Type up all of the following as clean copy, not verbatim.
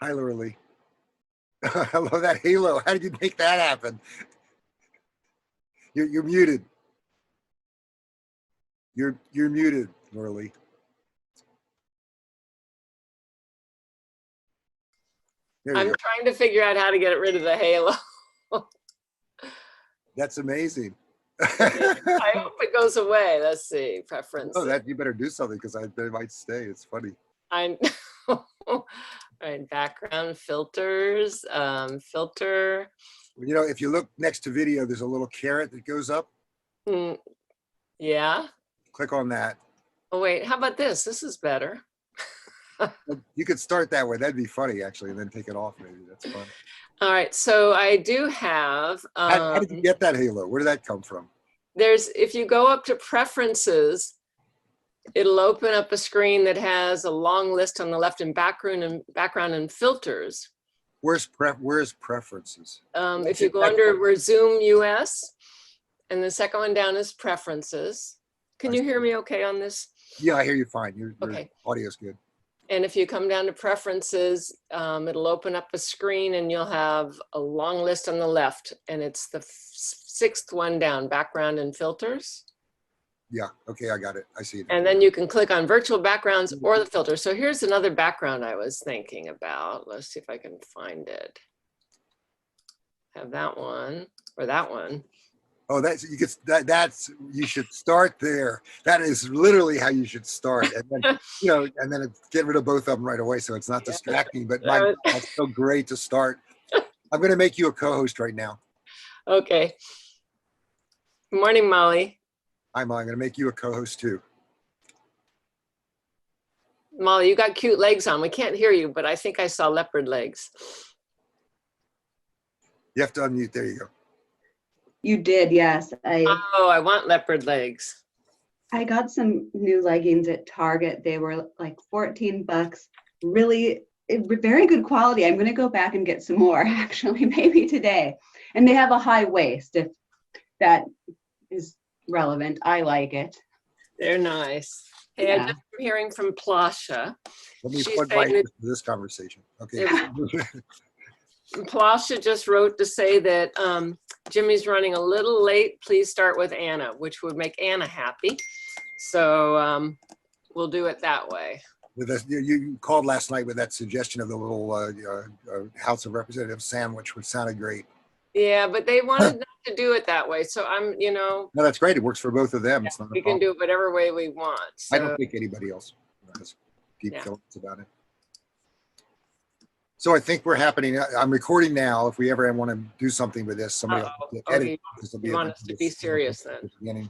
Hi, Laura Lee. I love that halo. How did you make that happen? You're muted. You're muted, Laura Lee. I'm trying to figure out how to get rid of the halo. That's amazing. I hope it goes away. Let's see, preferences. Oh, that you better do something because they might stay. It's funny. I know. All right, background filters, filter. You know, if you look next to video, there's a little caret that goes up. Yeah. Click on that. Oh wait, how about this? This is better. You could start that way. That'd be funny, actually, and then take it off. Maybe that's fun. All right, so I do have. How did you get that halo? Where did that come from? If you go up to preferences, it'll open up a screen that has a long list on the left and background and filters. Where's preferences? If you go under Resume US, and the second one down is preferences. Can you hear me okay on this? Yeah, I hear you fine. Your audio's good. And if you come down to preferences, it'll open up a screen and you'll have a long list on the left, and it's the sixth one down, background and filters. Yeah, okay, I got it. I see it. And then you can click on virtual backgrounds or the filter. So here's another background I was thinking about. Let's see if I can find it. Have that one or that one. Oh, you should start there. That is literally how you should start. And then, and then get rid of both of them right away so it's not distracting. But that's so great to start. I'm going to make you a co-host right now. Okay. Good morning, Molly. Hi, Molly. I'm going to make you a co-host too. Molly, you got cute legs on. We can't hear you, but I think I saw leopard legs. You have to unmute. There you go. You did, yes. I want leopard legs. I got some new leggings at Target. They were like 14 bucks. Really, very good quality. I'm going to go back and get some more, actually, maybe today. And they have a high waist, if that is relevant. I like it. They're nice. Hey, yeah. I just am hearing from Plasha. Let me plug my ears to this conversation. Okay. Plasha just wrote to say that Jimmy's running a little late. Please start with Anna, which would make Anna happy. So we'll do it that way. With this, you called last night with that suggestion of the little House of Representatives sandwich, which sounded great. Yeah, but they wanted not to do it that way. So I'm, No, that's great. It works for both of them. Yeah, it's not we can do it whatever way we want. So. I don't think anybody else has deep feelings about it. So I think we're happening. I'm recording now. If we ever want to do something with this, somebody will edit. You want us to be serious then.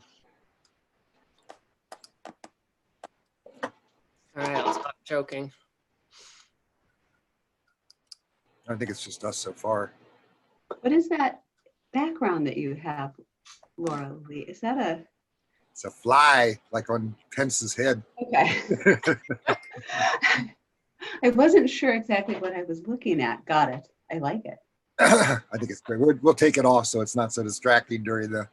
All right, I'll stop joking. I think it's just us so far. What is that background that you have, Laura Lee? Is that a... It's a fly, like on Pence's head. Okay. I wasn't sure exactly what I was looking at. Got it. I like it. I think it's great. We'll take it off so it's not so distracting during the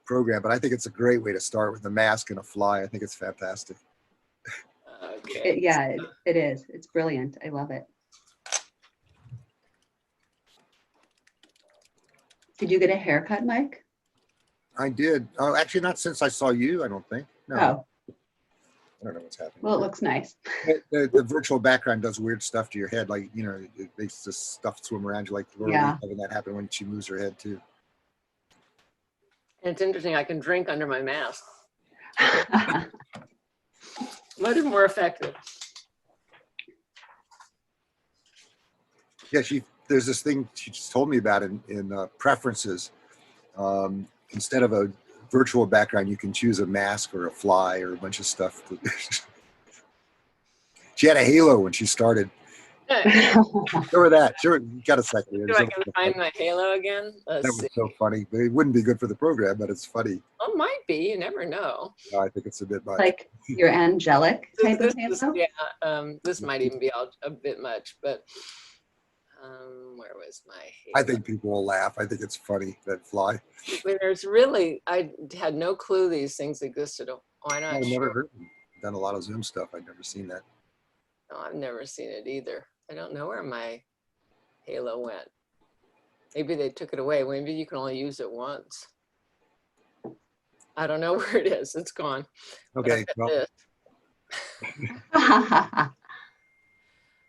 program. But I think it's a great way to start with a mask and a fly. I think it's fantastic. Okay. It is. It's brilliant. I love it. Did you get a haircut, Mike? I did. Oh, actually, not since I saw you, I don't think. No. Oh. I don't know what's happening. Well, it looks nice. The virtual background does weird stuff to your head. Like, it makes this stuff swim around you, like having that happen when she moves her head too. And it's interesting, I can drink under my mask. Much more effective. Yeah, there's this thing she just told me about in preferences. Instead of a virtual background, you can choose a mask or a fly or a bunch of stuff. She had a halo when she started. Show her that. Sure, you got a second. I can find my halo again. That was so funny. It wouldn't be good for the program, but it's funny. Oh, might be. You never know. No, I think it's a bit much. Like your angelic type of halo? Yeah, this might even be a bit much, but where was my halo? I think people will laugh. I think it's funny, that fly. There's really, I had no clue these things existed. Why not? I've never heard of them. Done a lot of Zoom stuff. I've never seen that. No, I've never seen it either. I don't know where my halo went. Maybe they took it away. Maybe you can only use it once. I don't know where it is. It's gone. Okay. Well,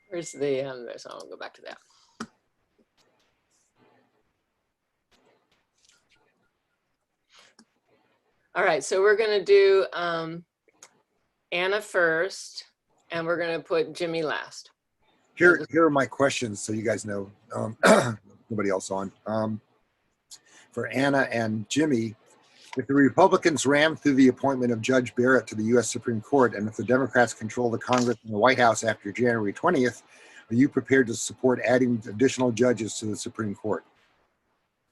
Where's the, so I'll go back to that. All right, so we're gonna do Anna first, and we're gonna put Jimmy last. here are my questions, so you guys know. Nobody else on. For Anna and Jimmy, if the Republicans ram through the appointment of Judge Barrett to the U.S. Supreme Court, and if the Democrats control the Congress and the White House after January 20th, are you prepared to support adding additional judges to the Supreme Court?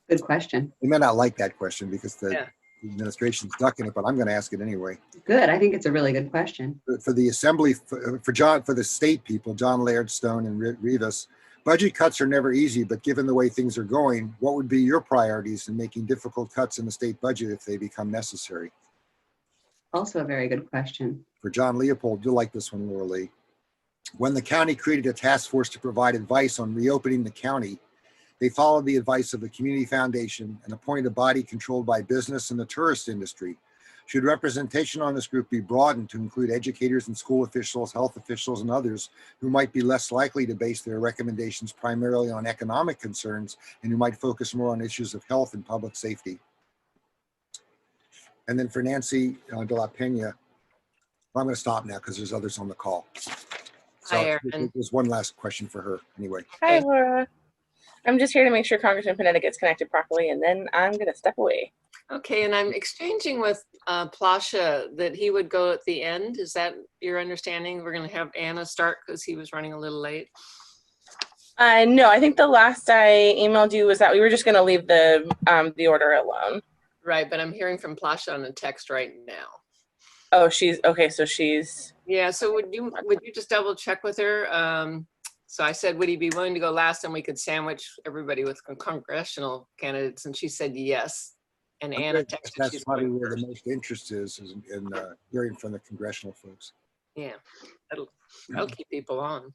Good question. They may not like that question because the administration's ducking it, but I'm going to ask it anyway. Good. I think it's a really good question. For the assembly, for the state people, John Laird, Stone, and Rivas, budget cuts are never easy, but given the way things are going, what would be your priorities in making difficult cuts in the state budget if they become necessary? Also a very good question. For John Leopold, you'll like this one, Laura Lee. When the county created a task force to provide advice on reopening the county, they followed the advice of the Community Foundation and appointed a body controlled by business and the tourist industry. Should representation on this group be broadened to include educators and school officials, health officials, and others who might be less likely to base their recommendations primarily on economic concerns and who might focus more on issues of health and public safety? And then for Nancy de la Pena, I'm going to stop now because there's others on the call. So Hi, Erin. there's one last question for her anyway. Hi, Laura. I'm just here to make sure Congressman Panetta gets connected properly, and then I'm going to step away. Okay, and I'm exchanging with Plasha that he would go at the end. Is that your understanding? We're going to have Anna start because he was running a little late. No, I think the last I emailed you was that we were just going to leave the order alone. Right, but I'm hearing from Plasha on a text right now. Oh, she's okay. So she's So would you just double check with her? So I said, would he be willing to go last, and we could sandwich everybody with congressional candidates? And she said yes. And Anna texted. That's probably where the most interest is in hearing from the congressional folks. Yeah, that'll keep people on.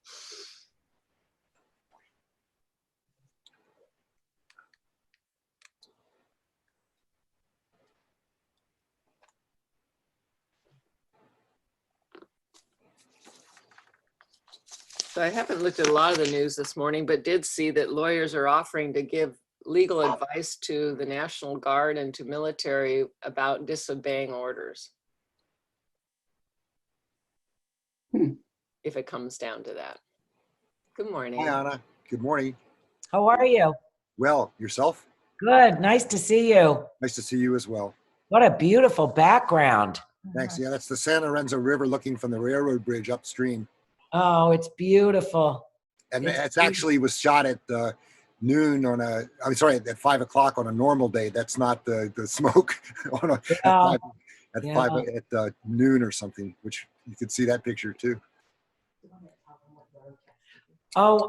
So I haven't looked at a lot of the news this morning, but did see that lawyers are offering to give legal advice to the National Guard and to military about disobeying orders. If it comes down to that. Good morning. Hi, Anna. Good morning. How are you? Well, yourself? Good. Nice to see you. Nice to see you as well. What a beautiful background. Thanks. Yeah, that's the San Lorenzo River looking from the railroad bridge upstream. Oh, it's beautiful. And It's it's actually was shot at noon on at 5 o'clock on a normal day. That's not the smoke on at noon or something, which you could see that picture too. Oh,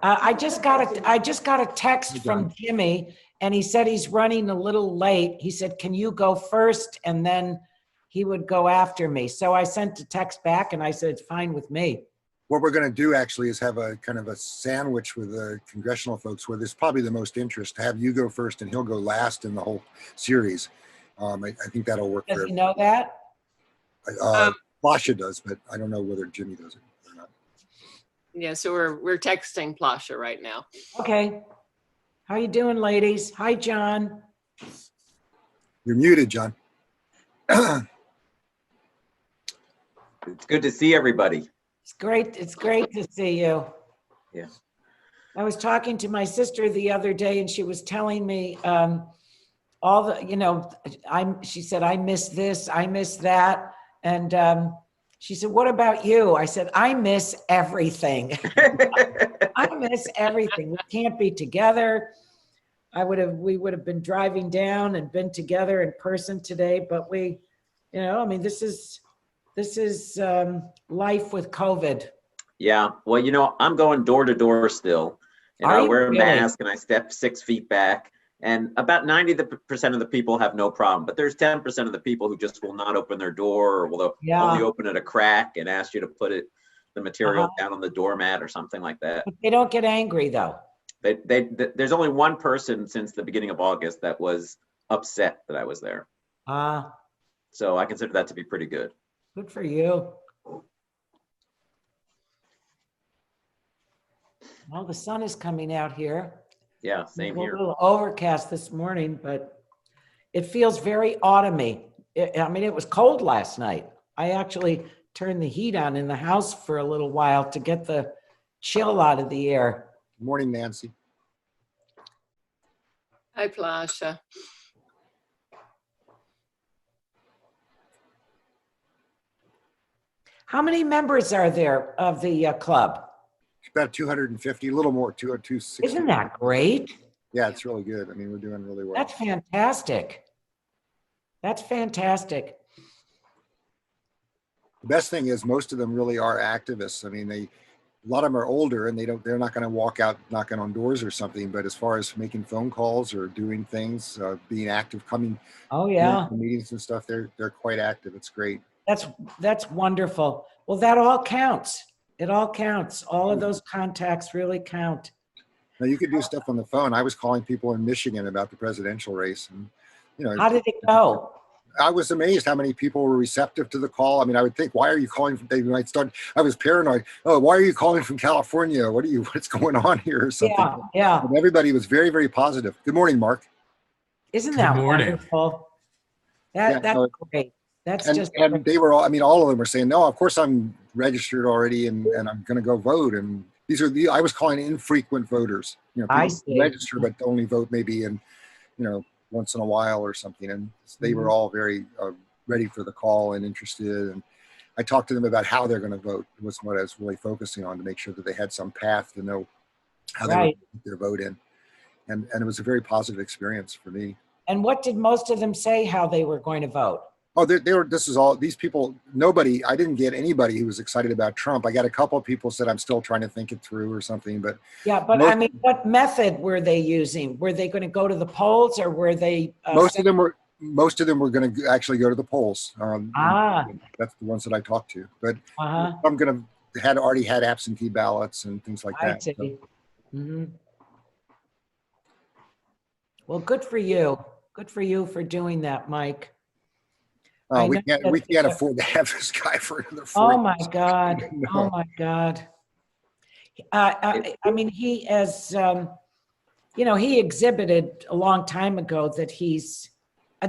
I just got a text from Jimmy, and he said he's running a little late. He said, "Can you go first?" And then he would go after me. So I sent a text back, and I said, "It's fine with me." What we're going to do actually is have a kind of a sandwich with the congressional folks where there's probably the most interest to have you go first and he'll go last in the whole series. I think that'll work. Does he know that? Plasha does, but I don't know whether Jimmy does it or not. Yeah, so we're texting Plasha right now. Okay. How you doing, ladies? Hi, John. You're muted, John. It's good to see everybody. It's great to see you. Yeah. I was talking to my sister the other day, and she was telling me she said, I miss this, I miss that. And she said, what about you? I said, I miss everything. I miss everything. We can't be together. We would have been driving down and been together in person today, but this is life with COVID. Yeah. Well, I'm going door to door still. And I wear a mask and I step 6 feet back. And about 90% of the people have no problem. But there's 10% of the people who just will not open their door, or will only open it a crack and ask you to put it the material down on the doormat or something like that. But they don't get angry though. There's only one person since the beginning of August that was upset that I was there. So I consider that to be pretty good. Good for you. Well, the sun is coming out here. Yeah, same A here. little overcast this morning, but it feels very autumny. I mean, it was cold last night. I actually turned the heat on in the house for a little while to get the chill out of the air. Good morning, Nancy. Hi, Plasha. How many members are there of the club? About 250, a little more, 260. Isn't that great? Yeah, it's really good. I mean, we're doing really well. That's fantastic. That's fantastic. The best thing is most of them really are activists. I mean, a lot of them are older and they're not going to walk out knocking on doors or something. But as far as making phone calls or doing things, being active, coming to meetings and stuff, they're quite active. It's great. That's wonderful. Well, that all counts. It all counts. All of those contacts really count. Now you could do stuff on the phone. I was calling people in Michigan about the presidential race, and how did it go? I was amazed how many people were receptive to the call. I mean, I would think, why are you calling? They might start. I was paranoid. Oh, why are you calling from California? What's going on here or something? Yeah. And everybody was very, very positive. Good morning, Mark. Isn't that wonderful? That's great. And they were all. I mean, all of them were saying, no, of course I'm registered already, and I'm going to go vote. And these are I was calling infrequent voters. People register but only vote maybe in, once in a while or something. And they were all very ready for the call and interested. And I talked to them about how they're going to vote was what I was really focusing on, to make sure that they had some path to know how they would put their vote in. And it was a very positive experience for me. And what did most of them say how they were going to vote? Oh, these people, I didn't get anybody who was excited about Trump. I got a couple of people said, I'm still trying to think it through or something, but. Yeah, but I mean, what method were they using? Were they going to go to the polls or were they? Most of them were going to actually go to the polls. That's the ones that I talked to, but I'm already had absentee ballots and things like that. I see. So. Well, good for you. Good for you for doing that, Mike. We can't afford to have this guy for another 4 years. Oh my God. No. Oh my God. I mean, he has, he exhibited a long time ago that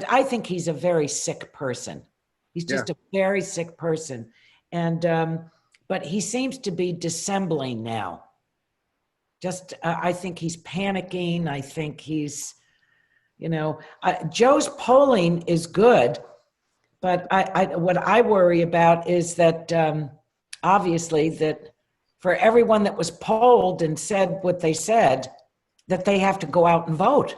I think he's a very sick person. He's just a very sick person. And, but he seems to be dissembling now. I think he's panicking. I think he's, Joe's polling is good. But what I worry about is that obviously that for everyone that was polled and said what they said, that they have to go out and vote.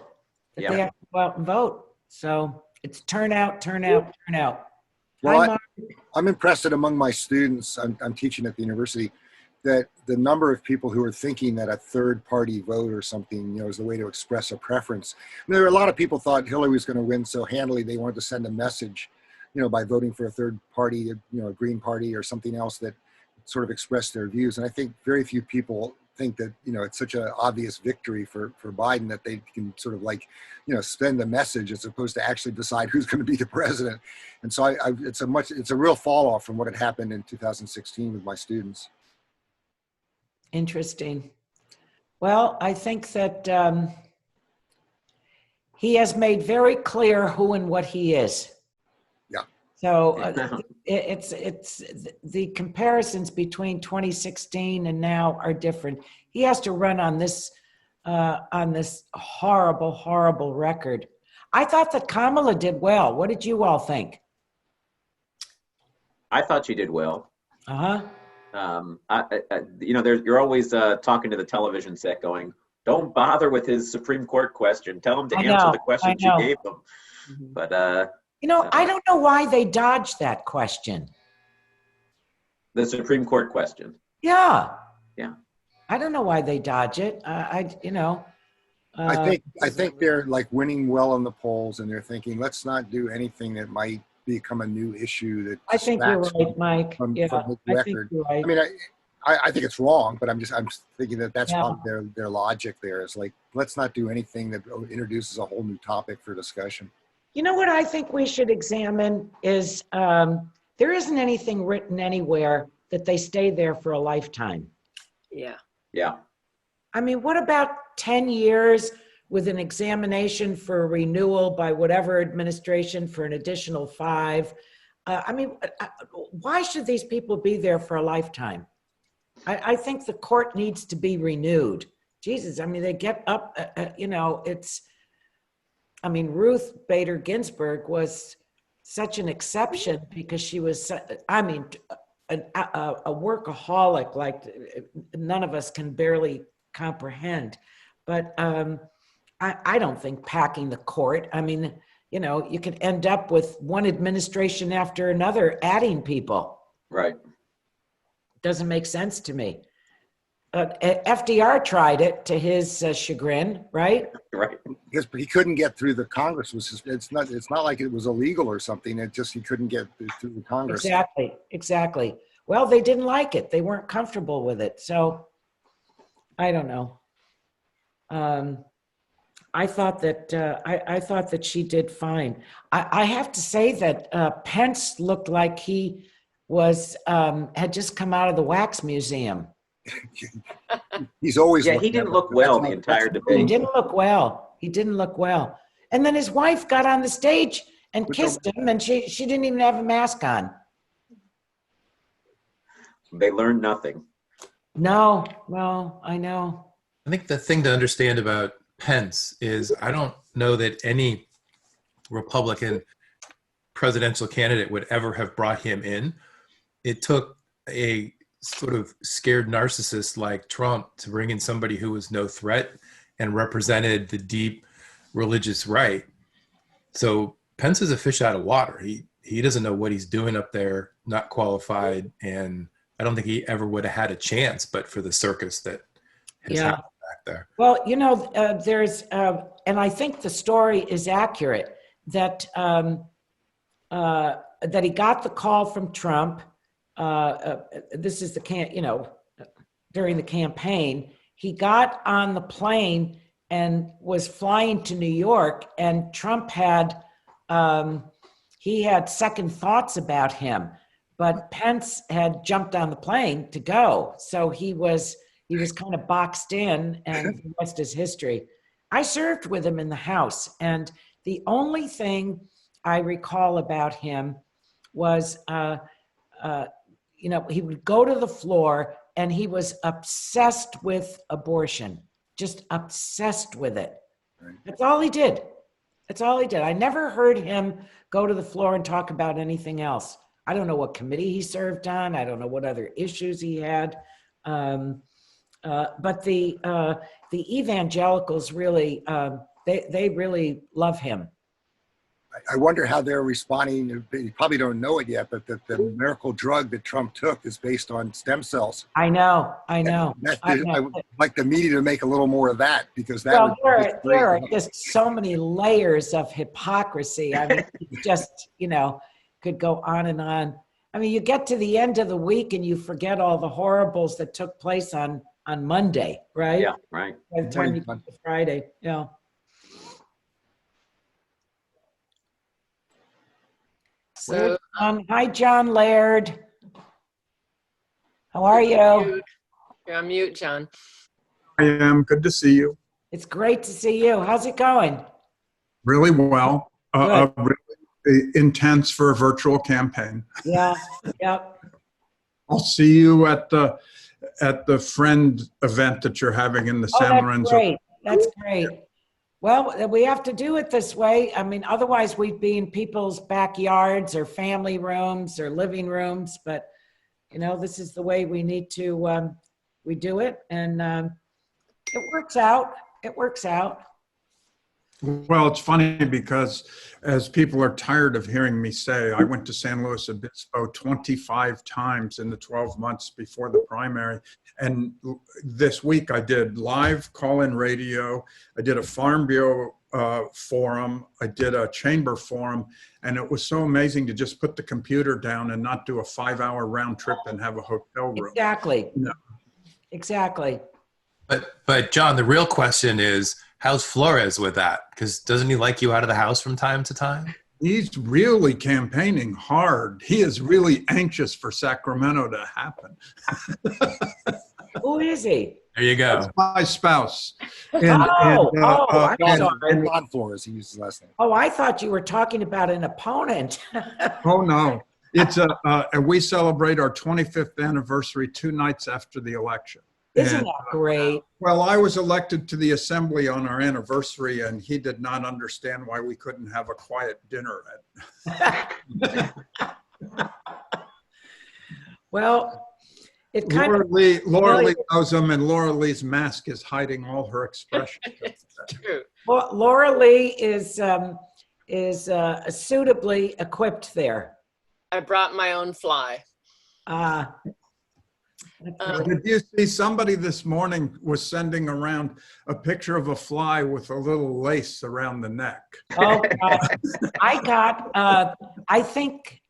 They have to go out and vote. So it's turnout. Well, I'm impressed that among my students, I'm teaching at the university, that the number of people who are thinking that a third party vote or something, is the way to express a preference. And there were a lot of people thought Hillary was going to win so handily, they wanted to send a message, by voting for a third party, a Green Party or something else that sort of expressed their views. And I think very few people think that, it's such an obvious victory for Biden that they can sort of send a message as opposed to actually decide who's going to be the president. And so it's a real fall off from what had happened in 2016 with my students. Interesting. Well, I think that he has made very clear who and what he is. So it's the comparisons between 2016 and now are different. He has to run on this horrible, horrible record. I thought that Kamala did well. What did you all think? I thought she did well. You're always talking to the television set going, don't bother with his Supreme Court question. Tell him to answer the questions you gave them. But I don't know why they dodged that question. The Supreme Court question. Yeah. Yeah. I don't know why they dodge it. I think they're winning well in the polls, and they're thinking, let's not do anything that might become a new issue. That I think you're right, Mike. From I the record. think you're right. I mean, I think it's wrong, but I'm just thinking that that's Yeah. probably their logic there is like, let's not do anything that introduces a whole new topic for discussion. You know what I think we should examine is there isn't anything written anywhere that they stay there for a lifetime. Yeah. Yeah. I mean, what about 10 years with an examination for renewal by whatever administration for an additional 5? I mean, why should these people be there for a lifetime? I think the court needs to be renewed. Jesus, I mean, they get up, you know, I mean, Ruth Bader Ginsburg was such an exception because she was, I mean, a workaholic like none of us can barely comprehend. But I don't think packing the court, I mean, you know, you could end up with one administration after another adding people. Right. Doesn't make sense to me. FDR tried it to his chagrin, right? Right. Because he couldn't get through the Congress. It's not like it was illegal or something. It just he couldn't get through the Congress. Exactly. Well, they didn't like it. They weren't comfortable with it. So I don't know. I thought that she did fine. I have to say that Pence looked like he was had just come out of the wax museum. He's always Yeah, he didn't look well the entire He debate. didn't look well. He didn't look well. And then his wife got on the stage and kissed him, and she didn't even have a mask on. They learned nothing. No, well, I know. I think the thing to understand about Pence is I don't know that any Republican presidential candidate would ever have brought him in. It took a sort of scared narcissist like Trump to bring in somebody who was no threat and represented the deep religious right. So Pence is a fish out of water. He doesn't know what he's doing up there, not qualified, and I don't think he ever would have had a chance but for the circus that has happened back there. Well, you know, there's, and I think the story is accurate that that he got the call from Trump. This is during the campaign, he got on the plane and was flying to New York, and Trump had he had second thoughts about him, but Pence had jumped on the plane to go, so he was kind of boxed in, and the rest is history. I served with him in the House, and the only thing I recall about him was, he would go to the floor and he was obsessed with abortion, just obsessed with it. Right. That's all he did. I never heard him go to the floor and talk about anything else. I don't know what committee he served on. I don't know what other issues he had. But the evangelicals really, they really love him. I wonder how they're responding. You probably don't know it yet, but the miracle drug that Trump took is based on stem cells. I know. I would like the media to make a little more of that, because that there are just so many layers of hypocrisy. I mean, it just, could go on and on. I mean, you get to the end of the week and you forget all the horribles that took place on Monday, right? Yeah, right. By the time you get to Friday, yeah. So, hi, John Laird. How are you? You're on mute, John. I am. Good to see you. It's great to see you. How's it going? Really well. Really intense for a virtual campaign. Yeah. Yep. I'll see you at the friend event that you're having in the San Lorenzo. That's great. Well, we have to do it this way. I mean, otherwise we'd be in people's backyards or family rooms or living rooms. But, this is the way we need to, we do it. And it works out. It works out. Well, it's funny because as people are tired of hearing me say, I went to San Luis Obispo 25 times in the 12 months before the primary. And this week I did live call-in radio. I did a Farm Bureau forum. I did a chamber forum, and it was so amazing to just put the computer down and not do a 5-hour round trip and have a hotel room. Exactly. No. Exactly. But John, the real question is, how's Flores with that? Because doesn't he like you out of the house from time to time? He's really campaigning hard. He is really anxious for Sacramento to happen. Who is he? There you go. That's my spouse. I'm sorry. John Flores, he uses his last name. Oh, I thought you were talking about an opponent. Oh no, it's and we celebrate our 25th anniversary 2 nights after the election. Isn't And, that great? well, I was elected to the assembly on our anniversary, and he did not understand why we couldn't have a quiet dinner. Well, it kind Laura of Lee knows him, and Laura Lee's mask is hiding all her expressions. True. well, Laura Lee is suitably equipped there. I brought my own fly. Did you see somebody this morning was sending around a picture of a fly with a little lace around the neck? Oh, I got, I think,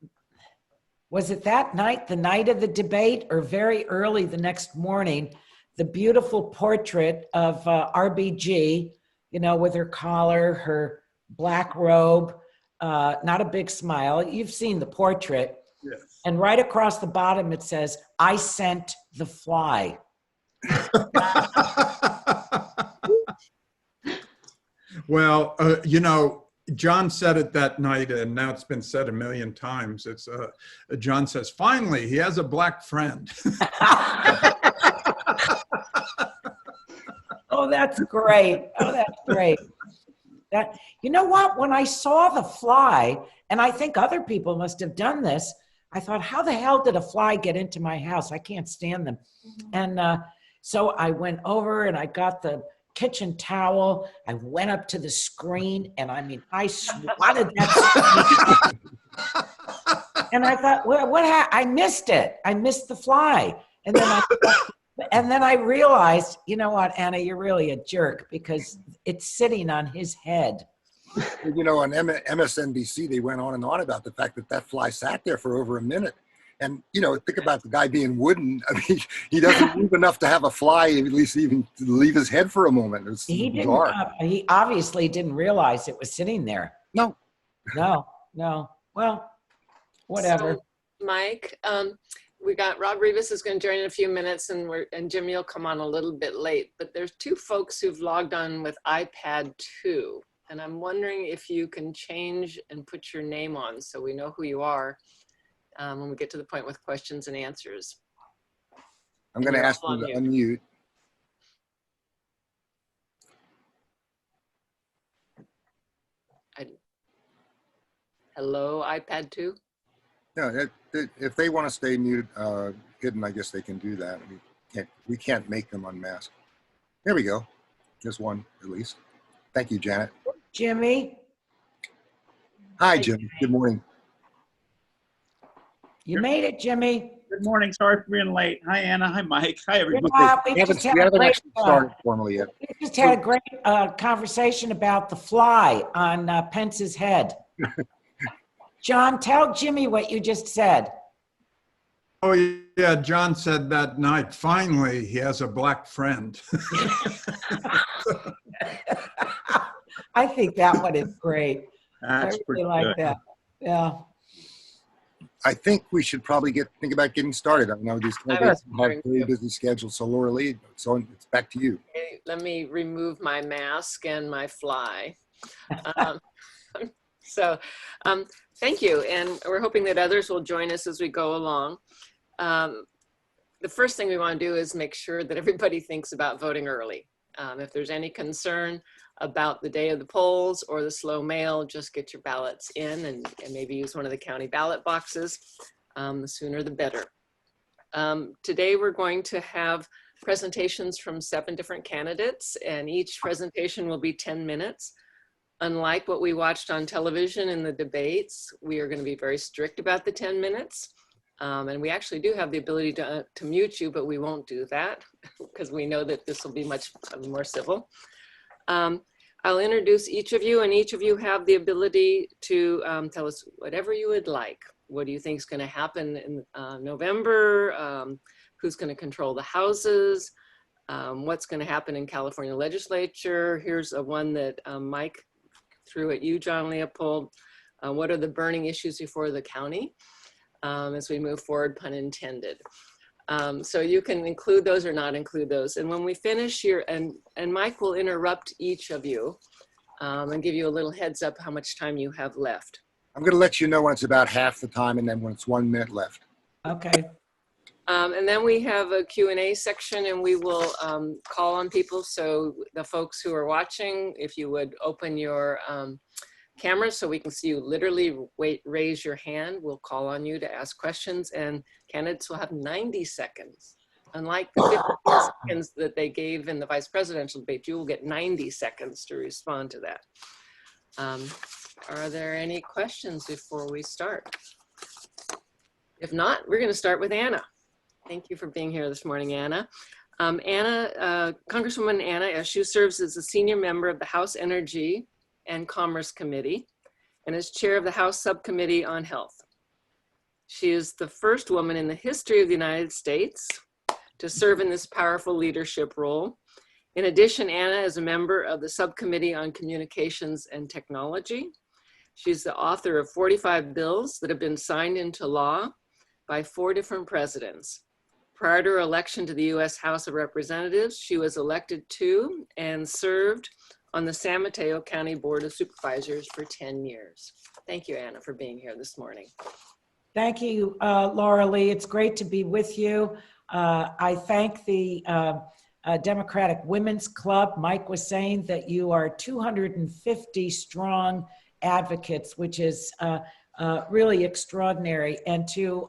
was it that night, the night of the debate, or very early the next morning, the beautiful portrait of RBG, you know, with her collar, her black robe, not a big smile. You've seen the portrait. Yes. And right across the bottom, it says, "I sent the fly." Well, you know, John said it that night, and now it's been said a million times. It's John says, finally, he has a black friend. Oh, that's great. Oh, that's great. That, you know what? When I saw the fly, and I think other people must have done this, I thought, how the hell did a fly get into my house? I can't stand them. And so I went over and I got the kitchen towel. I went up to the screen, and I mean, I swatted that screen. And I thought, well, I missed it. I missed the fly. And then I realized, you know what, Anna, you're really a jerk, because it's sitting on his head. You know, on MSNBC, they went on and on about the fact that that fly sat there for over a minute. And, you know, think about the guy being wooden. I mean, he doesn't move enough to have a fly, at least even to leave his head for a moment. It's bizarre. He obviously didn't realize it was sitting there. No. Well, whatever. So, Mike, we got Rob Rivas is going to join in a few minutes, and Jimmy will come on a little bit late. But there's 2 folks who've logged on with iPad 2. And I'm wondering if you can change and put your name on so we know who you are when we get to the point with questions and answers. I'm going to ask you to unmute. Hello, iPad 2? Yeah, if they want to stay hidden, I guess they can do that. We can't make them unmask. There we go. There's one, at least. Thank you, Janet. Jimmy? Hi, Jim. Good morning. You made it, Jimmy. Good morning. Sorry for being late. Hi, Anna. Hi, Mike. Hi, everybody. We haven't actually started formally yet. We just had a great conversation about the fly on Pence's head. John, tell Jimmy what you just said. Oh, yeah, John said that night, finally, he has a black friend. I think that one is great. That's I pretty really like good. that. Yeah. I think we should probably think about getting started. I know these candidates have very busy schedules. So Laura Lee, so it's back to you. Okay, let me remove my mask and my fly. Thank you. And we're hoping that others will join us as we go along. The first thing we want to do is make sure that everybody thinks about voting early. If there's any concern about the day of the polls or the slow mail, just get your ballots in and maybe use one of the county ballot boxes. The sooner the better. Today we're going to have presentations from 7 different candidates, and each presentation will be 10 minutes. Unlike what we watched on television in the debates, we are going to be very strict about the 10 minutes. And we actually do have the ability to mute you, but we won't do that because we know that this will be much more civil. I'll introduce each of you, and each of you have the ability to tell us whatever you would like. What do you think is going to happen in November? Who's going to control the houses? What's going to happen in California legislature? Here's one that Mike threw at you, John Leopold. What are the burning issues before the county as we move forward, pun intended. So you can include those or not include those. And when we finish here, and Mike will interrupt each of you and give you a little heads up how much time you have left. I'm going to let you know when it's about half the time and then when it's 1 minute left. Okay. And then we have a Q&A section, and we will call on people. So the folks who are watching, if you would open your camera so we can see you literally raise your hand, we'll call on you to ask questions, and candidates will have 90 seconds. Unlike the 15 seconds that they gave in the vice presidential debate, you will get 90 seconds to respond to that. Are there any questions before we start? If not, we're going to start with Anna. Thank you for being here this morning, Anna. Congresswoman Anna Eshoo serves as a senior member of the House Energy and Commerce Committee and is chair of the House Subcommittee on Health. She is the first woman in the history of the United States to serve in this powerful leadership role. In addition, Anna is a member of the Subcommittee on Communications and Technology. She's the author of 45 bills that have been signed into law by 4 different presidents. Prior to her election to the U.S. House of Representatives, she was elected to and served on the San Mateo County Board of Supervisors for 10 years. Thank you, Anna, for being here this morning. Thank you, Laura Lee. It's great to be with you. I thank the Democratic Women's Club. Mike was saying that you are 250 strong advocates, which is really extraordinary. And to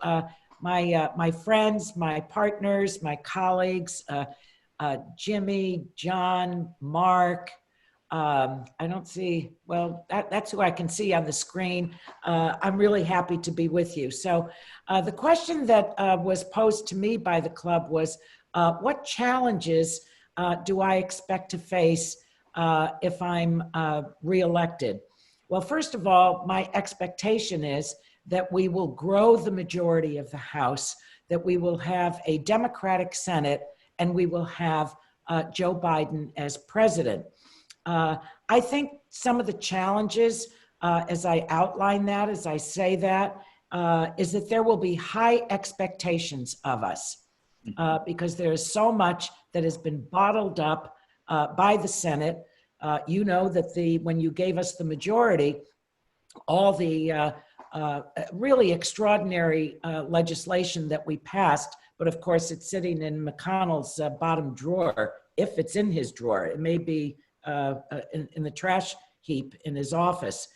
my friends, my partners, my colleagues, Jimmy, John, Mark, I don't see, well, that's who I can see on the screen. I'm really happy to be with you. So the question that was posed to me by the club was, what challenges do I expect to face if I'm reelected? Well, first of all, my expectation is that we will grow the majority of the House, that we will have a Democratic Senate, and we will have Joe Biden as president. I think some of the challenges, as I outline that, as I say that, is that there will be high expectations of us because there is so much that has been bottled up by the Senate. You know that when you gave us the majority, all the really extraordinary legislation that we passed, but of course it's sitting in McConnell's bottom drawer, if it's in his drawer. It may be in the trash heap in his office.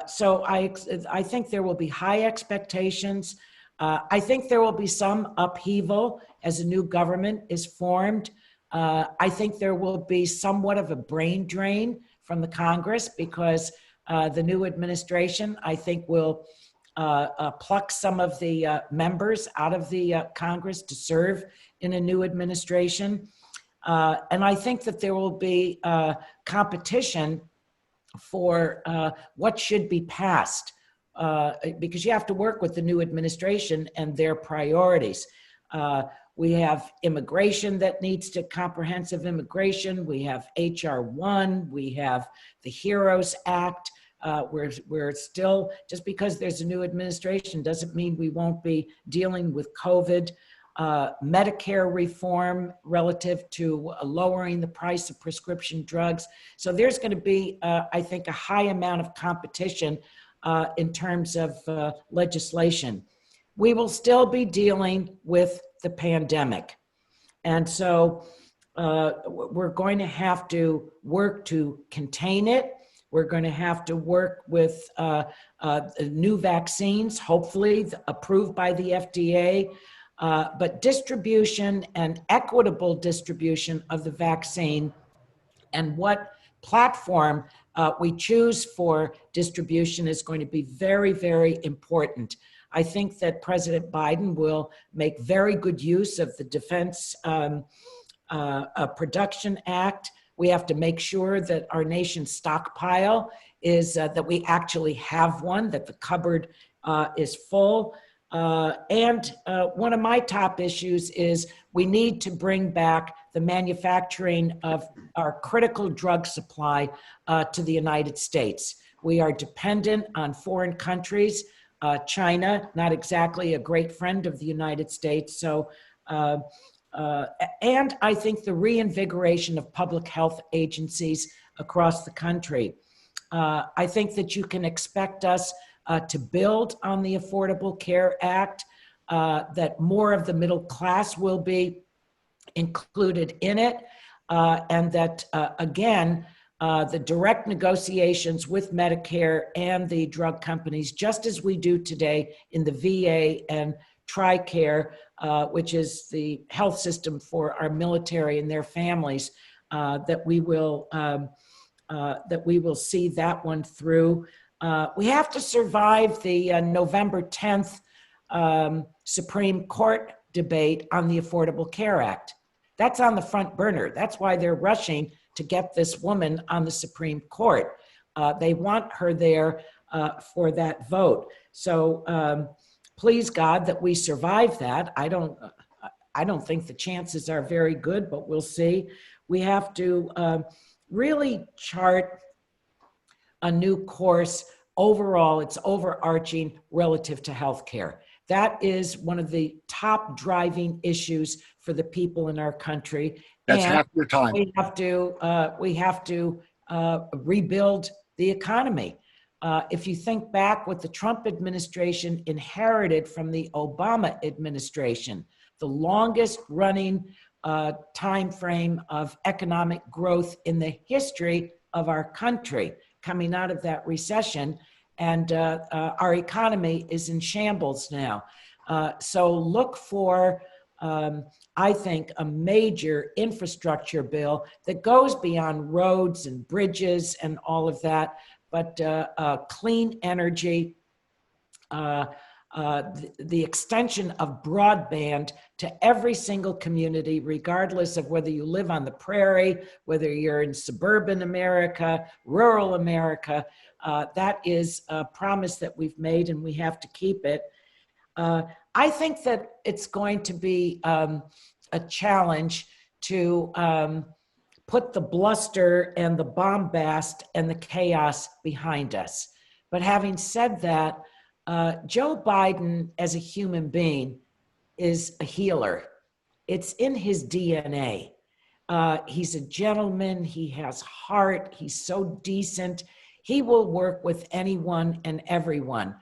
So I think there will be high expectations. I think there will be some upheaval as a new government is formed. I think there will be somewhat of a brain drain from the Congress because the new administration, I think, will pluck some of the members out of the Congress to serve in a new administration. And I think that there will be competition for what should be passed because you have to work with the new administration and their priorities. We have immigration that needs to comprehensive immigration. We have HR 1. We have the HEROES Act. We're still, just because there's a new administration doesn't mean we won't be dealing with COVID. Medicare reform relative to lowering the price of prescription drugs. So there's going to be, I think, a high amount of competition in terms of legislation. We will still be dealing with the pandemic. And so we're going to have to work to contain it. We're going to have to work with new vaccines, hopefully approved by the FDA. But distribution and equitable distribution of the vaccine and what platform we choose for distribution is going to be very, very important. I think that President Biden will make very good use of the Defense Production Act. We have to make sure that our nation's stockpile is that we actually have one, that the cupboard is full. And one of my top issues is we need to bring back the manufacturing of our critical drug supply to the United States. We are dependent on foreign countries. China, not exactly a great friend of the United States. So, and I think the reinvigoration of public health agencies across the country. I think that you can expect us to build on the Affordable Care Act, that more of the middle class will be included in it, and that, again, the direct negotiations with Medicare and the drug companies, just as we do today in the VA and TRICARE, which is the health system for our military and their families, that we will see that one through. We have to survive the November 10th Supreme Court debate on the Affordable Care Act. That's on the front burner. That's why they're rushing to get this woman on the Supreme Court. They want her there for that vote. So please God that we survive that. I don't think the chances are very good, but we'll see. We have to really chart a new course overall. It's overarching relative to healthcare. That is one of the top driving issues for the people in our country. That's and half your time. we have to rebuild the economy. If you think back what the Trump administration inherited from the Obama administration, the longest running time frame of economic growth in the history of our country coming out of that recession, and our economy is in shambles now. So look for, I think, a major infrastructure bill that goes beyond roads and bridges and all of that, but clean energy, the extension of broadband to every single community, regardless of whether you live on the prairie, whether you're in suburban America, rural America. That is a promise that we've made, and we have to keep it. I think that it's going to be a challenge to put the bluster and the bombast and the chaos behind us. But having said that, Joe Biden as a human being is a healer. It's in his DNA. He's a gentleman. He has heart. He's so decent. He will work with anyone and everyone.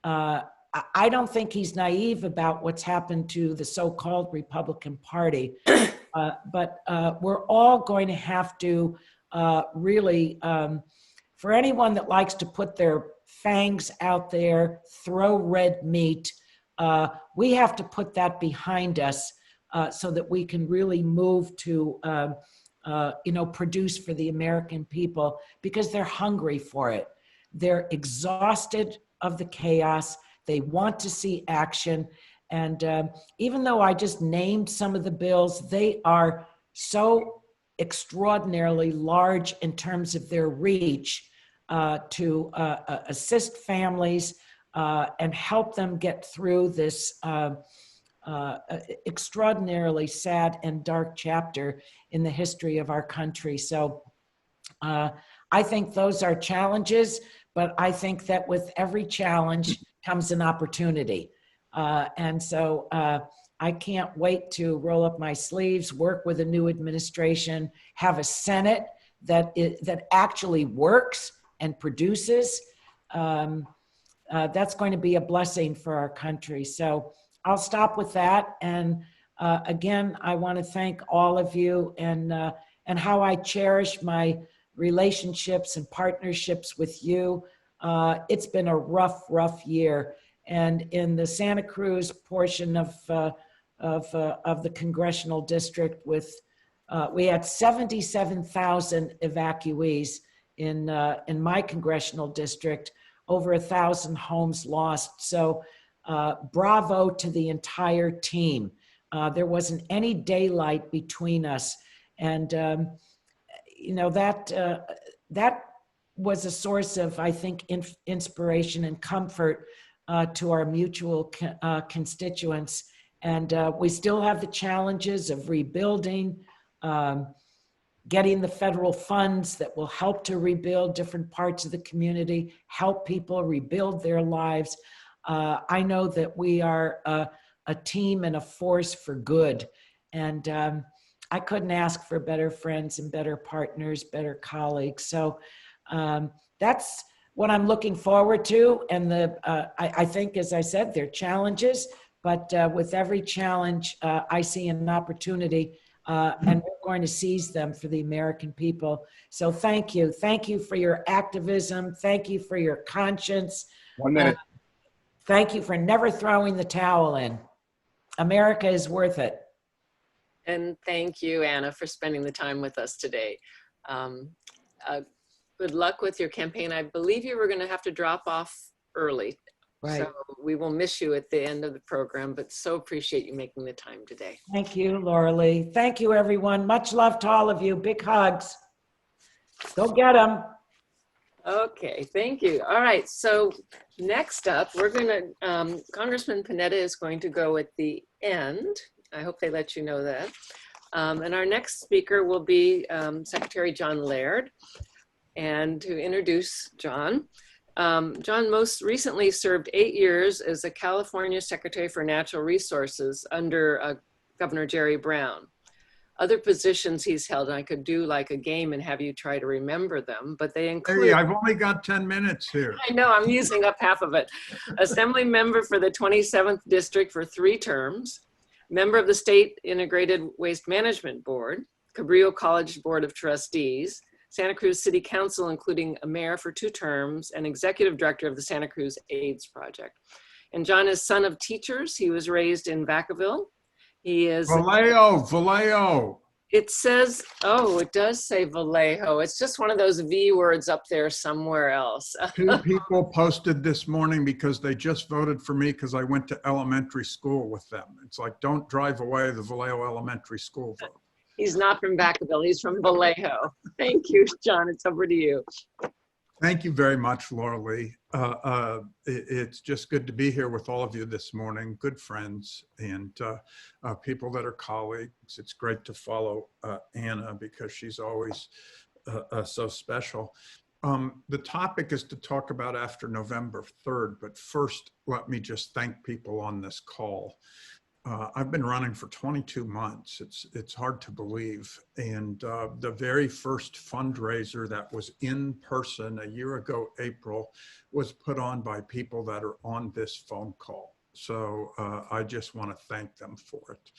I don't think he's naive about what's happened to the so-called Republican Party, but we're all going to have to really, for anyone that likes to put their fangs out there, throw red meat, we have to put that behind us so that we can really move to produce for the American people, because they're hungry for it. They're exhausted of the chaos. They want to see action. And even though I just named some of the bills, they are so extraordinarily large in terms of their reach to assist families and help them get through this extraordinarily sad and dark chapter in the history of our country. So I think those are challenges, but I think that with every challenge comes an opportunity. And so I can't wait to roll up my sleeves, work with a new administration, have a Senate that actually works and produces. That's going to be a blessing for our country. So I'll stop with that. And again, I want to thank all of you and how I cherish my relationships and partnerships with you. It's been a rough year. And in the Santa Cruz portion of the congressional district, we had 77,000 evacuees in my congressional district, over 1,000 homes lost. So bravo to the entire team. There wasn't any daylight between us. And, you know, that was a source of, I think, inspiration and comfort to our mutual constituents. And we still have the challenges of rebuilding, getting the federal funds that will help to rebuild different parts of the community, help people rebuild their lives. I know that we are a team and a force for good. And I couldn't ask for better friends and better partners, better colleagues. So that's what I'm looking forward to. And I think, as I said, there are challenges, but with every challenge, I see an opportunity, and we're going to seize them for the American people. So thank you. Thank you for your activism. Thank you for your conscience. 1 minute. Thank you for never throwing the towel in. America is worth it. And thank you, Anna, for spending the time with us today. Good luck with your campaign. I believe you were going to have to drop off early. Right. So we will miss you at the end of the program, but so appreciate you making the time today. Thank you, Laura Lee. Thank you, everyone. Much love to all of you. Big hugs. Go get them. Okay, thank you. All right, so next up, we're going to, Congressman Panetta is going to go at the end. I hope they let you know that. And our next speaker will be Secretary John Laird. And to introduce John, John most recently served 8 years as a California Secretary for Natural Resources under Governor Jerry Brown. Other positions he's held, and I could do like a game and have you try to remember them, but they include— Hey, I've only got 10 minutes here. I know, I'm using up half of it. Assembly member for the 27th District for 3 terms, member of the State Integrated Waste Management Board, Cabrillo College Board of Trustees, Santa Cruz City Council, including a mayor for 2 terms, and executive director of the Santa Cruz AIDS Project. And John is son of teachers. He was raised in Vacaville. He is— Vallejo. It says, oh, it does say Vallejo. It's just one of those V words up there somewhere else. 2 people posted this morning because they just voted for me because I went to elementary school with them. It's like, don't drive away the Vallejo Elementary School vote. He's not from Vacaville, he's from Vallejo. Thank you, John, it's over to you. Thank you very much, Laura Lee. It's just good to be here with all of you this morning, good friends and people that are colleagues. It's great to follow Anna because she's always so special. The topic is to talk about after November 3rd, but first, let me just thank people on this call. I've been running for 22 months. It's hard to believe. And the very first fundraiser that was in person a year ago, April, was put on by people that are on this phone call. So I just want to thank them for it.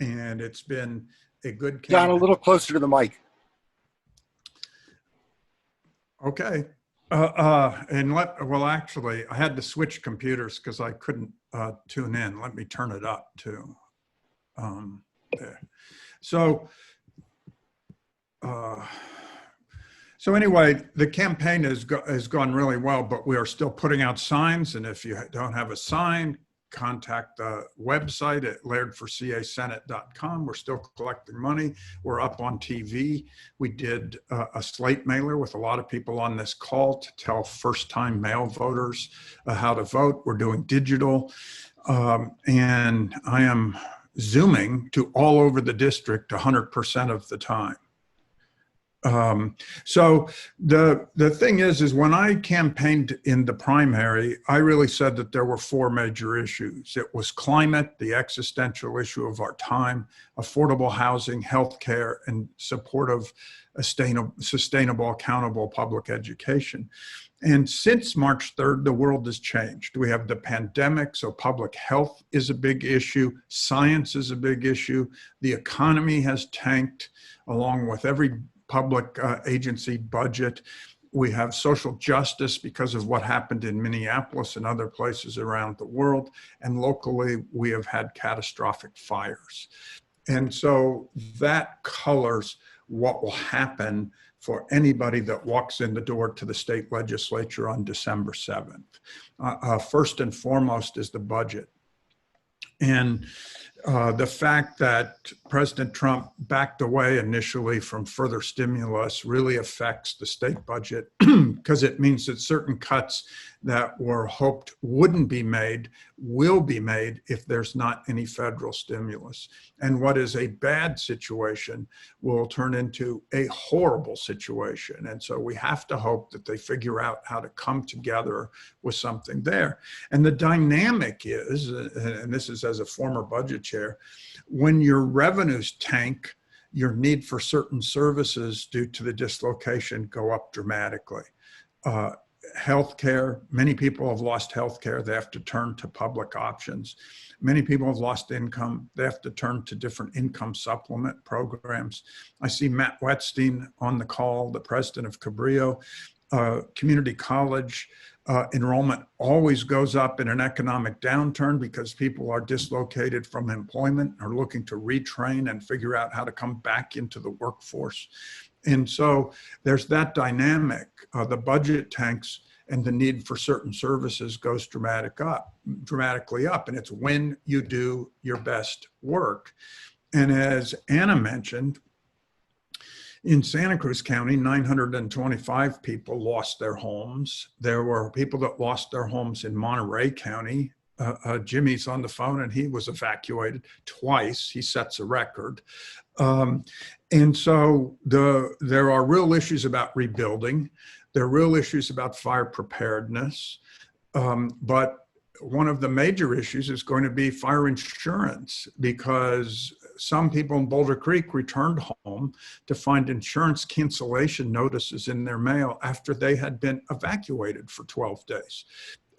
And it's been a good campaign. John, a little closer to the mic. Okay. Well, actually, I had to switch computers because I couldn't tune in. Let me turn it up too. There. So anyway, the campaign has gone really well, but we are still putting out signs. And if you don't have a sign, contact the website at lairdforcasenate.com. We're still collecting money. We're up on TV. We did a slate mailer with a lot of people on this call to tell first-time mail voters how to vote. We're doing digital. And I am Zooming to all over the district 100% of the time. So the thing is when I campaigned in the primary, I really said that there were 4 major issues. It was climate, the existential issue of our time, affordable housing, healthcare, and support of sustainable, accountable public education. And since March 3rd, the world has changed. We have the pandemic, so public health is a big issue. Science is a big issue. The economy has tanked along with every public agency budget. We have social justice because of what happened in Minneapolis and other places around the world. And locally, we have had catastrophic fires. And so that colors what will happen for anybody that walks in the door to the state legislature on December 7th. First and foremost is the budget. And The fact that President Trump backed away initially from further stimulus really affects the state budget because it means that certain cuts that were hoped wouldn't be made will be made if there's not any federal stimulus. And what is a bad situation will turn into a horrible situation. And so we have to hope that they figure out how to come together with something there. And the dynamic is, and this is as a former budget chair, when your revenues tank, your need for certain services due to the dislocation go up dramatically. Healthcare, many people have lost healthcare. They have to turn to public options. Many people have lost income. They have to turn to different income supplement programs. I see Matt Wetstein on the call, the president of Cabrillo. Community college enrollment always goes up in an economic downturn because people are dislocated from employment, are looking to retrain and figure out how to come back into the workforce. And so there's that dynamic. The budget tanks and the need for certain services goes dramatically up. And it's when you do your best work. And as Anna mentioned, in Santa Cruz County, 925 people lost their homes. There were people that lost their homes in Monterey County. Jimmy's on the phone and he was evacuated twice. He sets a record. And so there are real issues about rebuilding. There are real issues about fire preparedness. But one of the major issues is going to be fire insurance, because some people in Boulder Creek returned home to find insurance cancellation notices in their mail after they had been evacuated for 12 days.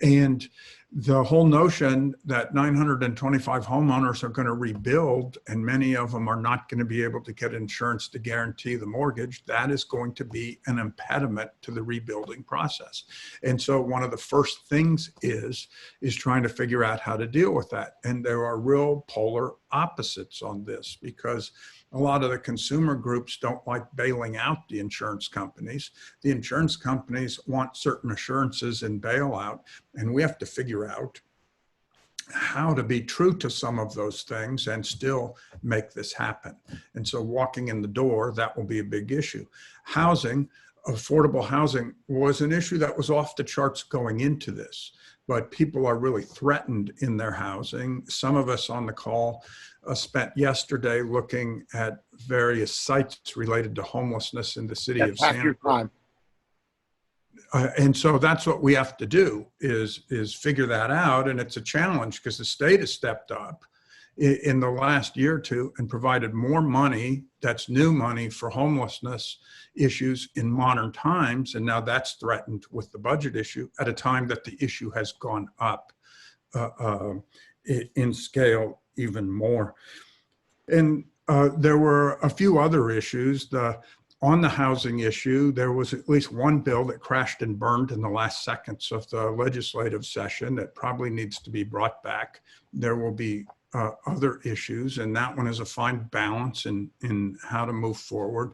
And the whole notion that 925 homeowners are going to rebuild, and many of them are not going to be able to get insurance to guarantee the mortgage, that is going to be an impediment to the rebuilding process. And so one of the first things is trying to figure out how to deal with that. And there are real polar opposites on this, because a lot of the consumer groups don't like bailing out the insurance companies. The insurance companies want certain assurances in bailout, and we have to figure out how to be true to some of those things and still make this happen. And so walking in the door, that will be a big issue. Housing, affordable housing, was an issue that was off the charts going into this, but people are really threatened in their housing. Some of us on the call spent yesterday looking at various sites related to homelessness in the city of Santa Cruz. And so that's what we have to do is figure that out. And it's a challenge because the state has stepped up in the last year or two and provided more money, that's new money, for homelessness issues in modern times. And now that's threatened with the budget issue at a time that the issue has gone up in scale even more. And there were a few other issues. On the housing issue, there was at least one bill that crashed and burned in the last seconds of the legislative session that probably needs to be brought back. There will be other issues, and that one is a fine balance in how to move forward.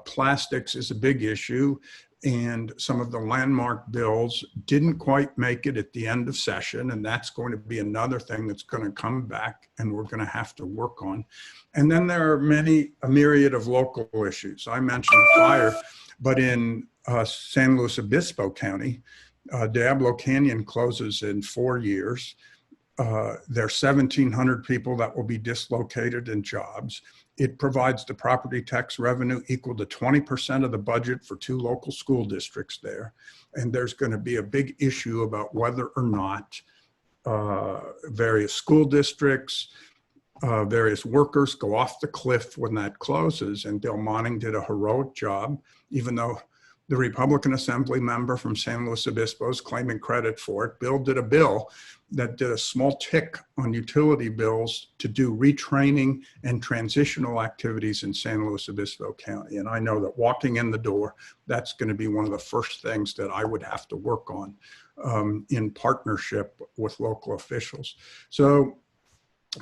Plastics is a big issue, and some of the landmark bills didn't quite make it at the end of session, and that's going to be another thing that's going to come back and we're going to have to work on. And then there are a myriad of local issues. I mentioned fire, but in San Luis Obispo County, Diablo Canyon closes in 4 years. There are 1,700 people that will be dislocated in jobs. It provides the property tax revenue equal to 20% of the budget for 2 local school districts there. And there's going to be a big issue about whether or not various school districts, various workers go off the cliff when that closes. And Bill Monning did a heroic job, even though the Republican Assembly member from San Luis Obispo is claiming credit for it. Bill did a bill that did a small tick on utility bills to do retraining and transitional activities in San Luis Obispo County. And I know that walking in the door, that's going to be one of the first things that I would have to work on in partnership with local officials. So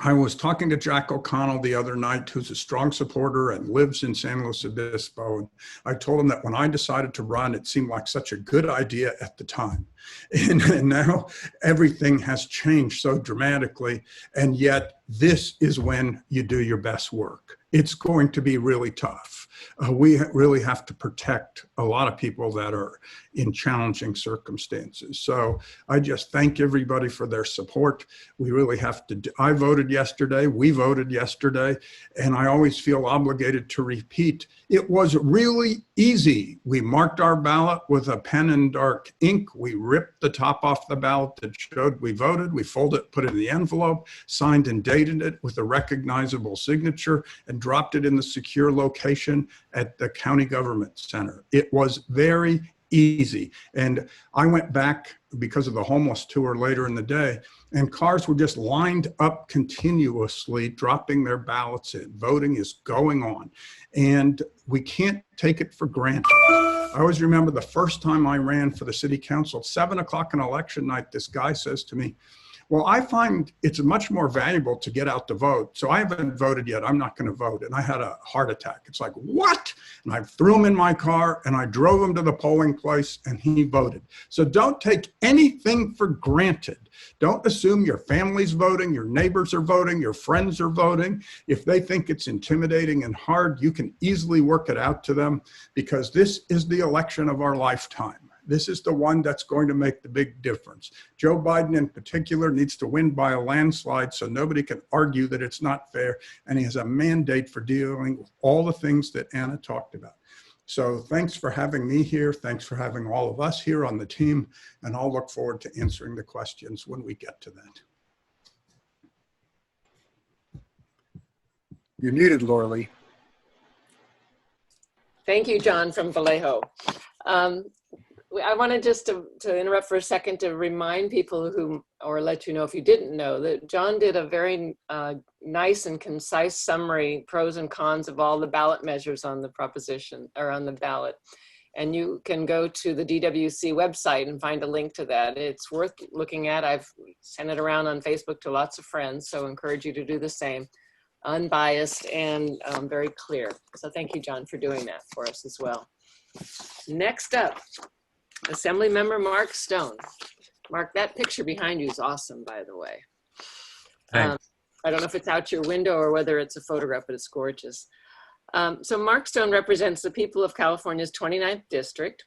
I was talking to Jack O'Connell the other night, who's a strong supporter and lives in San Luis Obispo. And I told him that when I decided to run, it seemed like such a good idea at the time. And now everything has changed so dramatically. And yet this is when you do your best work. It's going to be really tough. We really have to protect a lot of people that are in challenging circumstances. So I just thank everybody for their support. We really have to, I voted yesterday, we voted yesterday, and I always feel obligated to repeat, it was really easy. We marked our ballot with a pen and dark ink. We ripped the top off the ballot that showed we voted. We folded it, put it in the envelope, signed and dated it with a recognizable signature, and dropped it in the secure location at the county government center. It was very easy. And I went back because of the homeless tour later in the day, and cars were just lined up continuously, dropping their ballots in. Voting is going on, and we can't take it for granted. I always remember the first time I ran for the city council, at 7 o'clock on election night, this guy says to me, well, I find it's much more valuable to get out to vote. So I haven't voted yet. I'm not going to vote. And I had a heart attack. It's like, what? And I threw him in my car and I drove him to the polling place and he voted. So don't take anything for granted. Don't assume your family's voting, your neighbors are voting, your friends are voting. If they think it's intimidating and hard, you can easily work it out to them, because this is the election of our lifetime. This is the one that's going to make the big difference. Joe Biden in particular needs to win by a landslide so nobody can argue that it's not fair. And he has a mandate for dealing with all the things that Anna talked about. So thanks for having me here. Thanks for having all of us here on the team. And I'll look forward to answering the questions when we get to that. You're muted, Laura Lee. Thank you, John from Vallejo. I wanted just to interrupt for a second to remind people who, or let you know if you didn't know, that John did a very nice and concise summary, pros and cons of all the ballot measures on the proposition or on the ballot. And you can go to the DWC website and find a link to that. It's worth looking at. I've sent it around on Facebook to lots of friends, so I encourage you to do the same. Unbiased and very clear. So thank you, John, for doing that for us as well. Next up, Assemblymember Mark Stone. Mark, that picture behind you is awesome, by the way. I don't know if it's out your window or whether it's a photograph, but it's gorgeous. So Mark Stone represents the people of California's 29th district.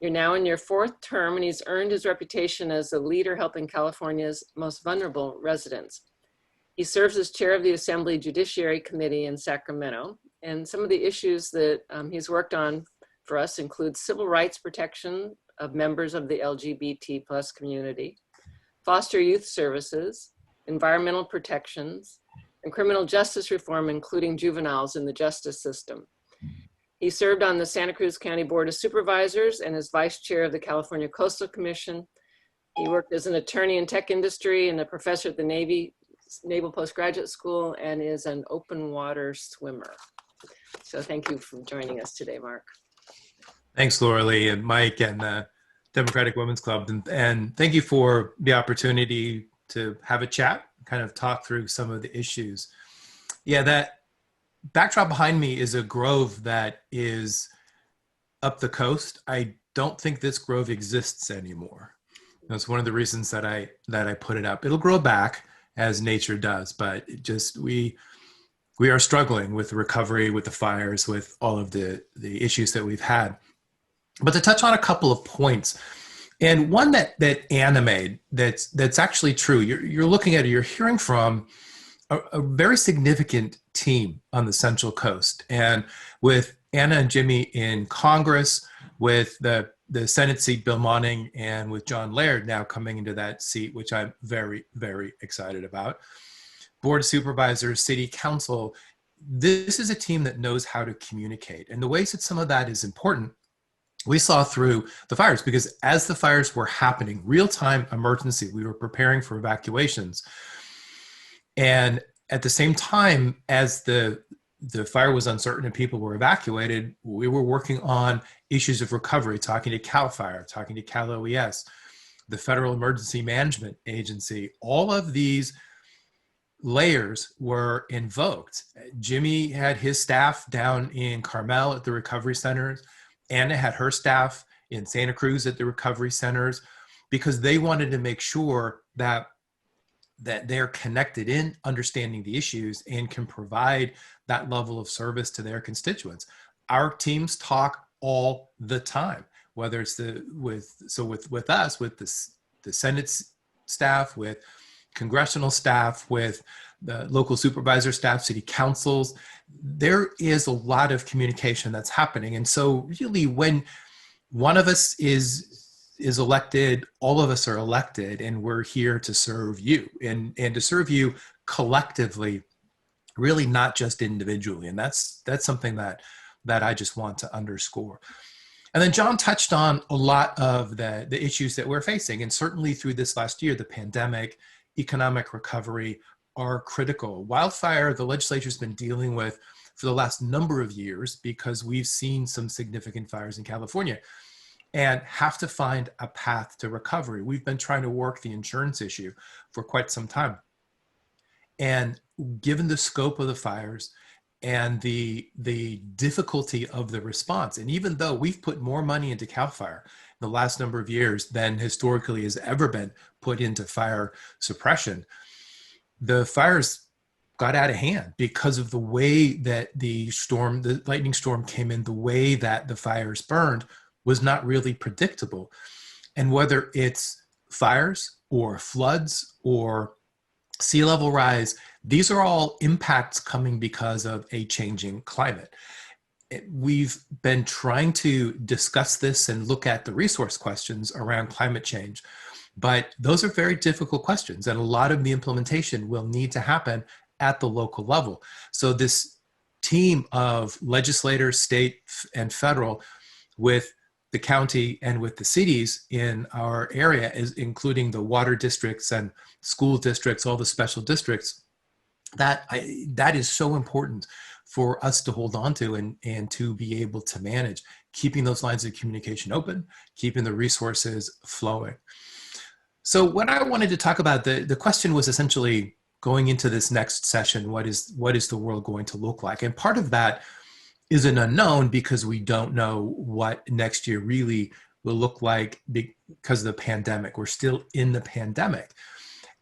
You're now in your 4th term, and he's earned his reputation as a leader helping California's most vulnerable residents. He serves as chair of the Assembly Judiciary Committee in Sacramento, and some of the issues that he's worked on for us include civil rights protection of members of the LGBT+ community, foster youth services, environmental protections, and criminal justice reform, including juveniles in the justice system. He served on the Santa Cruz County Board of Supervisors and is vice chair of the California Coastal Commission. He worked as an attorney in tech industry and a professor at the Naval Postgraduate School, and is an open water swimmer. So thank you for joining us today, Mark. Thanks, Laura Lee and Mike and the Democratic Women's Club. And thank you for the opportunity to have a chat, kind of talk through some of the issues. Yeah, that backdrop behind me is a grove that is up the coast. I don't think this grove exists anymore. That's one of the reasons that I put it up. It'll grow back as nature does, but it just, we are struggling with the recovery, with the fires, with all of the issues that we've had. But to touch on a couple of points, and one that Anna made that's actually true. You're looking at it, you're hearing from a very significant team on the Central Coast, and with Anna and Jimmy in Congress, with the Senate seat, Bill Monning, and with John Laird now coming into that seat, which I'm very, very excited about. Board of Supervisors, City Council, this is a team that knows how to communicate. And the ways that some of that is important, we saw through the fires, because as the fires were happening, real-time emergency, we were preparing for evacuations. And at the same time as the fire was uncertain and people were evacuated, we were working on issues of recovery, talking to CAL FIRE, talking to Cal OES, the Federal Emergency Management Agency. All of these layers were invoked. Jimmy had his staff down in Carmel at the recovery centers. Anna had her staff in Santa Cruz at the recovery centers, because they wanted to make sure that they're connected in understanding the issues and can provide that level of service to their constituents. Our teams talk all the time, whether it's with us, with the Senate staff, with congressional staff, with the local supervisor staff, city councils. There is a lot of communication that's happening. And so really, when one of us is elected, all of us are elected, and we're here to serve you and to serve you collectively, really, not just individually. And that's something that I just want to underscore. And then John touched on a lot of the issues that we're facing. And certainly through this last year, the pandemic, economic recovery are critical. Wildfire, the legislature's been dealing with for the last number of years, because we've seen some significant fires in California and have to find a path to recovery. We've been trying to work the insurance issue for quite some time. And given the scope of the fires and the difficulty of the response, and even though we've put more money into CAL FIRE in the last number of years than historically has ever been put into fire suppression, the fires got out of hand because of the way that the lightning storm came in, the way that the fires burned was not really predictable. And whether it's fires or floods or sea level rise, these are all impacts coming because of a changing climate. We've been trying to discuss this and look at the resource questions around climate change, but those are very difficult questions, and a lot of the implementation will need to happen at the local level. So this team of legislators, state and federal, with the county and with the cities in our area, is including the water districts and school districts, all the special districts, that is so important for us to hold on to and to be able to manage, keeping those lines of communication open, keeping the resources flowing. So what I wanted to talk about, the question was essentially, going into this next session, what is the world going to look like? And part of that is an unknown, because we don't know what next year really will look like because of the pandemic. We're still in the pandemic.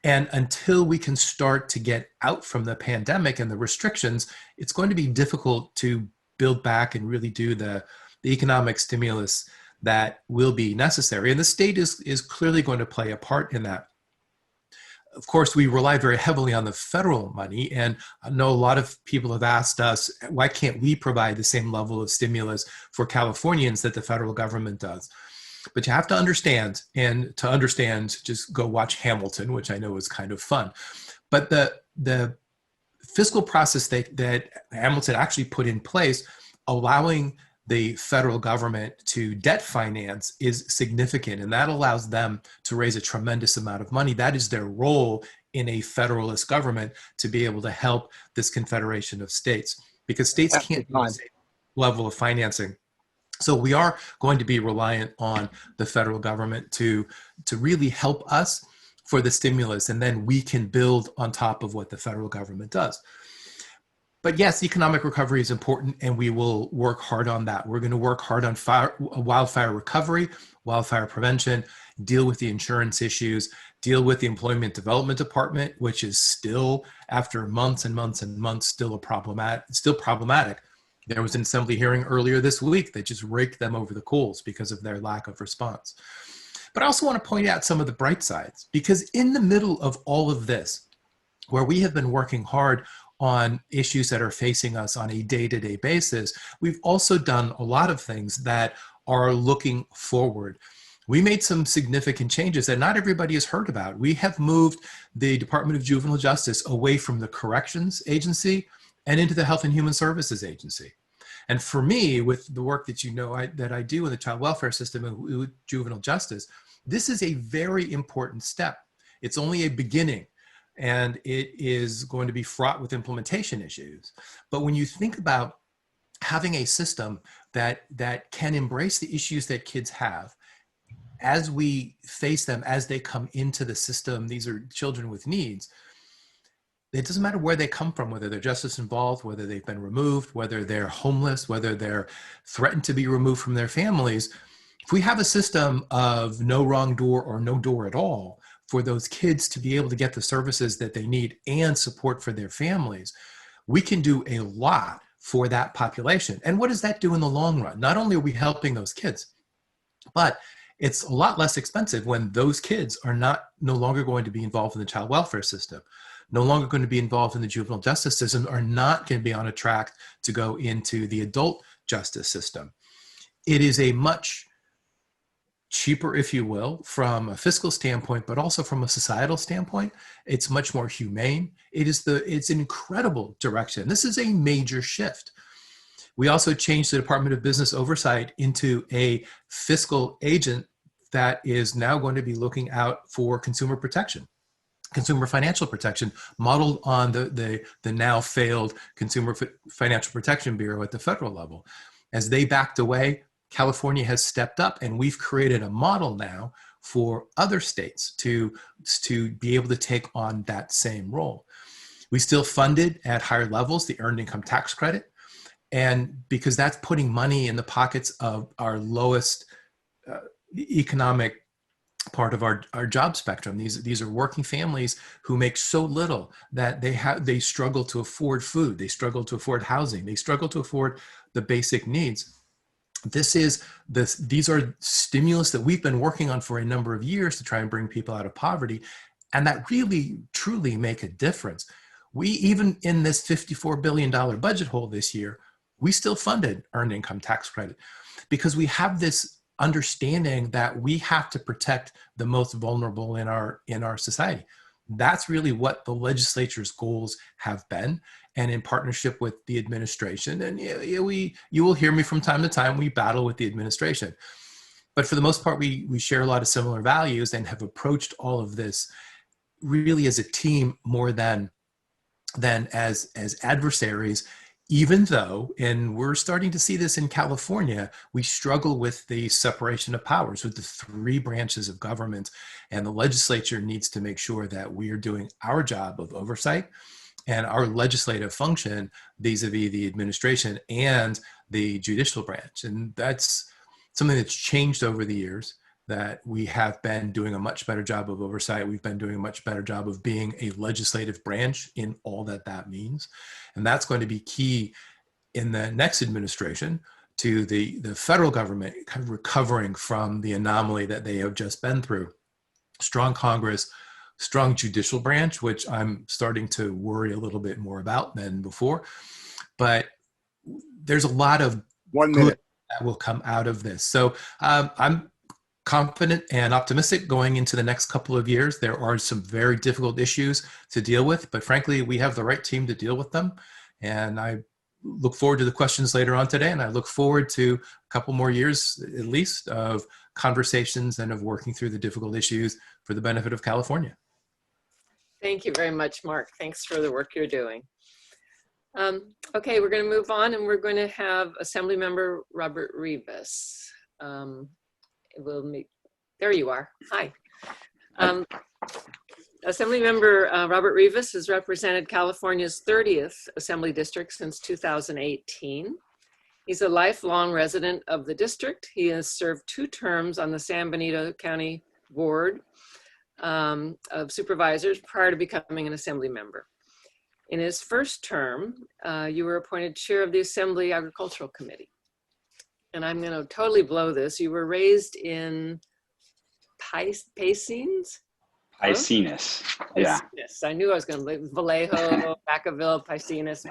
And until we can start to get out from the pandemic and the restrictions, it's going to be difficult to build back and really do the economic stimulus that will be necessary. And the state is clearly going to play a part in that. Of course, we rely very heavily on the federal money, and I know a lot of people have asked us, why can't we provide the same level of stimulus for Californians that the federal government does? But you have to understand, and to understand, just go watch Hamilton, which I know is kind of fun. But the fiscal process that Hamilton actually put in place, allowing the federal government to debt finance, is significant, and that allows them to raise a tremendous amount of money. That is their role in a federalist government, to be able to help this confederation of states, because states can't do the same level of financing. So we are going to be reliant on the federal government to really help us for the stimulus, and then we can build on top of what the federal government does. But yes, economic recovery is important, and we will work hard on that. We're going to work hard on wildfire recovery, wildfire prevention, deal with the insurance issues, deal with the Employment Development Department, which is still, after months and months and months, still problematic. There was an assembly hearing earlier this week that just raked them over the coals because of their lack of response. But I also want to point out some of the bright sides, because in the middle of all of this, where we have been working hard on issues that are facing us on a day-to-day basis, we've also done a lot of things that are looking forward. We made some significant changes that not everybody has heard about. We have moved the Department of Juvenile Justice away from the Corrections Agency and into the Health and Human Services Agency. And for me, with the work that that I do in the child welfare system and with juvenile justice, this is a very important step. It's only a beginning, and it is going to be fraught with implementation issues. But when you think about having a system that can embrace the issues that kids have as we face them, as they come into the system, these are children with needs, it doesn't matter where they come from, whether they're justice involved, whether they've been removed, whether they're homeless, whether they're threatened to be removed from their families. If we have a system of no wrong door or no door at all for those kids to be able to get the services that they need and support for their families, we can do a lot for that population. And what does that do in the long run? Not only are we helping those kids, but it's a lot less expensive when those kids are no longer going to be involved in the child welfare system, no longer going to be involved in the juvenile justice system, are not going to be on a track to go into the adult justice system. It is a much cheaper, if you will, from a fiscal standpoint, but also from a societal standpoint. It's much more humane. It's an incredible direction. This is a major shift. We also changed the Department of Business Oversight into a fiscal agent that is now going to be looking out for consumer protection, consumer financial protection, modeled on the now failed Consumer Financial Protection Bureau at the federal level. As they backed away, California has stepped up, and we've created a model now for other states to be able to take on that same role. We still funded at higher levels the earned income tax credit, and because that's putting money in the pockets of our lowest economic part of our job spectrum. These are working families who make so little that they struggle to afford food, they struggle to afford housing, they struggle to afford the basic needs. These are stimulus that we've been working on for a number of years to try and bring people out of poverty, and that really truly make a difference. We, even in this $54 billion budget hole this year, we still funded earned income tax credit because we have this understanding that we have to protect the most vulnerable in our society. That's really what the legislature's goals have been, and in partnership with the administration. And you will hear me from time to time, we battle with the administration. But for the most part, we share a lot of similar values and have approached all of this really as a team more than as adversaries, even though, and we're starting to see this in California, we struggle with the separation of powers with the three branches of government, and the legislature needs to make sure that we are doing our job of oversight and our legislative function vis-a-vis the administration and the judicial branch. And that's something that's changed over the years, that we have been doing a much better job of oversight. We've been doing a much better job of being a legislative branch in all that means. And that's going to be key in the next administration to the federal government kind of recovering from the anomaly that they have just been through. Strong Congress, strong judicial branch, which I'm starting to worry a little bit more about than before. But there's a lot of good that will come out of this. So I'm confident and optimistic going into the next couple of years. There are some very difficult issues to deal with, but frankly, we have the right team to deal with them. And I look forward to the questions later on today. And I look forward to a couple more years, at least, of conversations and of working through the difficult issues for the benefit of California. Thank you very much, Mark. Thanks for the work you're doing. Okay, we're going to move on, and we're going to have Assemblymember Robert Rivas. There you are. Hi. Assemblymember Robert Rivas has represented California's 30th Assembly District since 2018. He's a lifelong resident of the district. He has served 2 terms on the San Benito County Board of Supervisors prior to becoming an Assembly member. In his first term, you were appointed chair of the Assembly Agricultural Committee. And I'm going to totally blow this. You were raised in Piscines? Piscinus, yeah. I knew I was going to believe Vallejo, Vacaville, Piscinus.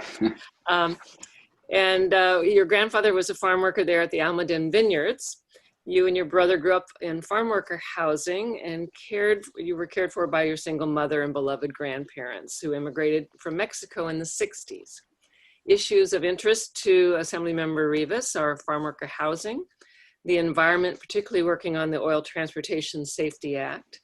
And your grandfather was a farm worker there at the Almaden Vineyards. You and your brother grew up in farm worker housing and you were cared for by your single mother and beloved grandparents who immigrated from Mexico in the 60s. Issues of interest to Assemblymember Rivas are farm worker housing, the environment, particularly working on the Oil Transportation Safety Act,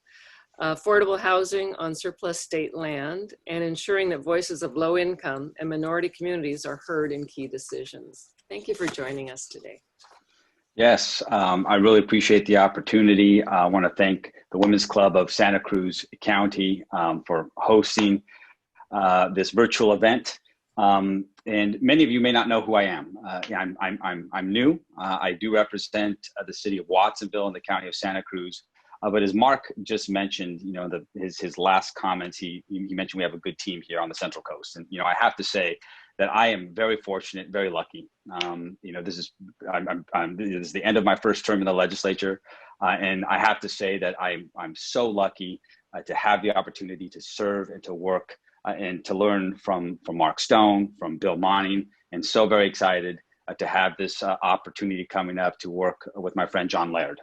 affordable housing on surplus state land, and ensuring that voices of low income and minority communities are heard in key decisions. Thank you for joining us today. Yes, I really appreciate the opportunity. I want to thank the Women's Club of Santa Cruz County for hosting. this virtual event. And many of you may not know who I am. I'm new. I do represent the city of Watsonville and the county of Santa Cruz. But as Mark just mentioned, his last comments, he mentioned we have a good team here on the Central Coast. And, I have to say that I am very fortunate, very lucky. This is the end of my first term in the legislature. And I have to say that I'm so lucky to have the opportunity to serve and to work and to learn from Mark Stone, from Bill Monning, and so very excited to have this opportunity coming up to work with my friend John Laird.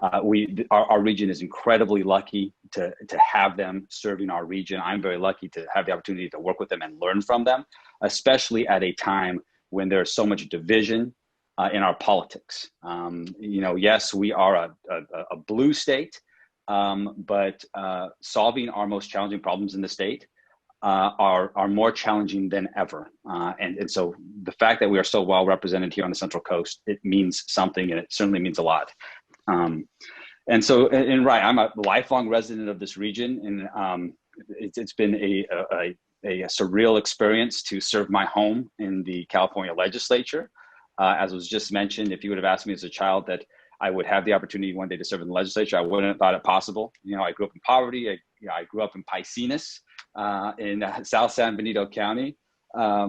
Our region is incredibly lucky to have them serving our region. I'm very lucky to have the opportunity to work with them and learn from them, especially at a time when there's so much division in our politics. Yes, we are a blue state, but solving our most challenging problems in the state are more challenging than ever. And so the fact that we are so well represented here on the Central Coast, it means something, and it certainly means a lot. And I'm a lifelong resident of this region, and it's been a surreal experience to serve my home in the California legislature. As was just mentioned, if you would have asked me as a child that I would have the opportunity one day to serve in the legislature, I wouldn't have thought it possible. I grew up in poverty. I grew up in Paisanes in South San Benito County. I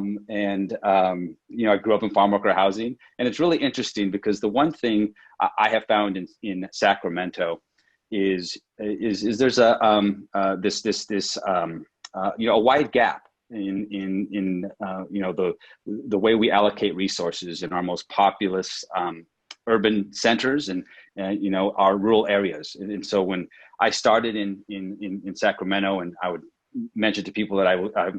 grew up in farm worker housing. And it's really interesting because the one thing I have found in Sacramento is there's a wide gap in the way we allocate resources in our most populous urban centers and our rural areas. And so when I started in Sacramento, and I would mention to people that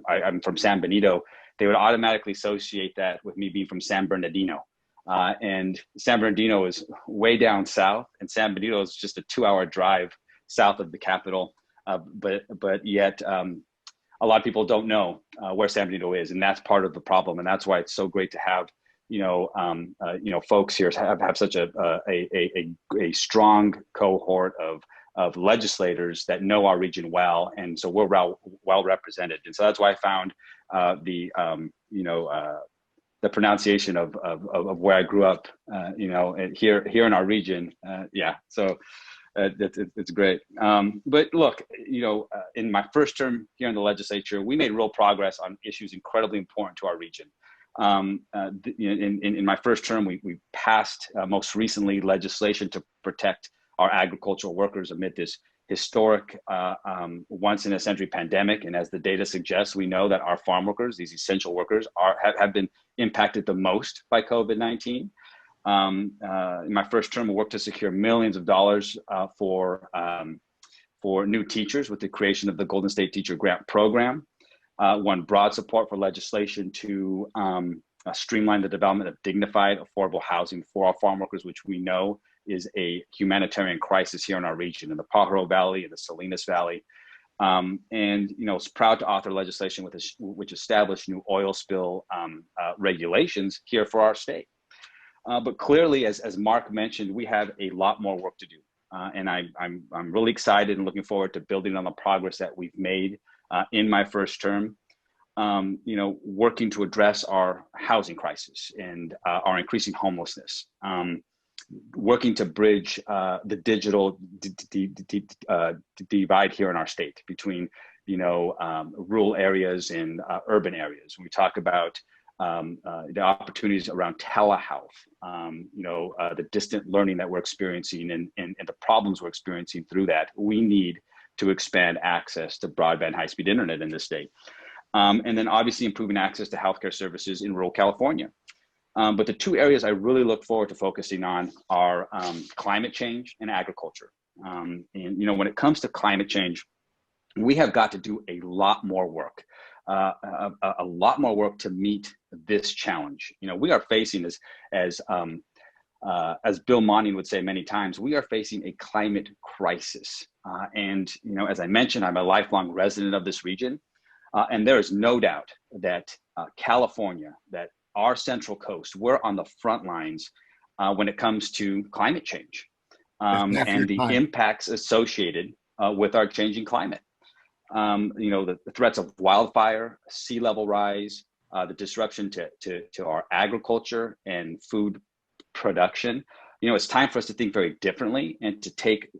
I'm from San Benito, they would automatically associate that with me being from San Bernardino. And San Bernardino is way down south, and San Benito is just a 2-hour drive south of the capital. But yet a lot of people don't know where San Benito is, and that's part of the problem. And that's why it's so great to have folks here have such a strong cohort of legislators that know our region well, and so we're well represented. And so that's why I found the pronunciation of where I grew up, here in our region. So it's great. But look, in my first term here in the legislature, we made real progress on issues incredibly important to our region. In my first term, we passed most recently legislation to protect our agricultural workers amid this historic once in a century pandemic. And as the data suggests, we know that our farm workers, these essential workers, have been impacted the most by COVID-19. In my first term, we worked to secure millions of dollars for new teachers with the creation of the Golden State Teacher Grant Program. Won broad support for legislation to streamline the development of dignified, affordable housing for our farm workers, which we know is a humanitarian crisis here in our region, in the Pajaro Valley and the Salinas Valley. Was proud to author legislation which established new oil spill regulations here for our state. But clearly, as Mark mentioned, we have a lot more work to do. And I'm really excited and looking forward to building on the progress that we've made in my first term, working to address our housing crisis and our increasing homelessness, working to bridge the digital divide here in our state between, rural areas and urban areas. When we talk about the opportunities around telehealth, the distant learning that we're experiencing and the problems we're experiencing through that, we need to expand access to broadband high-speed internet in this state. And then obviously improving access to healthcare services in rural California. But the two areas I really look forward to focusing on are climate change and agriculture. And when it comes to climate change, we have got to do a lot more work, a lot more work to meet this challenge. We are facing, as Bill Monning would say many times, we are facing a climate crisis. And as I mentioned, I'm a lifelong resident of this region. And there is no doubt that California, that our Central Coast, we're on the front lines when it comes to climate change and the impacts associated with our changing climate. the threats of wildfire, sea level rise, the disruption to our agriculture and food production. It's time for us to think very differently and to take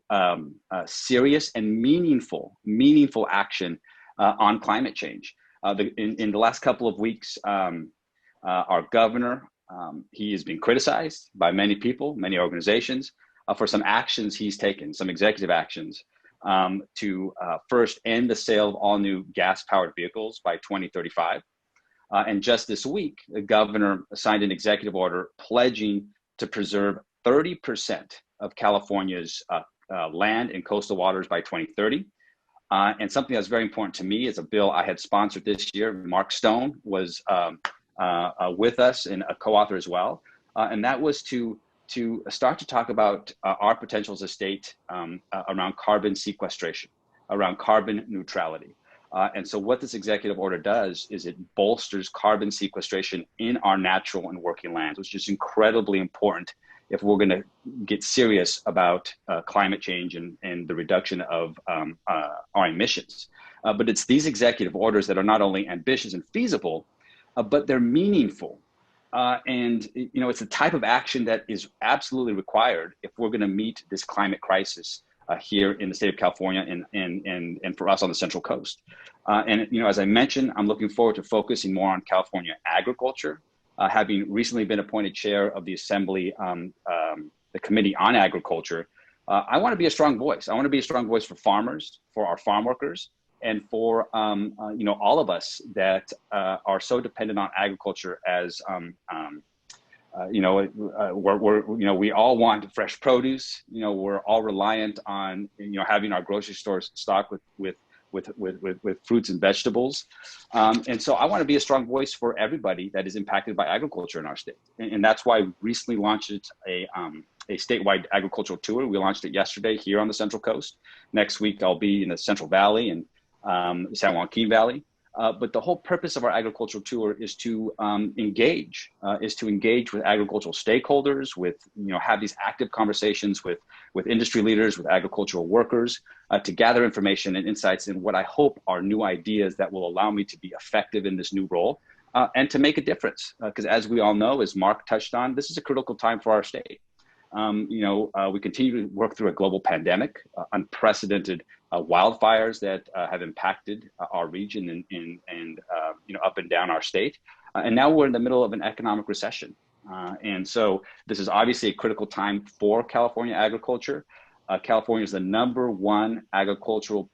serious and meaningful action on climate change. In the last couple of weeks, our governor, he has been criticized by many people, many organizations, for some actions he's taken, some executive actions to first end the sale of all new gas-powered vehicles by 2035. And just this week, the governor signed an executive order pledging to preserve 30% of California's land and coastal waters by 2030. And something that's very important to me is a bill I had sponsored this year. Mark Stone was with us and a co-author as well. And that was to start to talk about our potential as a state around carbon sequestration, around carbon neutrality. And so what this executive order does is it bolsters carbon sequestration in our natural and working lands, which is incredibly important if we're going to get serious about climate change and the reduction of our emissions. But it's these executive orders that are not only ambitious and feasible, but they're meaningful. And it's the type of action that is absolutely required if we're going to meet this climate crisis here in the state of California and for us on the Central Coast. And as I mentioned, I'm looking forward to focusing more on California agriculture. Having recently been appointed chair of the Assembly, the Committee on Agriculture, I want to be a strong voice. I want to be a strong voice for farmers, for our farm workers, and for all of us that are so dependent on agriculture. As we all want fresh produce. We're all reliant on having our grocery stores stocked with fruits and vegetables. And so I want to be a strong voice for everybody that is impacted by agriculture in our state. And that's why we recently launched a statewide agricultural tour. We launched it yesterday here on the Central Coast. Next week, I'll be in the Central Valley and San Joaquin Valley. But the whole purpose of our agricultural tour is to engage with agricultural stakeholders, have these active conversations with industry leaders, with agricultural workers, to gather information and insights in what I hope are new ideas that will allow me to be effective in this new role and to make a difference. Because as we all know, as Mark touched on, this is a critical time for our state. We continue to work through a global pandemic, unprecedented wildfires that have impacted our region and up and down our state. And now we're in the middle of an economic recession. And so this is obviously a critical time for California agriculture. California is the #1 agricultural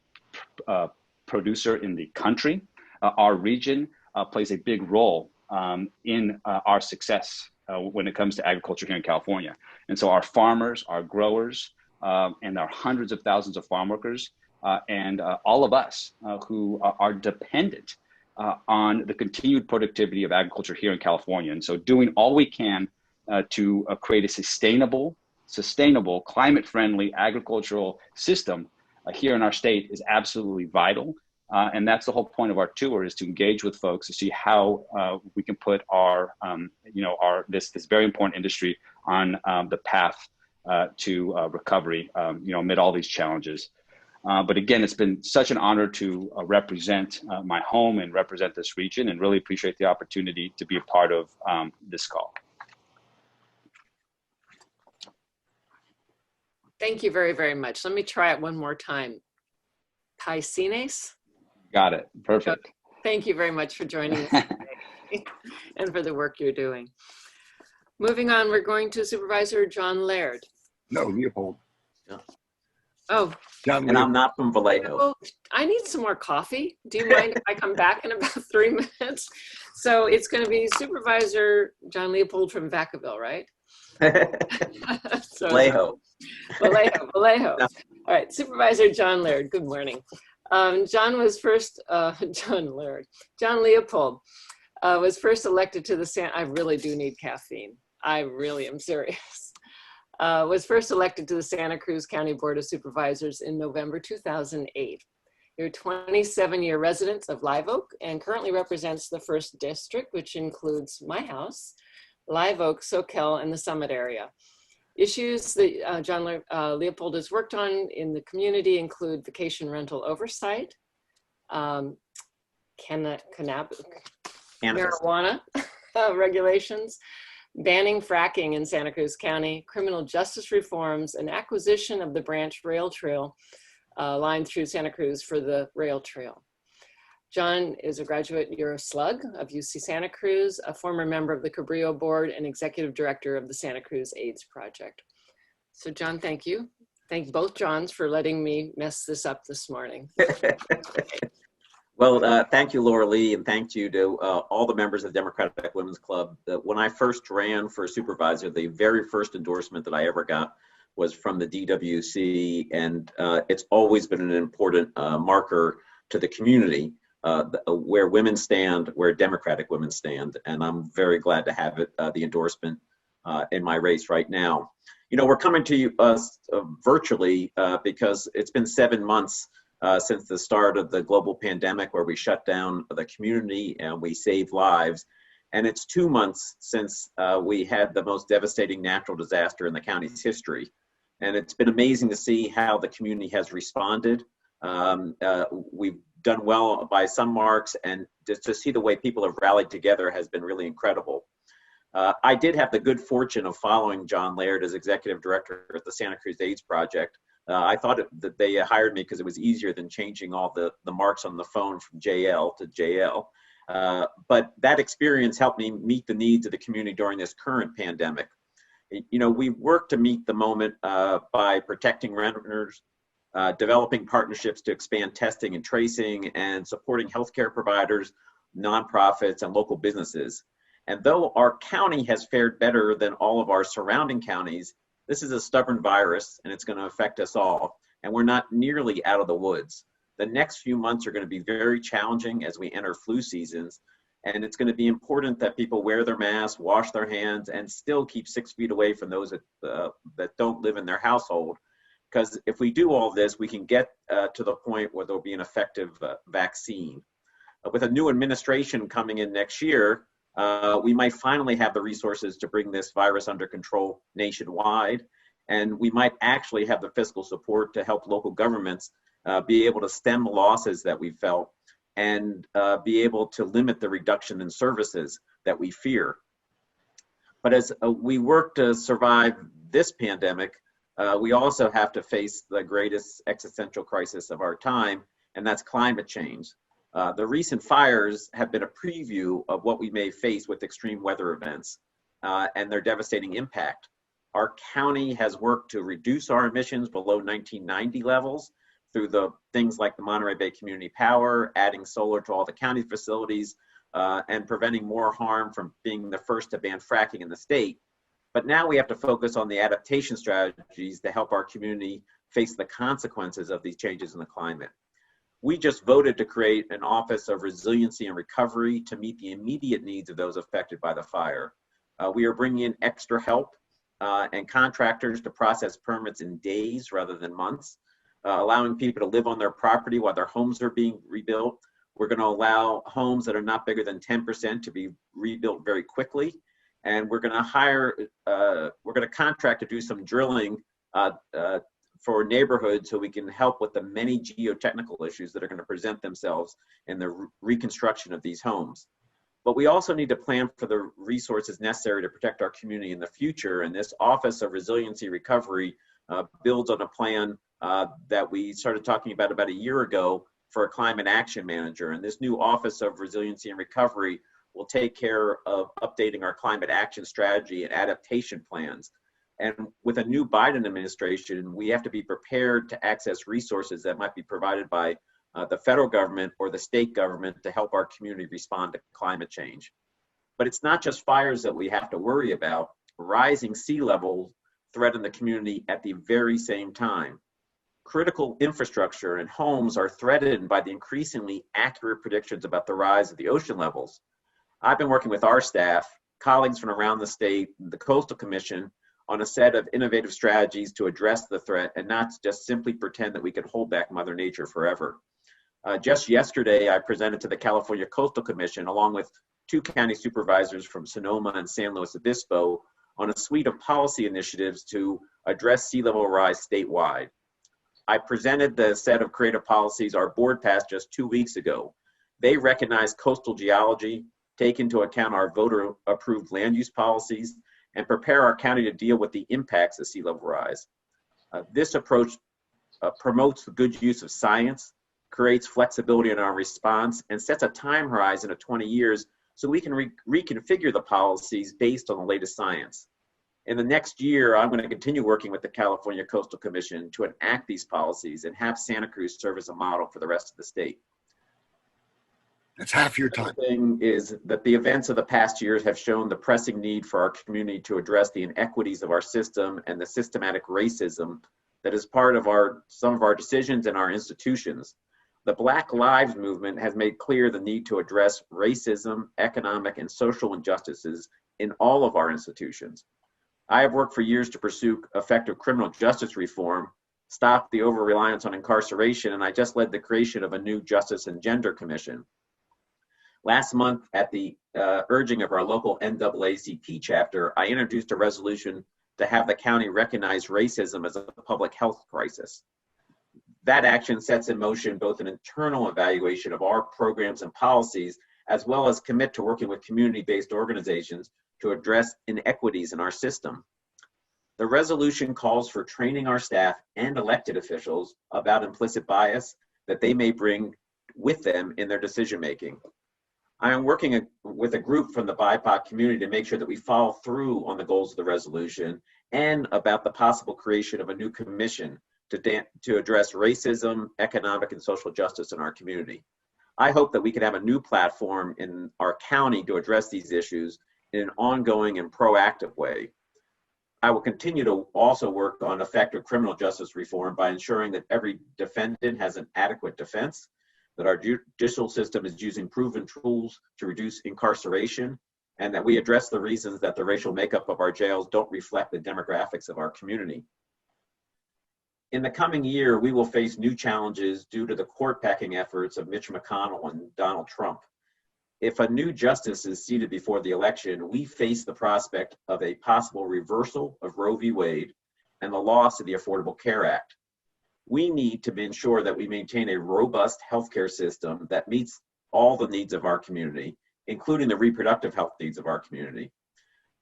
producer in the country. Our region plays a big role in our success when it comes to agriculture here in California. And so our farmers, our growers, and our hundreds of thousands of farm workers, and all of us who are dependent on the continued productivity of agriculture here in California. And so doing all we can to create a sustainable, climate-friendly agricultural system here in our state is absolutely vital. And that's the whole point of our tour, is to engage with folks to see how we can put our this very important industry on the path to recovery, amid all these challenges. But again, it's been such an honor to represent my home and represent this region, and really appreciate the opportunity to be a part of this call. Thank you very, very much. Let me try it one more time. Paisines? Got it. Perfect. Thank you very much for joining us today and for the work you're doing. Moving on, we're going to Supervisor John Laird. No, Leopold. Yeah. Oh. John and I'm not from Vallejo. Well, I need some more coffee. Do you mind if I come back in about 3 minutes? So it's going to be Supervisor John Leopold from Vacaville, right? Vallejo. Vallejo. All right, Supervisor John Laird, good morning. John Leopold was first elected to the I really do need caffeine. I really am serious. Was first elected to the Santa Cruz County Board of Supervisors in November 2008. You're a 27-year resident of Live Oak and currently represents the 1st District, which includes my house, Live Oak, Soquel, and the Summit area. Issues that John Leopold has worked on in the community include vacation rental oversight, marijuana regulations, banning fracking in Santa Cruz County, criminal justice reforms, and acquisition of the branch rail trail line through Santa Cruz for the rail trail. John is a graduate Slug of UC Santa Cruz, a former member of the Cabrillo Board and executive director of the Santa Cruz AIDS Project. So John, thank you. Thank both Johns for letting me mess this up this morning. Well, thank you, Laura Lee, and thank you to all the members of the Democratic Women's Club. When I first ran for supervisor, the very first endorsement that I ever got was from the DWC, and it's always been an important marker to the community where women stand, where Democratic women stand, and I'm very glad to have it, the endorsement in my race right now. You know, we're coming to you virtually because it's been 7 months since the start of the global pandemic, where we shut down the community and we saved lives. And it's 2 months since we had the most devastating natural disaster in the county's history. And it's been amazing to see how the community has responded. We've done well by some marks, and just to see the way people have rallied together has been really incredible. I did have the good fortune of following John Laird as executive director at the Santa Cruz AIDS Project. I thought that they hired me because it was easier than changing all the marks on the phone from JL to JL. But that experience helped me meet the needs of the community during this current pandemic. You know, we worked to meet the moment by protecting renters, developing partnerships to expand testing and tracing, and supporting healthcare providers, nonprofits, and local businesses. And though our county has fared better than all of our surrounding counties, this is a stubborn virus and it's going to affect us all. And we're not nearly out of the woods. The next few months are going to be very challenging as we enter flu seasons. And it's going to be important that people wear their masks, wash their hands, and still keep 6 feet away from those that don't live in their household. Because if we do all this, we can get to the point where there'll be an effective vaccine. With a new administration coming in next year, we might finally have the resources to bring this virus under control nationwide. And we might actually have the fiscal support to help local governments be able to stem the losses that we felt and be able to limit the reduction in services that we fear. But as we work to survive this pandemic, we also have to face the greatest existential crisis of our time, and that's climate change. The recent fires have been a preview of what we may face with extreme weather events and their devastating impact. Our county has worked to reduce our emissions below 1990 levels through the things like the Monterey Bay Community Power, adding solar to all the county facilities, and preventing more harm from being the first to ban fracking in the state. But now we have to focus on the adaptation strategies to help our community face the consequences of these changes in the climate. We just voted to create an Office of Resiliency and Recovery to meet the immediate needs of those affected by the fire. We are bringing in extra help and contractors to process permits in days rather than months, allowing people to live on their property while their homes are being rebuilt. We're going to allow homes that are not bigger than 10% to be rebuilt very quickly. And we're going to contract to do some drilling for neighborhoods so we can help with the many geotechnical issues that are going to present themselves in the reconstruction of these homes. But we also need to plan for the resources necessary to protect our community in the future. And this Office of Resiliency Recovery builds on a plan that we started talking about a year ago for a climate action manager. And this new Office of Resiliency and Recovery will take care of updating our climate action strategy and adaptation plans. And with a new Biden administration, we have to be prepared to access resources that might be provided by the federal government or the state government to help our community respond to climate change. But it's not just fires that we have to worry about. Rising sea levels threaten the community at the very same time. Critical infrastructure and homes are threatened by the increasingly accurate predictions about the rise of the ocean levels. I've been working with our staff, colleagues from around the state, the Coastal Commission, on a set of innovative strategies to address the threat and not just simply pretend that we could hold back Mother Nature forever. Just yesterday, I presented to the California Coastal Commission, along with 2 county supervisors from Sonoma and San Luis Obispo, on a suite of policy initiatives to address sea level rise statewide. I presented the set of creative policies our board passed just 2 weeks ago. They recognize coastal geology, take into account our voter-approved land use policies, and prepare our county to deal with the impacts of sea level rise. This approach promotes the good use of science, creates flexibility in our response, and sets a time horizon of 20 years so we can reconfigure the policies based on the latest science. In the next year, I'm going to continue working with the California Coastal Commission to enact these policies and have Santa Cruz serve as a model for the rest of the state. That's half your time. The thing is that the events of the past years have shown the pressing need for our community to address the inequities of our system and the systematic racism that is part of some of our decisions and our institutions. The Black Lives Movement has made clear the need to address racism, economic, and social injustices in all of our institutions. I have worked for years to pursue effective criminal justice reform, stop the over-reliance on incarceration, and I just led the creation of a new Justice and Gender Commission. Last month, at the urging of our local NAACP chapter, I introduced a resolution to have the county recognize racism as a public health crisis. That action sets in motion both an internal evaluation of our programs and policies, as well as commit to working with community-based organizations to address inequities in our system. The resolution calls for training our staff and elected officials about implicit bias that they may bring with them in their decision-making. I am working with a group from the BIPOC community to make sure that we follow through on the goals of the resolution and about the possible creation of a new commission to address racism, economic, and social justice in our community. I hope that we can have a new platform in our county to address these issues in an ongoing and proactive way. I will continue to also work on effective criminal justice reform by ensuring that every defendant has an adequate defense, that our judicial system is using proven tools to reduce incarceration, and that we address the reasons that the racial makeup of our jails don't reflect the demographics of our community. In the coming year, we will face new challenges due to the court-packing efforts of Mitch McConnell and Donald Trump. If a new justice is seated before the election, we face the prospect of a possible reversal of Roe v. Wade and the loss of the Affordable Care Act. We need to ensure that we maintain a robust healthcare system that meets all the needs of our community, including the reproductive health needs of our community.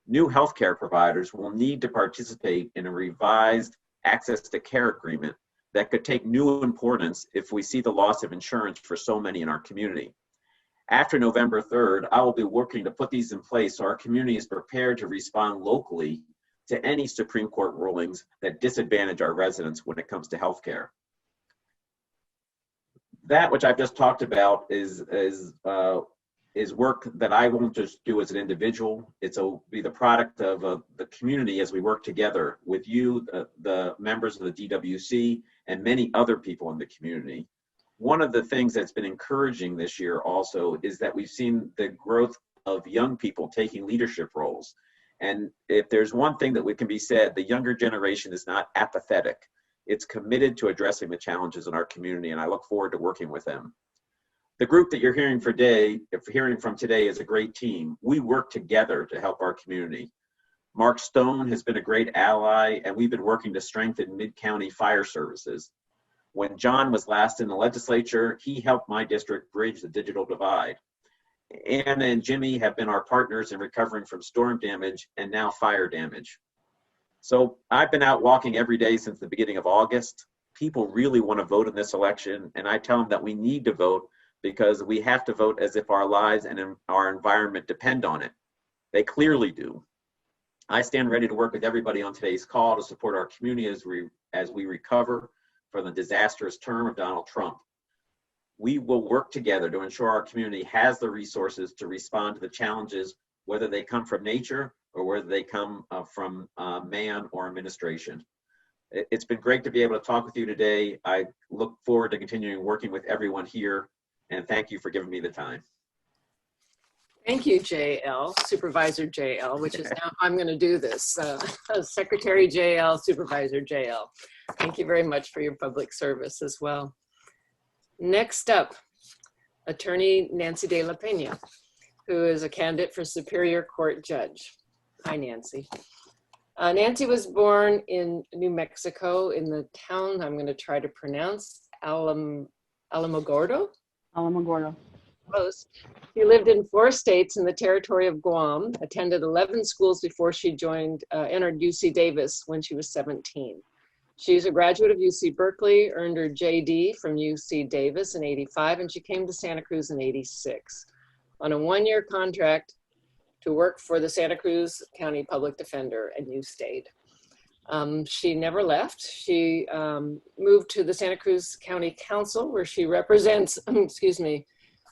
New healthcare providers will need to participate in a revised access to care agreement that could take new importance if we see the loss of insurance for so many in our community. After November 3rd, I will be working to put these in place so our community is prepared to respond locally to any Supreme Court rulings that disadvantage our residents when it comes to healthcare. That which I've just talked about is work that I won't just do as an individual. It'll be the product of the community as we work together with you, the members of the DWC, and many other people in the community. One of the things that's been encouraging this year also is that we've seen the growth of young people taking leadership roles. And if there's one thing that can be said, the younger generation is not apathetic. It's committed to addressing the challenges in our community, and I look forward to working with them. The group that you're hearing from today is a great team. We work together to help our community. Mark Stone has been a great ally, and we've been working to strengthen mid-county fire services. When John was last in the legislature, he helped my district bridge the digital divide. Anna and Jimmy have been our partners in recovering from storm damage and now fire damage. So I've been out walking every day since the beginning of August. People really want to vote in this election, and I tell them that we need to vote because we have to vote as if our lives and our environment depend on it. They clearly do. I stand ready to work with everybody on today's call to support our community as we recover from the disastrous term of Donald Trump. We will work together to ensure our community has the resources to respond to the challenges, whether they come from nature or whether they come from man or administration. It's been great to be able to talk with you today. I look forward to continuing working with everyone here, and thank you for giving me the time. Thank you, JL, Supervisor JL, which is now I'm going to do this. Secretary JL, Supervisor JL. Thank you very much for your public service as well. Next up, Attorney Nancy De La Pena, who is a candidate for Superior Court Judge. Hi, Nancy. Nancy was born in New Mexico in the town I'm going to try to pronounce, Alamogordo. Alamogordo. Close. She lived in 4 states in the territory of Guam, attended 11 schools before she entered UC Davis when she was 17. She's a graduate of UC Berkeley, earned her JD from UC Davis in '85, and she came to Santa Cruz in '86 on a 1-year contract to work for the Santa Cruz County Public Defender, and you stayed. She never left. She moved to the Santa Cruz County Council, where she represents, excuse me,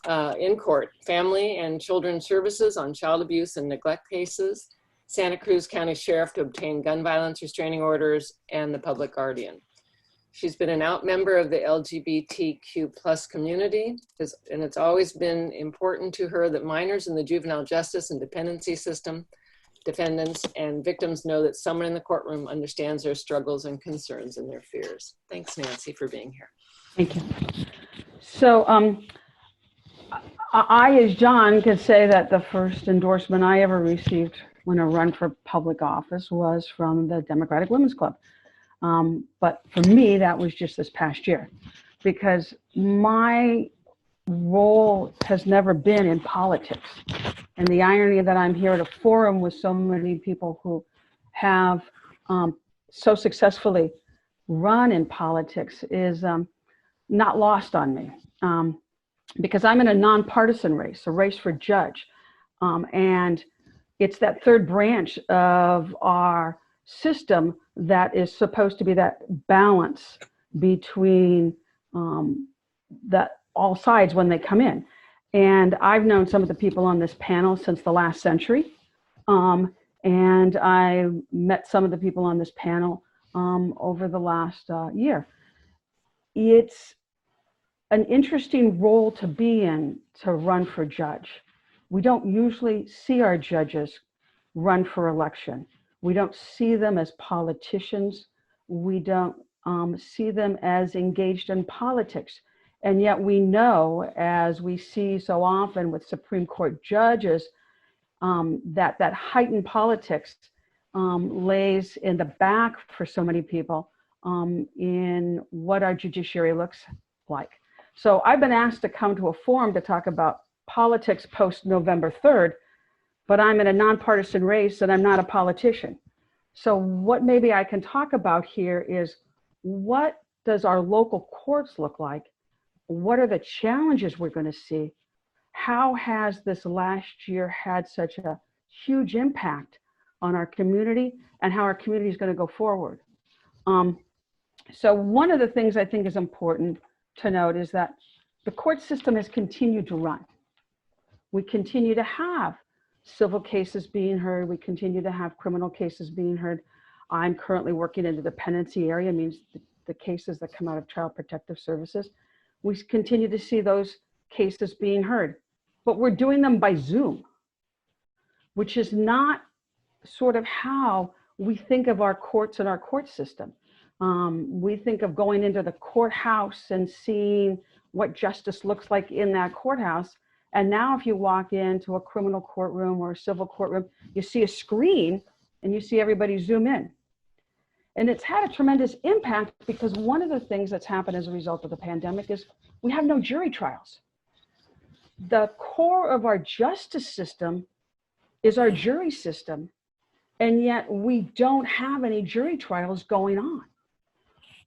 in court, family and children's services on child abuse and neglect cases, Santa Cruz County Sheriff to obtain gun violence restraining orders, and the public guardian. She's been an out member of the LGBTQ plus community, and it's always been important to her that minors in the juvenile justice and dependency system, defendants and victims know that someone in the courtroom understands their struggles and concerns and their fears. Thanks, Nancy, for being here. Thank you. So I, as John, could say that the first endorsement I ever received when I run for public office was from the Democratic Women's Club. But for me, that was just this past year, because my role has never been in politics. And the irony that I'm here at a forum with so many people who have so successfully run in politics is not lost on me. Because I'm in a nonpartisan race, a race for judge. And it's that third branch of our system that is supposed to be that balance between all sides when they come in. And I've known some of the people on this panel since the last century. And I met some of the people on this panel over the last year. It's an interesting role to be in, to run for judge. We don't usually see our judges run for election. We don't see them as politicians. We don't see them as engaged in politics. And yet we know, as we see so often with Supreme Court judges, that heightened politics lays in the back for so many people in what our judiciary looks like. So I've been asked to come to a forum to talk about politics post November 3rd, but I'm in a nonpartisan race and I'm not a politician. So what maybe I can talk about here is, what does our local courts look like? What are the challenges we're going to see? How has this last year had such a huge impact on our community, and how our community is going to go forward? So one of the things I think is important to note is that the court system has continued to run. We continue to have civil cases being heard. We continue to have criminal cases being heard. I'm currently working in the dependency area, means the cases that come out of Child Protective Services. We continue to see those cases being heard, but we're doing them by Zoom, which is not sort of how we think of our courts and our court system. We think of going into the courthouse and seeing what justice looks like in that courthouse. And now if you walk into a criminal courtroom or a civil courtroom, you see a screen and you see everybody zoom in. And it's had a tremendous impact, because one of the things that's happened as a result of the pandemic is we have no jury trials. The core of our justice system is our jury system, and yet we don't have any jury trials going on.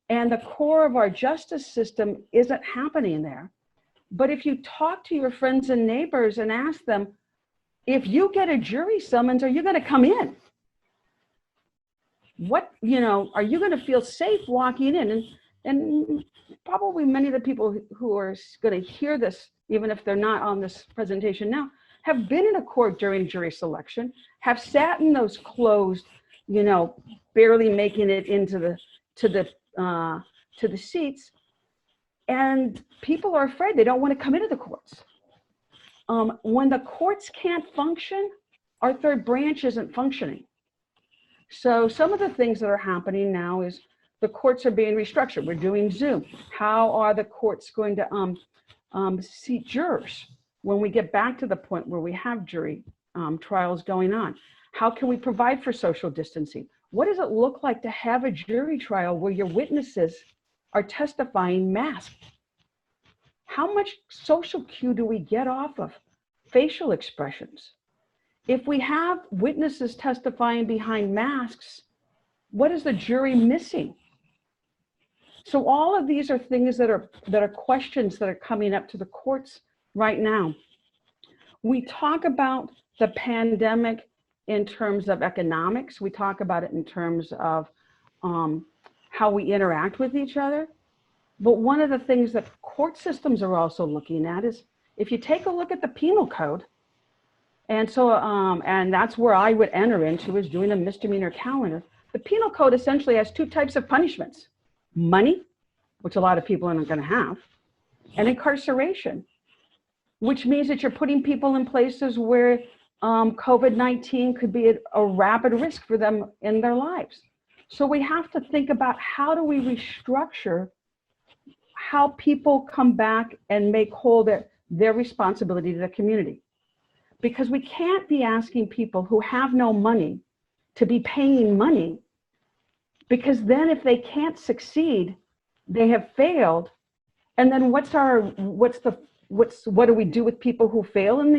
And the core of our justice system isn't happening there. But if you talk to your friends and neighbors and ask them, if you get a jury summons, are you going to come in? What, are you going to feel safe walking in? And probably many of the people who are going to hear this, even if they're not on this presentation now, have been in a court during jury selection, have sat in those closed, barely making it into the seats. And people are afraid. They don't want to come into the courts. When the courts can't function, our third branch isn't functioning. So some of the things that are happening now is the courts are being restructured. We're doing Zoom. How are the courts going to seat jurors when we get back to the point where we have jury trials going on? How can we provide for social distancing? what does it look like to have a jury trial where your witnesses are testifying masked? How much social cue do we get off of facial expressions? If we have witnesses testifying behind masks, what is the jury missing? So all of these are things that are questions that are coming up to the courts right now. We talk about the pandemic in terms of economics. We talk about it in terms of how we interact with each other. But one of the things that court systems are also looking at is, if you take a look at the penal code, and so and that's where I would enter into, is doing a misdemeanor calendar. The penal code essentially has two types of punishments: money, which a lot of people aren't going to have, and incarceration, which means that you're putting people in places where COVID-19 could be a rapid risk for them in their lives. So we have to think about, how do we restructure how people come back and make whole their responsibility to the community? Because we can't be asking people who have no money to be paying money, because then if they can't succeed, they have failed. And then what do we do with people who fail in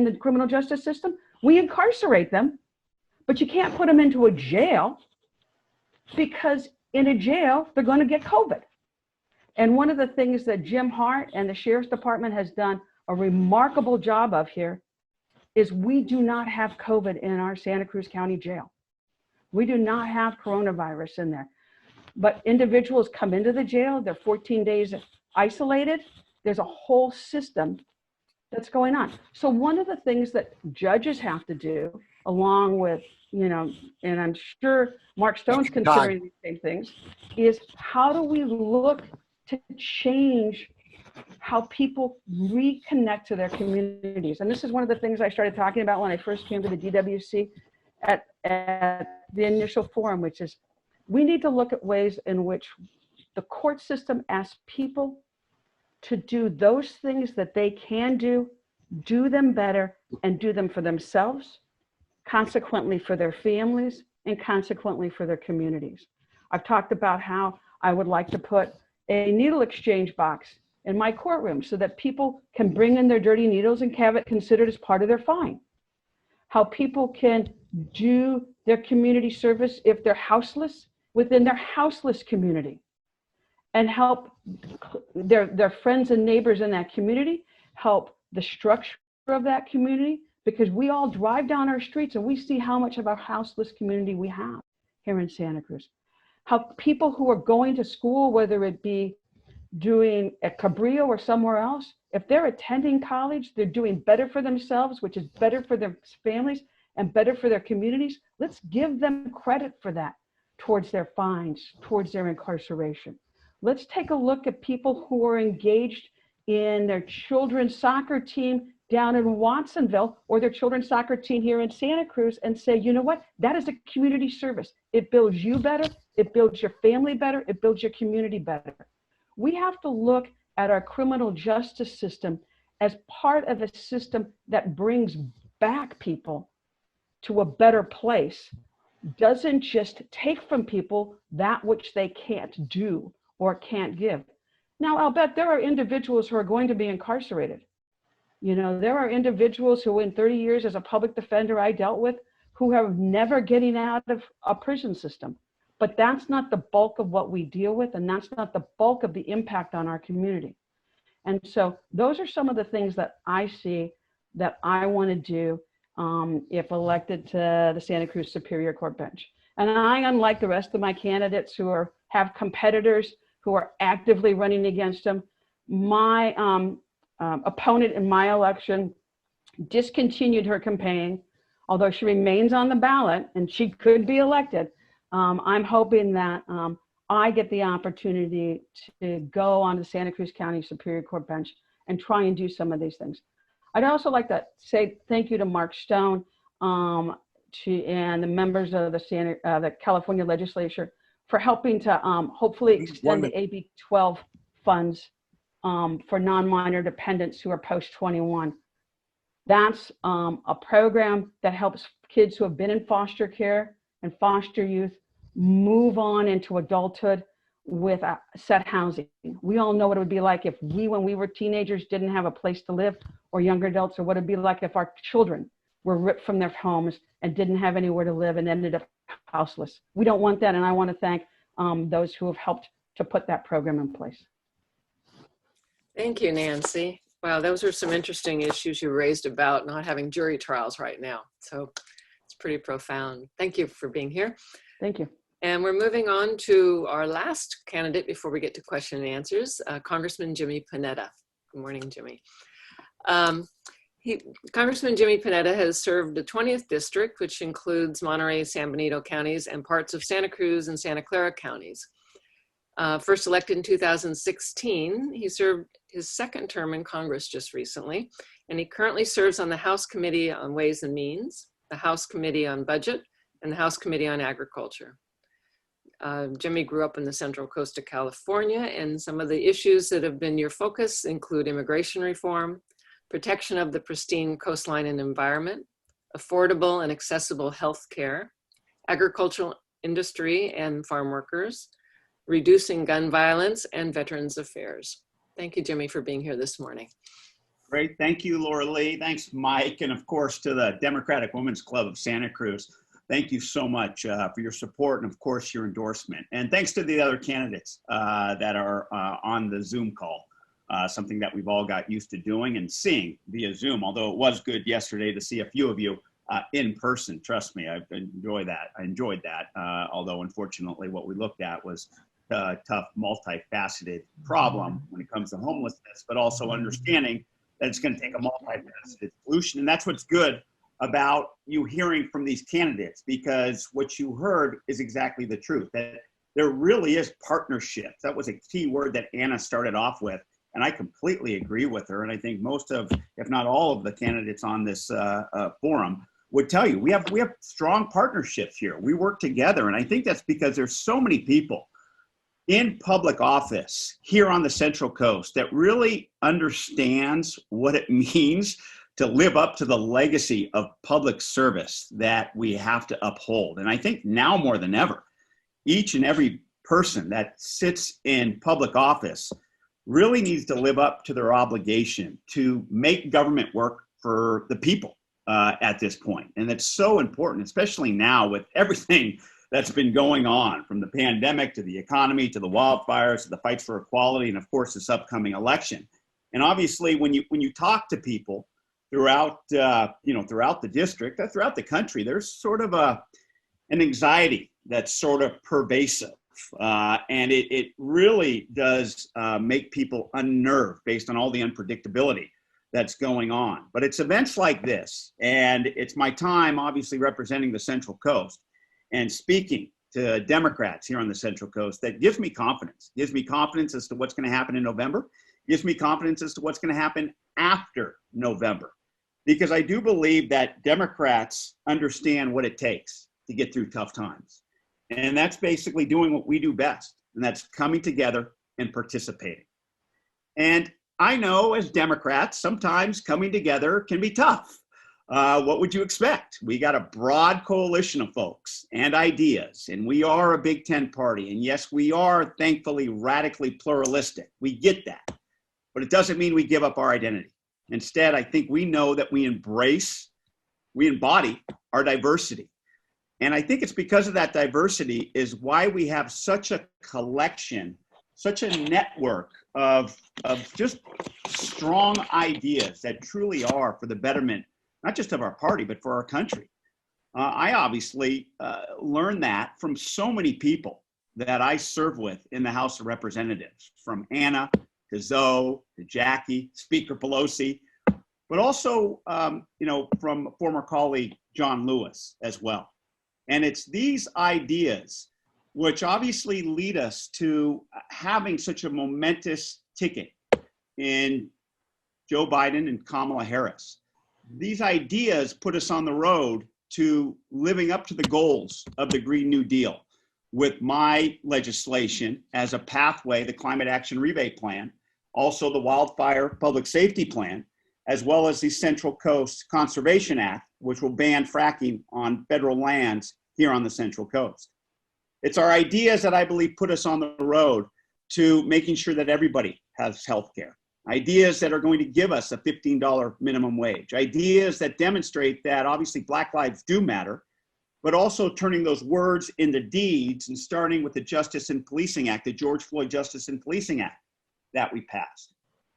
the criminal justice system? We incarcerate them, but you can't put them into a jail, because in a jail, they're going to get COVID. And one of the things that Jim Hart and the Sheriff's Department has done a remarkable job of here is, we do not have COVID in our Santa Cruz County Jail. We do not have coronavirus in there. But individuals come into the jail, they're 14 days isolated. There's a whole system that's going on. So one of the things that judges have to do, along with, and I'm sure Mark Stone's considering these same things, is how do we look to change how people reconnect to their communities? And this is one of the things I started talking about when I first came to the DWC at the initial forum, which is, we need to look at ways in which the court system asks people to do those things that they can do them better, and do them for themselves, consequently for their families, and consequently for their communities. I've talked about how I would like to put a needle exchange box in my courtroom so that people can bring in their dirty needles and have it considered as part of their fine. How people can do their community service if they're houseless within their houseless community, and help their friends and neighbors in that community, help the structure of that community, because we all drive down our streets and we see how much of a houseless community we have here in Santa Cruz. How people who are going to school, whether it be doing at Cabrillo or somewhere else, if they're attending college, they're doing better for themselves, which is better for their families and better for their communities. Let's give them credit for that towards their fines, towards their incarceration. Let's take a look at people who are engaged in their children's soccer team down in Watsonville, or their children's soccer team here in Santa Cruz, and say, you know what, that is a community service. It builds you better, it builds your family better, it builds your community better. We have to look at our criminal justice system as part of a system that brings back people to a better place, doesn't just take from people that which they can't do or can't give. Now, I'll bet there are individuals who are going to be incarcerated. There are individuals who, in 30 years as a public defender I dealt with, who are never getting out of a prison system. But that's not the bulk of what we deal with, and that's not the bulk of the impact on our community. And so those are some of the things that I see that I want to do if elected to the Santa Cruz Superior Court bench. And I, unlike the rest of my candidates who have competitors who are actively running against them, my opponent in my election discontinued her campaign, although she remains on the ballot and she could be elected. I'm hoping that I get the opportunity to go on the Santa Cruz County Superior Court bench and try and do some of these things. I'd also like to say thank you to Mark Stone and the members of the California legislature for helping to hopefully extend the AB 12 funds for non-minor dependents who are post-21. That's a program that helps kids who have been in foster care and foster youth move on into adulthood with set housing. We all know what it would be like if when we were teenagers, didn't have a place to live, or younger adults, or what it'd be like if our children were ripped from their homes and didn't have anywhere to live and ended up houseless. We don't want that, and I want to thank those who have helped to put that program in place. Thank you, Nancy. Wow, those are some interesting issues you raised about not having jury trials right now. So it's pretty profound. Thank you for being here. Thank you. And we're moving on to our last candidate before we get to question and answers, Congressman Jimmy Panetta. Good morning, Jimmy. Congressman Jimmy Panetta has served the 20th District, which includes Monterey, San Benito counties, and parts of Santa Cruz and Santa Clara counties. First elected in 2016, he served his second term in Congress just recently, and he currently serves on the House Committee on Ways and Means, the House Committee on Budget, and the House Committee on Agriculture. Jimmy grew up in the Central Coast of California, and some of the issues that have been your focus include immigration reform, protection of the pristine coastline and environment, affordable and accessible health care, agricultural industry and farm workers, reducing gun violence, and Veterans Affairs. Thank you, Jimmy, for being here this morning. Great. Thank you, Laura Lee. Thanks, Mike. And of course, to the Democratic Women's Club of Santa Cruz. Thank you so much for your support and, of course, your endorsement. And thanks to the other candidates that are on the Zoom call, something that we've all got used to doing and seeing via Zoom, although it was good yesterday to see a few of you in person. Trust me, I enjoyed that. Although, unfortunately, what we looked at was a tough, multifaceted problem when it comes to homelessness, but also understanding that it's going to take a multifaceted solution. And that's what's good about you hearing from these candidates, because what you heard is exactly the truth, that there really is partnerships. That was a key word that Anna started off with, and I completely agree with her. And I think most of, if not all of the candidates on this forum would tell you, we have strong partnerships here. We work together, and I think that's because there's so many people in public office here on the Central Coast that really understands what it means to live up to the legacy of public service that we have to uphold. And I think now more than ever, each and every person that sits in public office really needs to live up to their obligation to make government work for the people at this point. And it's so important, especially now with everything that's been going on, from the pandemic to the economy to the wildfires to the fights for equality, and of course this upcoming election. And obviously, when you talk to people throughout throughout the district, throughout the country, there's sort of an anxiety that's sort of pervasive, and it really does make people unnerved based on all the unpredictability that's going on. But it's events like this, and it's my time, obviously representing the Central Coast and speaking to Democrats here on the Central Coast, that gives me confidence. Gives me confidence as to what's going to happen in November. Gives me confidence as to what's going to happen after November. Because I do believe that Democrats understand what it takes to get through tough times. And that's basically doing what we do best, and that's coming together and participating. And I know as Democrats, sometimes coming together can be tough. What would you expect? We got a broad coalition of folks and ideas, and we are a Big Ten party. And yes, we are thankfully radically pluralistic. We get that, but it doesn't mean we give up our identity. Instead, I think we know that we embody our diversity. And I think it's because of that diversity is why we have such a collection, such a network of just strong ideas that truly are for the betterment, not just of our party, but for our country. I obviously learned that from so many people that I serve with in the House of Representatives, from Anna to Zoe to Jackie, Speaker Pelosi, but also, from former colleague John Lewis as well. And it's these ideas which obviously lead us to having such a momentous ticket in Joe Biden and Kamala Harris. These ideas put us on the road to living up to the goals of the Green New Deal with my legislation as a pathway, the Climate Action Rebate Plan, also the Wildfire Public Safety Plan, as well as the Central Coast Conservation Act, which will ban fracking on federal lands here on the Central Coast. It's our ideas that I believe put us on the road to making sure that everybody has health care. Ideas that are going to give us a $15 minimum wage. Ideas that demonstrate that obviously Black lives do matter, but also turning those words into deeds and starting with the Justice and Policing Act, the George Floyd Justice and Policing Act that we passed.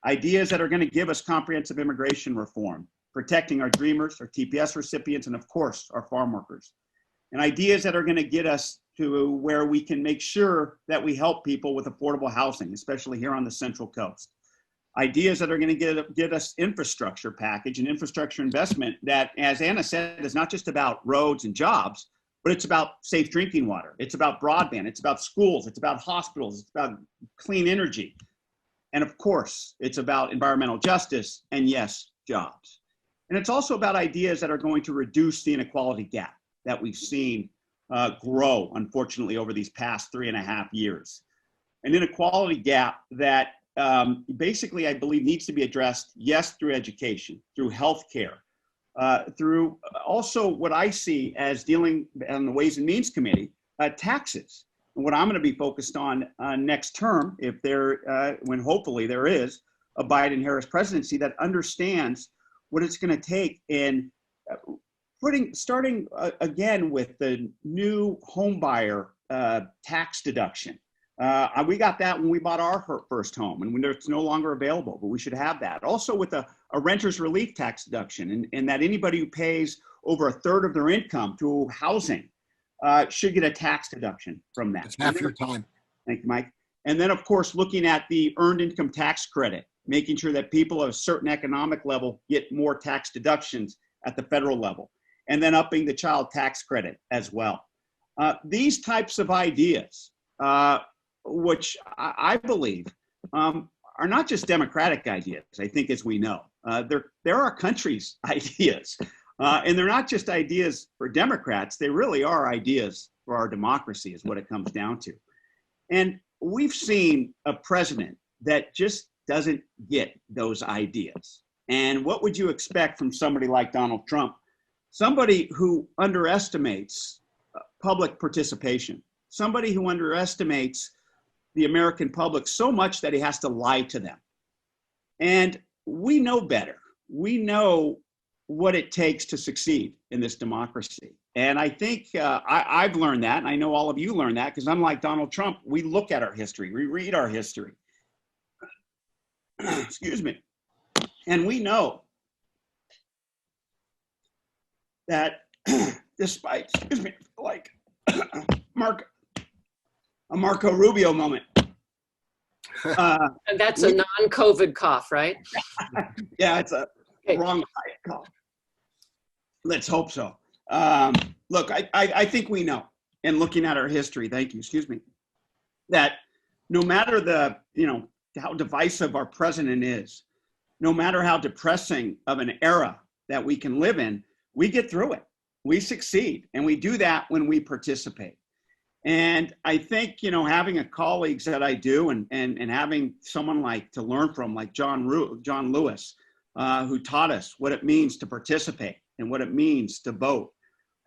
Ideas that are going to give us comprehensive immigration reform, protecting our dreamers, our TPS recipients, and of course, our farm workers. And ideas that are going to get us to where we can make sure that we help people with affordable housing, especially here on the Central Coast. Ideas that are going to get us infrastructure package and infrastructure investment that, as Anna said, is not just about roads and jobs, but it's about safe drinking water. It's about broadband. It's about schools. It's about hospitals. It's about clean energy. And of course, it's about environmental justice and yes, jobs. And it's also about ideas that are going to reduce the inequality gap that we've seen grow, unfortunately, over these past 3.5 years. An inequality gap that basically, I believe, needs to be addressed, yes, through education, through healthcare, through also what I see as dealing on the Ways and Means Committee, taxes. And what I'm going to be focused on next term, if there, when hopefully there is a Biden-Harris presidency that understands what it's going to take in starting again with the new home buyer tax deduction. We got that when we bought our first home, and it's no longer available, but we should have that. Also with a renter's relief tax deduction, and that anybody who pays over 1/3 of their income to housing should get a tax deduction from that. It's half your time. Thank you, Mike. And then, of course, looking at the earned income tax credit, making sure that people of a certain economic level get more tax deductions at the federal level, and then upping the child tax credit as well. These types of ideas, which I believe are not just Democratic ideas, I think, as we know. They're our country's ideas. And they're not just ideas for Democrats, they really are ideas for our democracy, is what it comes down to. And we've seen a president that just doesn't get those ideas. And what would you expect from somebody like Donald Trump? Somebody who underestimates public participation, somebody who underestimates the American public so much that he has to lie to them. And we know better. We know what it takes to succeed in this democracy. And I think I've learned that, and I know all of you learned that, because unlike Donald Trump, we look at our history, we read our history. Excuse me. And we know that despite, excuse me, like a Marco Rubio moment. And that's a non-COVID cough, right? Yeah, it's a wrong diet cough. Let's hope so. Look, I think we know, and looking at our history, thank you, excuse me, that no matter the, how divisive our president is, no matter how depressing of an era that we can live in, we get through it. We succeed, and we do that when we participate. And I think, having a colleagues that I do and having someone to learn from, like John Lewis, who taught us what it means to participate and what it means to vote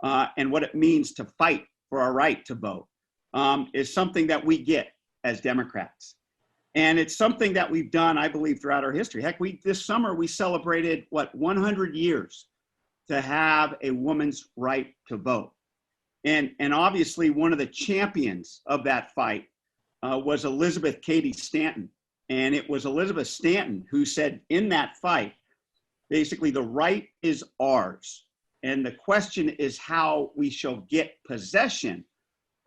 and what it means to fight for our right to vote, is something that we get as Democrats. And it's something that we've done, I believe, throughout our history. Heck, this summer we celebrated, 100 years to have a woman's right to vote. And obviously one of the champions of that fight was Elizabeth Cady Stanton. And it was Elizabeth Stanton who said in that fight, basically, the right is ours. And the question is how we shall get possession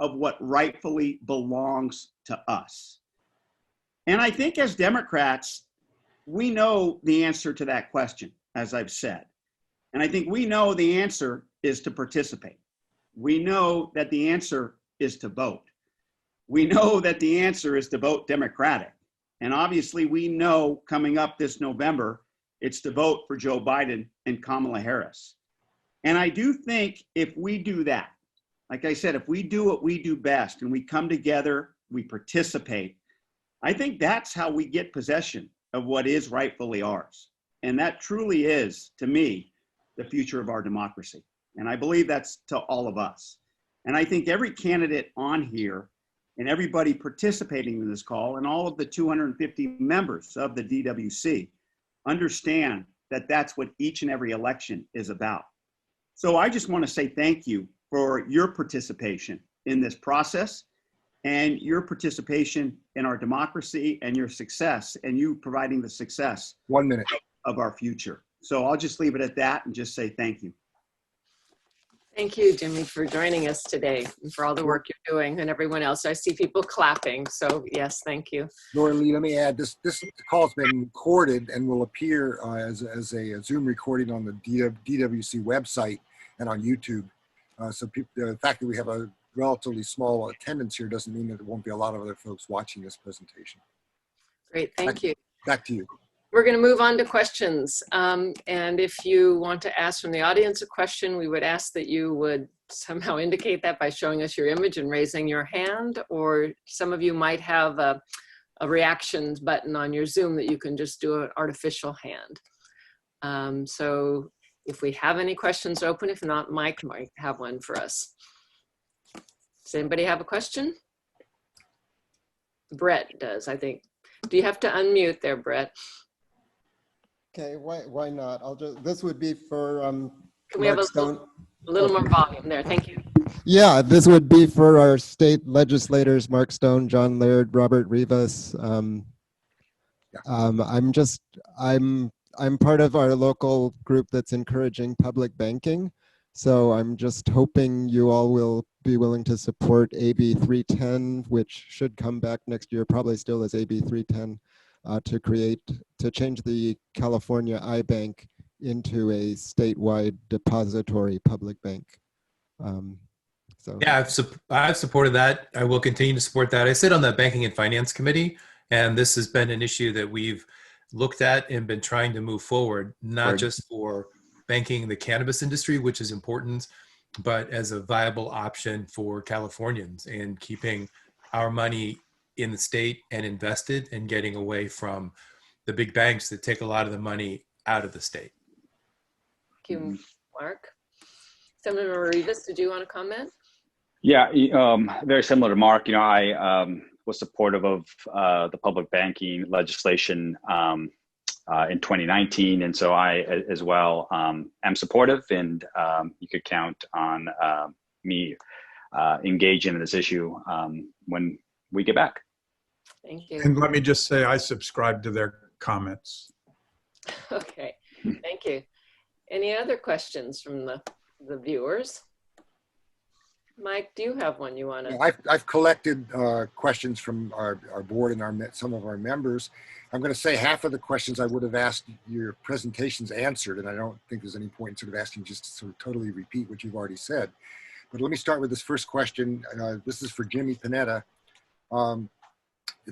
of what rightfully belongs to us. And I think as Democrats, we know the answer to that question, as I've said. And I think we know the answer is to participate. We know that the answer is to vote. We know that the answer is to vote Democratic. And obviously we know coming up this November, it's to vote for Joe Biden and Kamala Harris. And I do think if we do that, like I said, if we do what we do best and we come together, we participate, I think that's how we get possession of what is rightfully ours. And that truly is, to me, the future of our democracy. And I believe that's to all of us. And I think every candidate on here and everybody participating in this call and all of the 250 members of the DWC understand that that's what each and every election is about. So I just want to say thank you for your participation in this process and your participation in our democracy and your success and you providing the success 1 minute of our future. So I'll just leave it at that and just say thank you. Thank you, Jimmy, for joining us today and for all the work you're doing and everyone else. I see people clapping. So yes, thank you. Laura Lee, let me add, this call has been recorded and will appear as a Zoom recording on the DWC website and on YouTube. So the fact that we have a relatively small attendance here doesn't mean that there won't be a lot of other folks watching this presentation. Great, thank you. Back to you. We're going to move on to questions. And if you want to ask from the audience a question, we would ask that you would somehow indicate that by showing us your image and raising your hand, or some of you might have a reactions button on your Zoom that you can just do an artificial hand. So if we have any questions open, if not, Mike might have one for us. Does anybody have a question? Brett does, I think. Do you have to unmute there, Brett? Okay, why not? I'll just, this would be for Can we have a little more volume there? Thank you. Yeah, this would be for our state legislators, Mark Stone, John Laird, Robert Rivas. I'm part of our local group that's encouraging public banking. So I'm just hoping you all will be willing to support AB 310, which should come back next year, probably still as AB 310, to change the California iBank into a statewide depository public bank. So yeah, I've supported that. I will continue to support that. I sit on the Banking and Finance Committee, and this has been an issue that we've looked at and been trying to move forward, not just for banking the cannabis industry, which is important, but as a viable option for Californians and keeping our money in the state and invested and getting away from the big banks that take a lot of the money out of the state. Thank you, Mark. Senator Rivas, did you want to comment? Yeah, very similar to Mark. You know, I was supportive of the public banking legislation in 2019, and so I as well am supportive, and you could count on me engaging in this issue when we get back. Thank you. And let me just say I subscribe to their comments. Okay, thank you. Any other questions from the viewers? Mike, do you have one you want to? I've collected questions from our board and some of our members. I'm going to say half of the questions I would have asked your presentations answered, and I don't think there's any point in sort of asking just to sort of totally repeat what you've already said. But let me start with this first question. This is for Jimmy Panetta.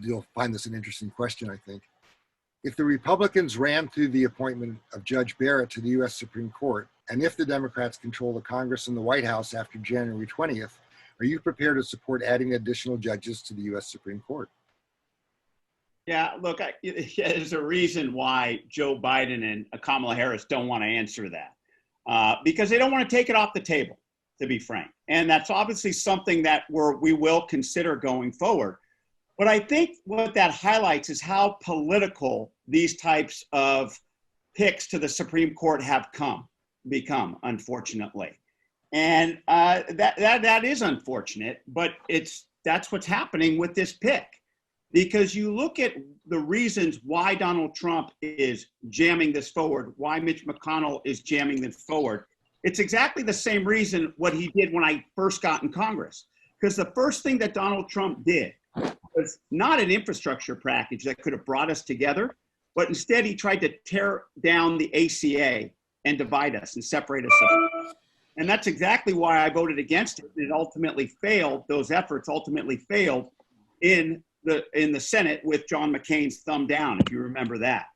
You'll find this an interesting question, I think. If the Republicans ran through the appointment of Judge Barrett to the U.S. Supreme Court, and if the Democrats control the Congress and the White House after January 20th, are you prepared to support adding additional judges to the U.S. Supreme Court? Yeah, look, there's a reason why Joe Biden and Kamala Harris don't want to answer that, because they don't want to take it off the table, to be frank. And that's obviously something that we will consider going forward. But I think what that highlights is how political these types of picks to the Supreme Court have become, unfortunately. And that is unfortunate, but that's what's happening with this pick. Because you look at the reasons why Donald Trump is jamming this forward, why Mitch McConnell is jamming this forward. It's exactly the same reason what he did when I first got in Congress. Because the first thing that Donald Trump did was not an infrastructure package that could have brought us together, but instead he tried to tear down the ACA and divide us and separate us up. And that's exactly why I voted against it. It ultimately failed. Those efforts ultimately failed in the Senate with John McCain's thumb down, if you remember that.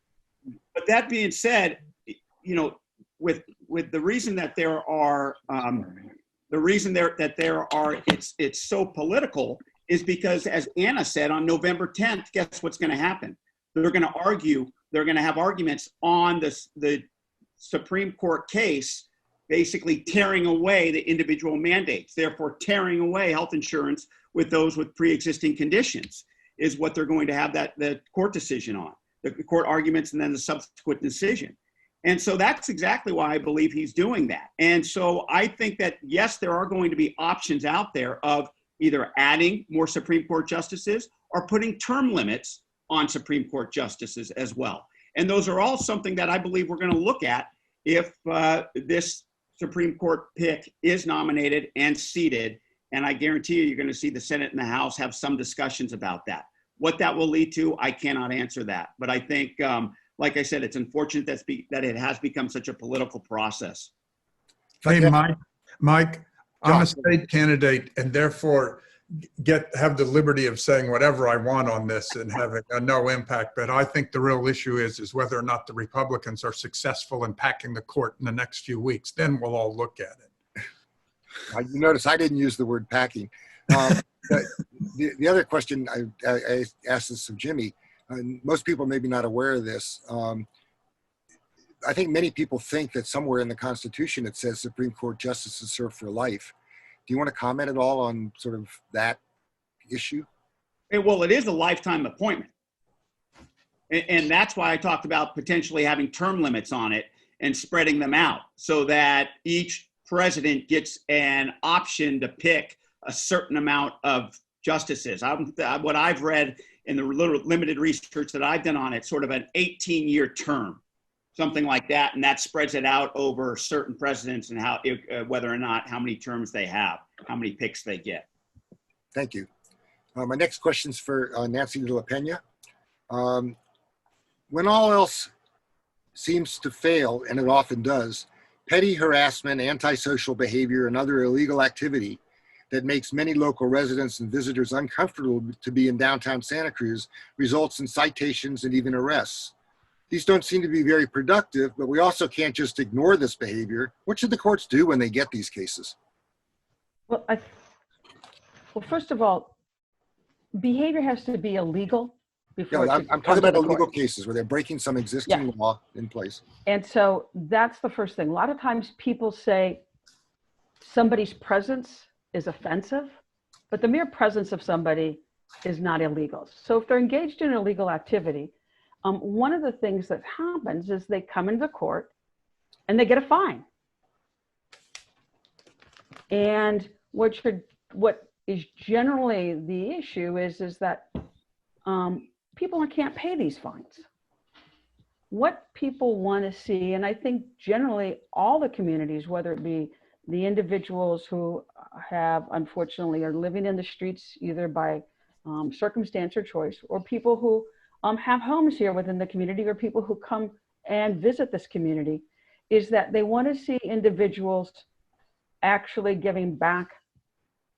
But that being said, you know, with the reason that there are it's so political is because, as Anna said, on November 10th, guess what's going to happen? They're going to argue. They're going to have arguments on the Supreme Court case basically tearing away the individual mandates, therefore tearing away health insurance with those with pre-existing conditions is what they're going to have the court decision on, the court arguments and then the subsequent decision. And so that's exactly why I believe he's doing that. And so I think that, yes, there are going to be options out there of either adding more Supreme Court justices or putting term limits on Supreme Court justices as well. And those are all something that I believe we're going to look at if this Supreme Court pick is nominated and seated. And I guarantee you, you're going to see the Senate and the House have some discussions about that. What that will lead to, I cannot answer that. But I think, like I said, it's unfortunate that it has become such a political process. Hey, Mike, I'm a state candidate and therefore have the liberty of saying whatever I want on this and having no impact. But I think the real issue is whether or not the Republicans are successful in packing the court in the next few weeks. Then we'll all look at it. You notice I didn't use the word packing. The other question I asked this of Jimmy, most people may be not aware of this. I think many people think that somewhere in the Constitution it says Supreme Court justices serve for life. Do you want to comment at all on sort of that issue? Well, it is a lifetime appointment. And that's why I talked about potentially having term limits on it and spreading them out so that each president gets an option to pick a certain amount of justices. What I've read in the limited research that I've done on it, sort of an 18-year term, something like that, and that spreads it out over certain presidents and whether or not how many terms they have, how many picks they get. Thank you. My next question is for Nancy de la Pena. When all else seems to fail, and it often does, petty harassment, antisocial behavior, and other illegal activity that makes many local residents and visitors uncomfortable to be in downtown Santa Cruz results in citations and even arrests. These don't seem to be very productive, but we also can't just ignore this behavior. What should the courts do when they get these cases? Well, first of all, behavior has to be illegal before. Yeah, I'm talking about illegal cases where they're breaking some existing law in place. And so that's the first thing. A lot of times people say somebody's presence is offensive, but the mere presence of somebody is not illegal. So if they're engaged in illegal activity, one of the things that happens is they come into court and they get a fine. And what is generally the issue is that people can't pay these fines. What people want to see, and I think generally all the communities, whether it be the individuals who have unfortunately are living in the streets either by circumstance or choice, or people who have homes here within the community, or people who come and visit this community, is that they want to see individuals actually giving back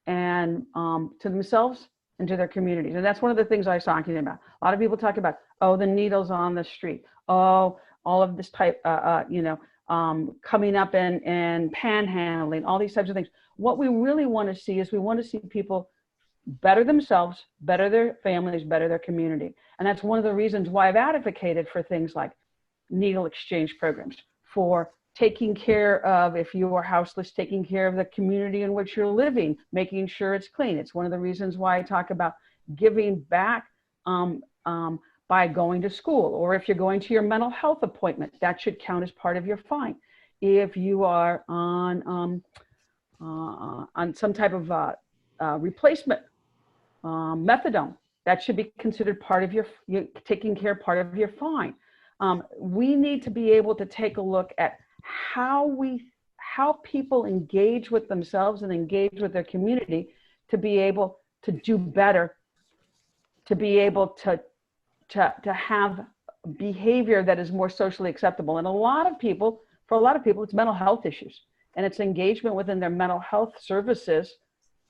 and to themselves and to their communities. And that's one of the things I was talking about. A lot of people talk about, oh, the needles on the street, oh, all of this type, coming up and panhandling, all these types of things. What we really want to see is we want to see people better themselves, better their families, better their community. And that's one of the reasons why I've advocated for things like needle exchange programs, for taking care of, if you are houseless, taking care of the community in which you're living, making sure it's clean. It's one of the reasons why I talk about giving back by going to school, or if you're going to your mental health appointment, that should count as part of your fine. If you are on some type of replacement methadone, that should be considered part of your taking care part of your fine. We need to be able to take a look at how people engage with themselves and engage with their community to be able to do better, to be able to have behavior that is more socially acceptable. And for a lot of people, it's mental health issues, and it's engagement within their mental health services,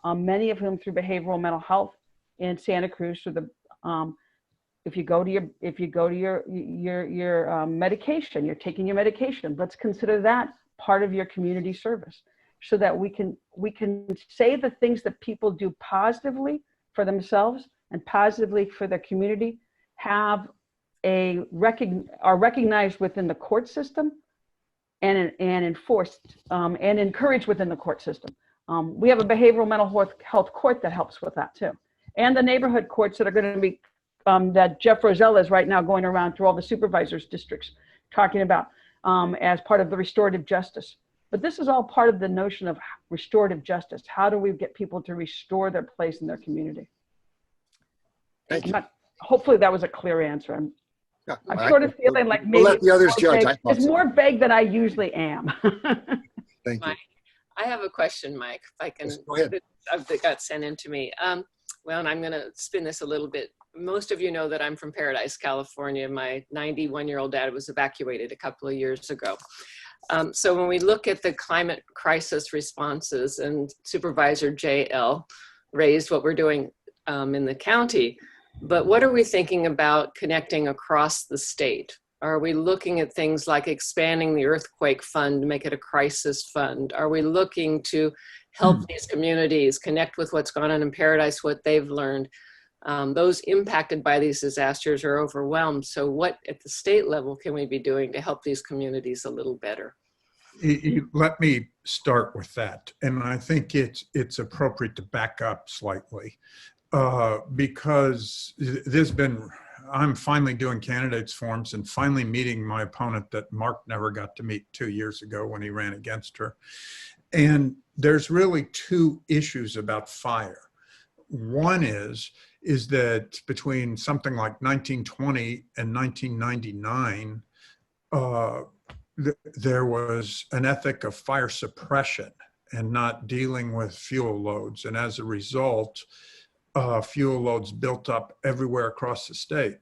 many of whom through behavioral mental health in Santa Cruz, through the if you go to your medication, you're taking your medication, let's consider that part of your community service, so that we can say the things that people do positively for themselves and positively for their community are recognized within the court system, and enforced and encouraged within the court system. We have a behavioral mental health court that helps with that too. And the neighborhood courts that are going to be, that Jeff Rosella is right now going around through all the supervisors districts talking about as part of the restorative justice. But this is all part of the notion of restorative justice. How do we get people to restore their place in their community? Thank you. Hopefully that was a clear answer. Yeah, I'm sort of feeling like maybe we'll let the others judge. It's more vague than I usually am. Thank you. Mike, I have a question, Mike, if I can. Yes, go ahead. That got sent in to me. Well, and I'm going to spin this a little bit. Most of you know that I'm from Paradise, California. My 91-year-old dad was evacuated a couple of years ago. So when we look at the climate crisis responses, and Supervisor JL raised what we're doing in the county, but what are we thinking about connecting across the state? Are we looking at things like expanding the earthquake fund to make it a crisis fund? Are we looking to help these communities connect with what's gone on in Paradise, what they've learned? Those impacted by these disasters are overwhelmed. So what at the state level can we be doing to help these communities a little better? Let me start with that. And I think it's appropriate to back up slightly because I'm finally doing candidates forums and finally meeting my opponent that Mark never got to meet 2 years ago when he ran against her. And there's really two issues about fire. One is that between something like 1920 and 1999, there was an ethic of fire suppression and not dealing with fuel loads. And as a result, fuel loads built up everywhere across the state.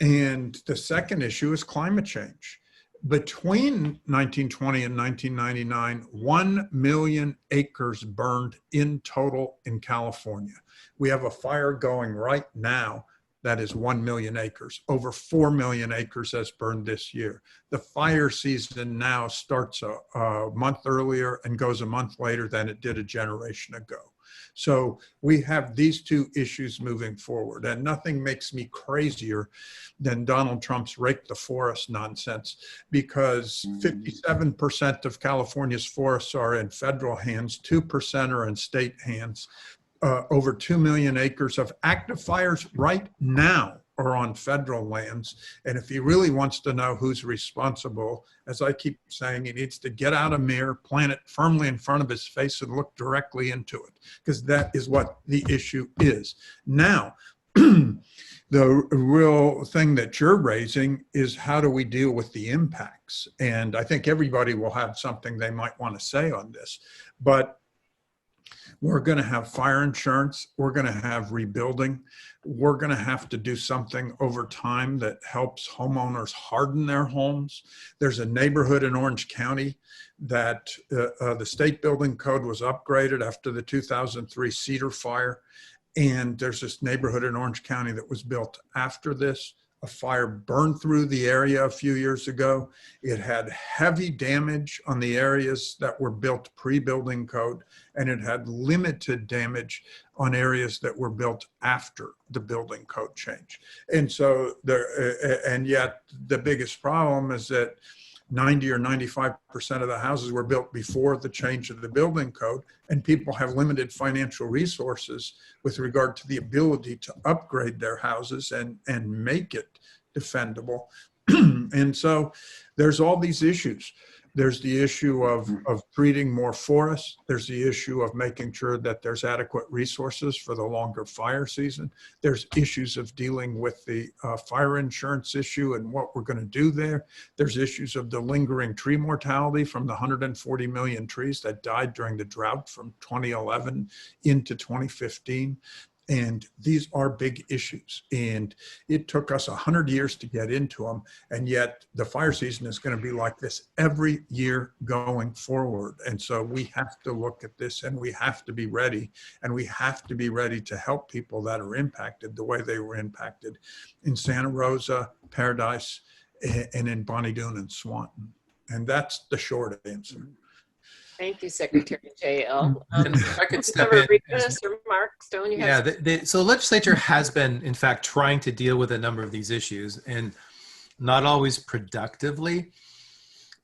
And the second issue is climate change. Between 1920 and 1999, 1 million acres burned in total in California. We have a fire going right now that is 1 million acres. Over 4 million acres has burned this year. The fire season now starts a month earlier and goes a month later than it did a generation ago. So we have these two issues moving forward, and nothing makes me crazier than Donald Trump's rake the forest nonsense, because 57% of California's forests are in federal hands, 2% are in state hands. Over 2 million acres of active fires right now are on federal lands. And if he really wants to know who's responsible, as I keep saying, he needs to get out a mirror, plant it firmly in front of his face and look directly into it, because that is what the issue is. Now, the real thing that you're raising is how do we deal with the impacts? And I think everybody will have something they might want to say on this, but we're going to have fire insurance. We're going to have rebuilding. We're going to have to do something over time that helps homeowners harden their homes. There's a neighborhood in Orange County that the state building code was upgraded after the 2003 Cedar fire. And there's this neighborhood in Orange County that was built after this. A fire burned through the area a few years ago. It had heavy damage on the areas that were built pre-building code, and it had limited damage on areas that were built after the building code change. And so and yet the biggest problem is that 90 or 95% of the houses were built before the change of the building code, and people have limited financial resources with regard to the ability to upgrade their houses and make it defendable. And so there's all these issues. There's the issue of treating more forests. There's the issue of making sure that there's adequate resources for the longer fire season. There's issues of dealing with the fire insurance issue and what we're going to do there. There's issues of the lingering tree mortality from the 140 million trees that died during the drought from 2011 into 2015. And these are big issues, and it took us 100 years to get into them, and yet the fire season is going to be like this every year going forward. And so we have to look at this, and we have to be ready, and we have to be ready to help people that are impacted the way they were impacted in Santa Rosa, Paradise, and in Bonnie Doon and Swanton. And that's the short answer. Thank you, Secretary JL. If I could step in. Or Mark Stone, you have So the legislature has been, in fact, trying to deal with a number of these issues, and not always productively.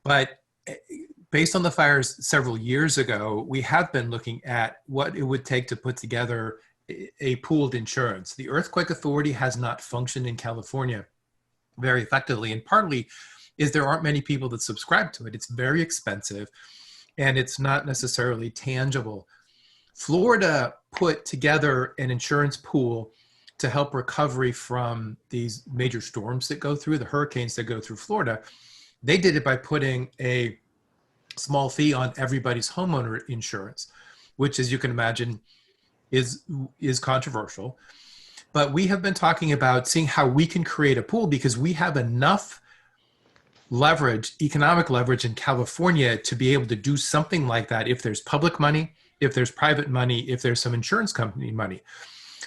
But based on the fires several years ago, we have been looking at what it would take to put together a pooled insurance. The Earthquake Authority has not functioned in California very effectively, and partly is there aren't many people that subscribe to it. It's very expensive, and it's not necessarily tangible. Florida put together an insurance pool to help recovery from these major storms that go through, the hurricanes that go through Florida. They did it by putting a small fee on everybody's homeowner insurance, which, as you can imagine, is controversial. But we have been talking about seeing how we can create a pool, because we have enough leverage, economic leverage in California to be able to do something like that if there's public money, if there's private money, if there's some insurance company money.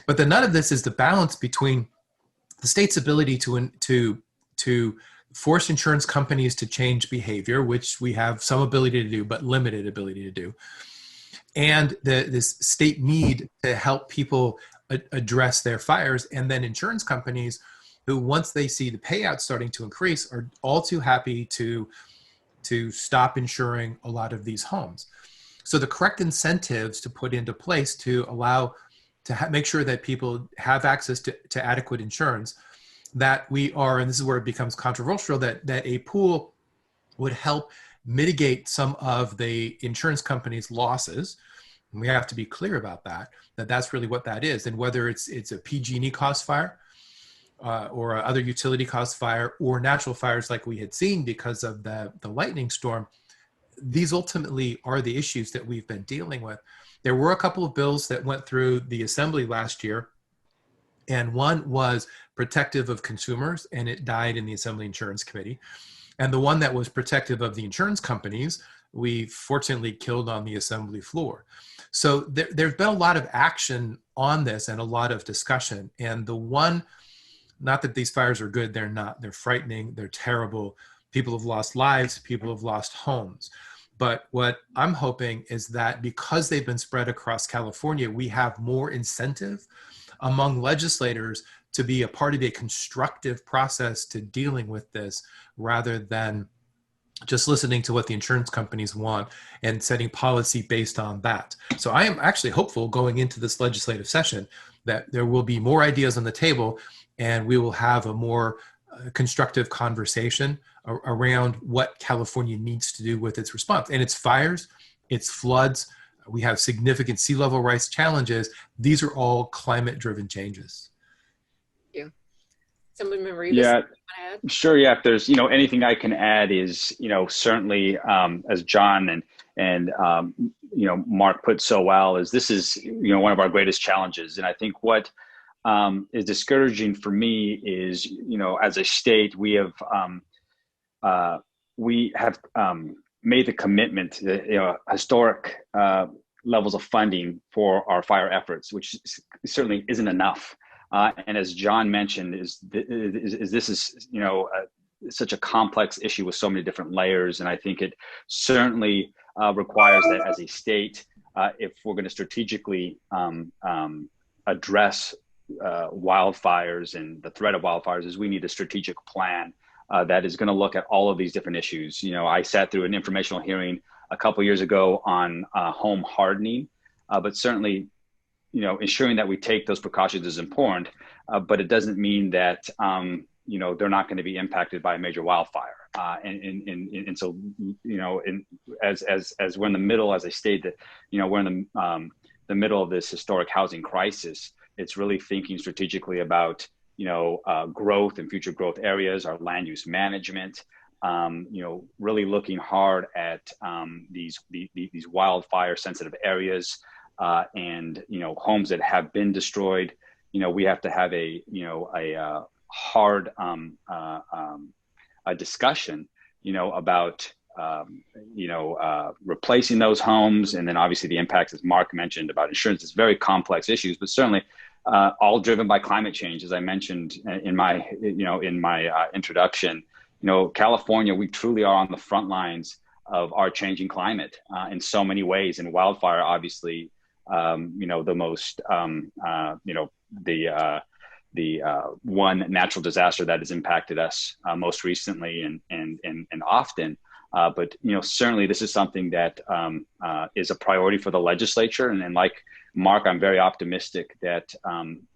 But the none of this is the balance between the state's ability to force insurance companies to change behavior, which we have some ability to do, but limited ability to do, and this state need to help people address their fires, and then insurance companies who, once they see the payouts starting to increase, are all too happy to stop insuring a lot of these homes. So the correct incentives to put into place to allow to make sure that people have access to adequate insurance, that we are, and this is where it becomes controversial, that a pool would help mitigate some of the insurance companies' losses. And we have to be clear about that that's really what that is. And whether it's a PG&E cost fire or other utility cost fire or natural fires like we had seen because of the lightning storm, these ultimately are the issues that we've been dealing with. There were a couple of bills that went through the Assembly last year, and one was protective of consumers, and it died in the Assembly Insurance Committee. And the one that was protective of the insurance companies, we fortunately killed on the Assembly floor. So there's been a lot of action on this and a lot of discussion. And the one, not that these fires are good, they're not. They're frightening, they're terrible. People have lost lives, people have lost homes. But what I'm hoping is that because they've been spread across California, we have more incentive among legislators to be a part of a constructive process to dealing with this, rather than just listening to what the insurance companies want and setting policy based on that. So I am actually hopeful going into this legislative session that there will be more ideas on the table, and we will have a more constructive conversation around what California needs to do with its response. And it's fires, it's floods, we have significant sea level rise challenges. These are all climate-driven changes. Thank you. Assemblyman Rivas, Yeah, you want to add? sure. Yeah, if there's anything I can add is certainly as John and Mark put so well, is this is one of our greatest challenges, and I think what is discouraging for me is as a state we have made the commitment to historic levels of funding for our fire efforts, which certainly isn't enough. And as John mentioned, this is such a complex issue with so many different layers, and I think it certainly requires that as a state, if we're going to strategically address wildfires and the threat of wildfires, is we need a strategic plan that is going to look at all of these different issues. I sat through an informational hearing a couple years ago on home hardening, but certainly ensuring that we take those precautions is important, but it doesn't mean that they're not going to be impacted by a major wildfire. And so as we're in the middle, as I stated, we're in the middle of this historic housing crisis. It's really thinking strategically about growth and future growth areas, our land use management. Really looking hard at these wildfire sensitive areas. And homes that have been destroyed, we have to have a hard a discussion, about replacing those homes, and then obviously the impacts, as Mark mentioned, about insurance. It's very complex issues, but certainly all driven by climate change, as I mentioned in my introduction. California, we truly are on the front lines of our changing climate in so many ways, and wildfire obviously. The most, the one natural disaster that has impacted us most recently and often. But certainly this is something that is a priority for the legislature. And like Mark, I'm very optimistic that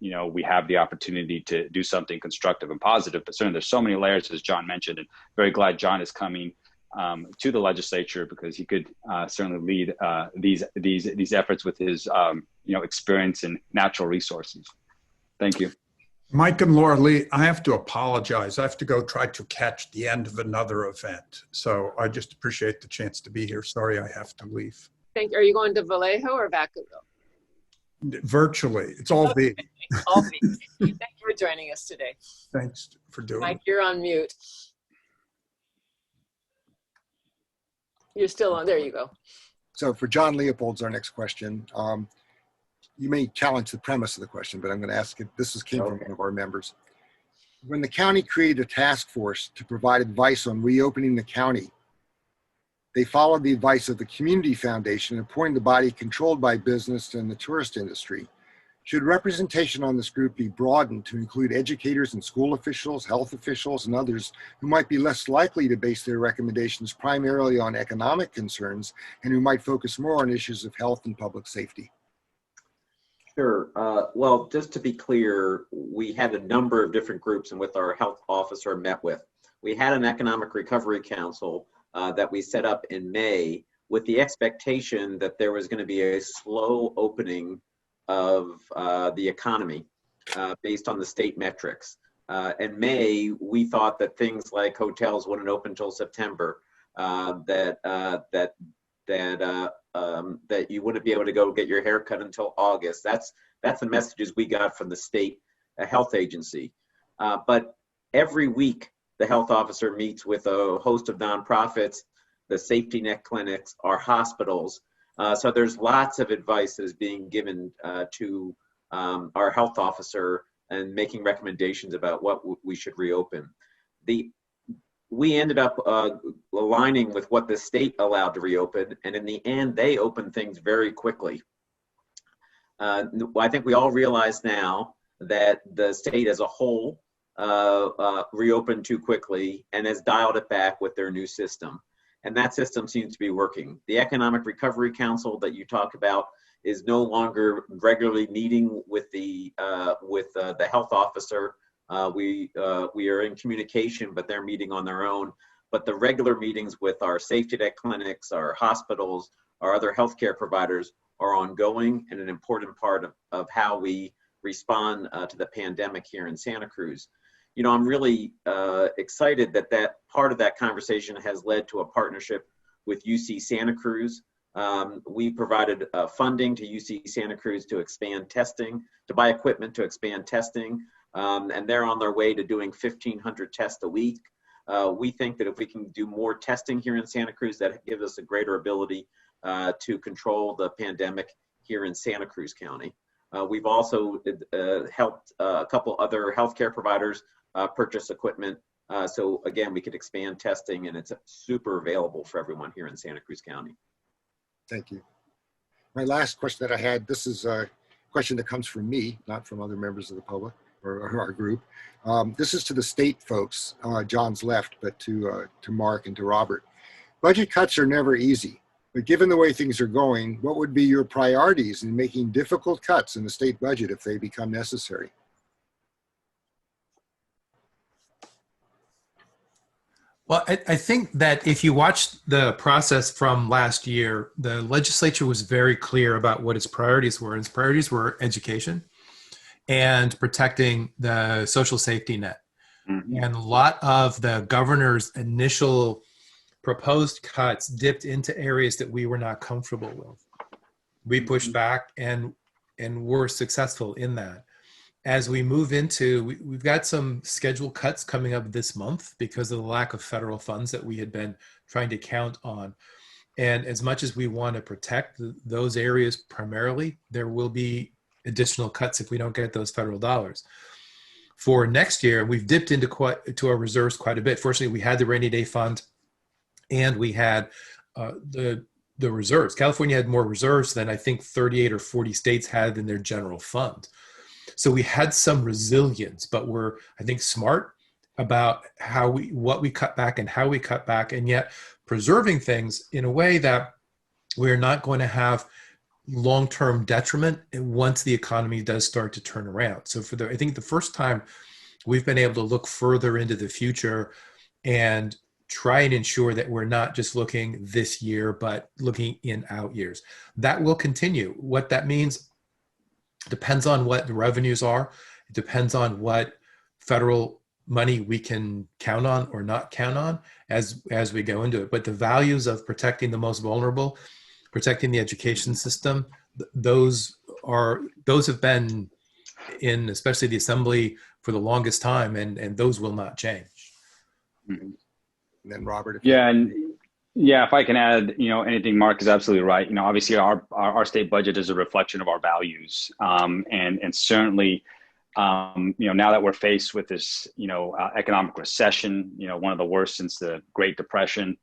we have the opportunity to do something constructive and positive. But certainly there's so many layers, as John mentioned, and very glad John is coming to the legislature, because he could certainly lead these efforts with his experience in natural resources. Thank you. Mike and Laura Lee, I have to apologize. I have to go try to catch the end of another event. So I just appreciate the chance to be here. Sorry, I have to leave. Are you going to Vallejo or Vacaville? Virtually. It's all V. All V. Thank you for joining us today. Thanks for doing it. Mike, you're on mute. You're still on. There you go. So for John Leopold's our next question. You may challenge the premise of the question, but I'm going to ask it. This came from one of our members. When the county created a task force to provide advice on reopening the county, they followed the advice of the Community Foundation and appointed the body controlled by business and the tourist industry. Should representation on this group be broadened to include educators and school officials, health officials, and others who might be less likely to base their recommendations primarily on economic concerns and who might focus more on issues of health and public safety? Sure. Well, just to be clear, we had a number of different groups and with our health officer met with. We had an economic recovery council that we set up in May with the expectation that there was going to be a slow opening of the economy based on the state metrics. In May, we thought that things like hotels wouldn't open until September, that you wouldn't be able to go get your hair cut until August. That's the messages we got from the state health agency. But every week, the health officer meets with a host of nonprofits, the safety net clinics, our hospitals. So there's lots of advice that is being given to our health officer and making recommendations about what we should reopen. We ended up aligning with what the state allowed to reopen, and in the end, they opened things very quickly. I think we all realize now that the state as a whole reopened too quickly and has dialed it back with their new system. And that system seems to be working. The Economic Recovery Council that you talk about is no longer regularly meeting with the health officer. We are in communication, but they're meeting on their own. But the regular meetings with our safety net clinics, our hospitals, our other healthcare providers are ongoing and an important part of how we respond to the pandemic here in Santa Cruz. I'm really excited that part of that conversation has led to a partnership with UC Santa Cruz. We provided funding to UC Santa Cruz to expand testing, to buy equipment to expand testing, and they're on their way to doing 1,500 tests a week. We think that if we can do more testing here in Santa Cruz, that gives us a greater ability to control the pandemic here in Santa Cruz County. We've also helped a couple other healthcare providers purchase equipment. So again, we could expand testing, and it's super available for everyone here in Santa Cruz County. Thank you. My last question that I had, this is a question that comes from me, not from other members of the public or our group. This is to the state folks, John's left, but to Mark and to Robert. Budget cuts are never easy, but given the way things are going, what would be your priorities in making difficult cuts in the state budget if they become necessary? Well, I think that if you watch the process from last year, the legislature was very clear about what its priorities were. Its priorities were education and protecting the social safety net. Mm-hmm. And a lot of the governor's initial proposed cuts dipped into areas that we were not comfortable with. We pushed back and were successful in that. As we move into, we've got some scheduled cuts coming up this month because of the lack of federal funds that we had been trying to count on. And as much as we want to protect those areas primarily, there will be additional cuts if we don't get those federal dollars. For next year, we've dipped into our reserves quite a bit. Fortunately, we had the rainy day fund and we had the reserves. California had more reserves than I think 38 or 40 states had in their general fund. So we had some resilience, but we're, I think, smart. about what we cut back and how we cut back, and yet preserving things in a way that we're not going to have long-term detriment once the economy does start to turn around. So I think the first time we've been able to look further into the future and try and ensure that we're not just looking this year, but looking in out years. That will continue. What that means depends on what the revenues are. It depends on what federal money we can count on or not count on as we go into it. But the values of protecting the most vulnerable, protecting the education system, those have been in, especially the Assembly, for the longest time, and those will not change. Mm-hmm. And then Robert, if I can add, anything Mark is absolutely right. Obviously our state budget is a reflection of our values, and certainly, now that we're faced with this, economic recession, one of the worst since the Great Depression,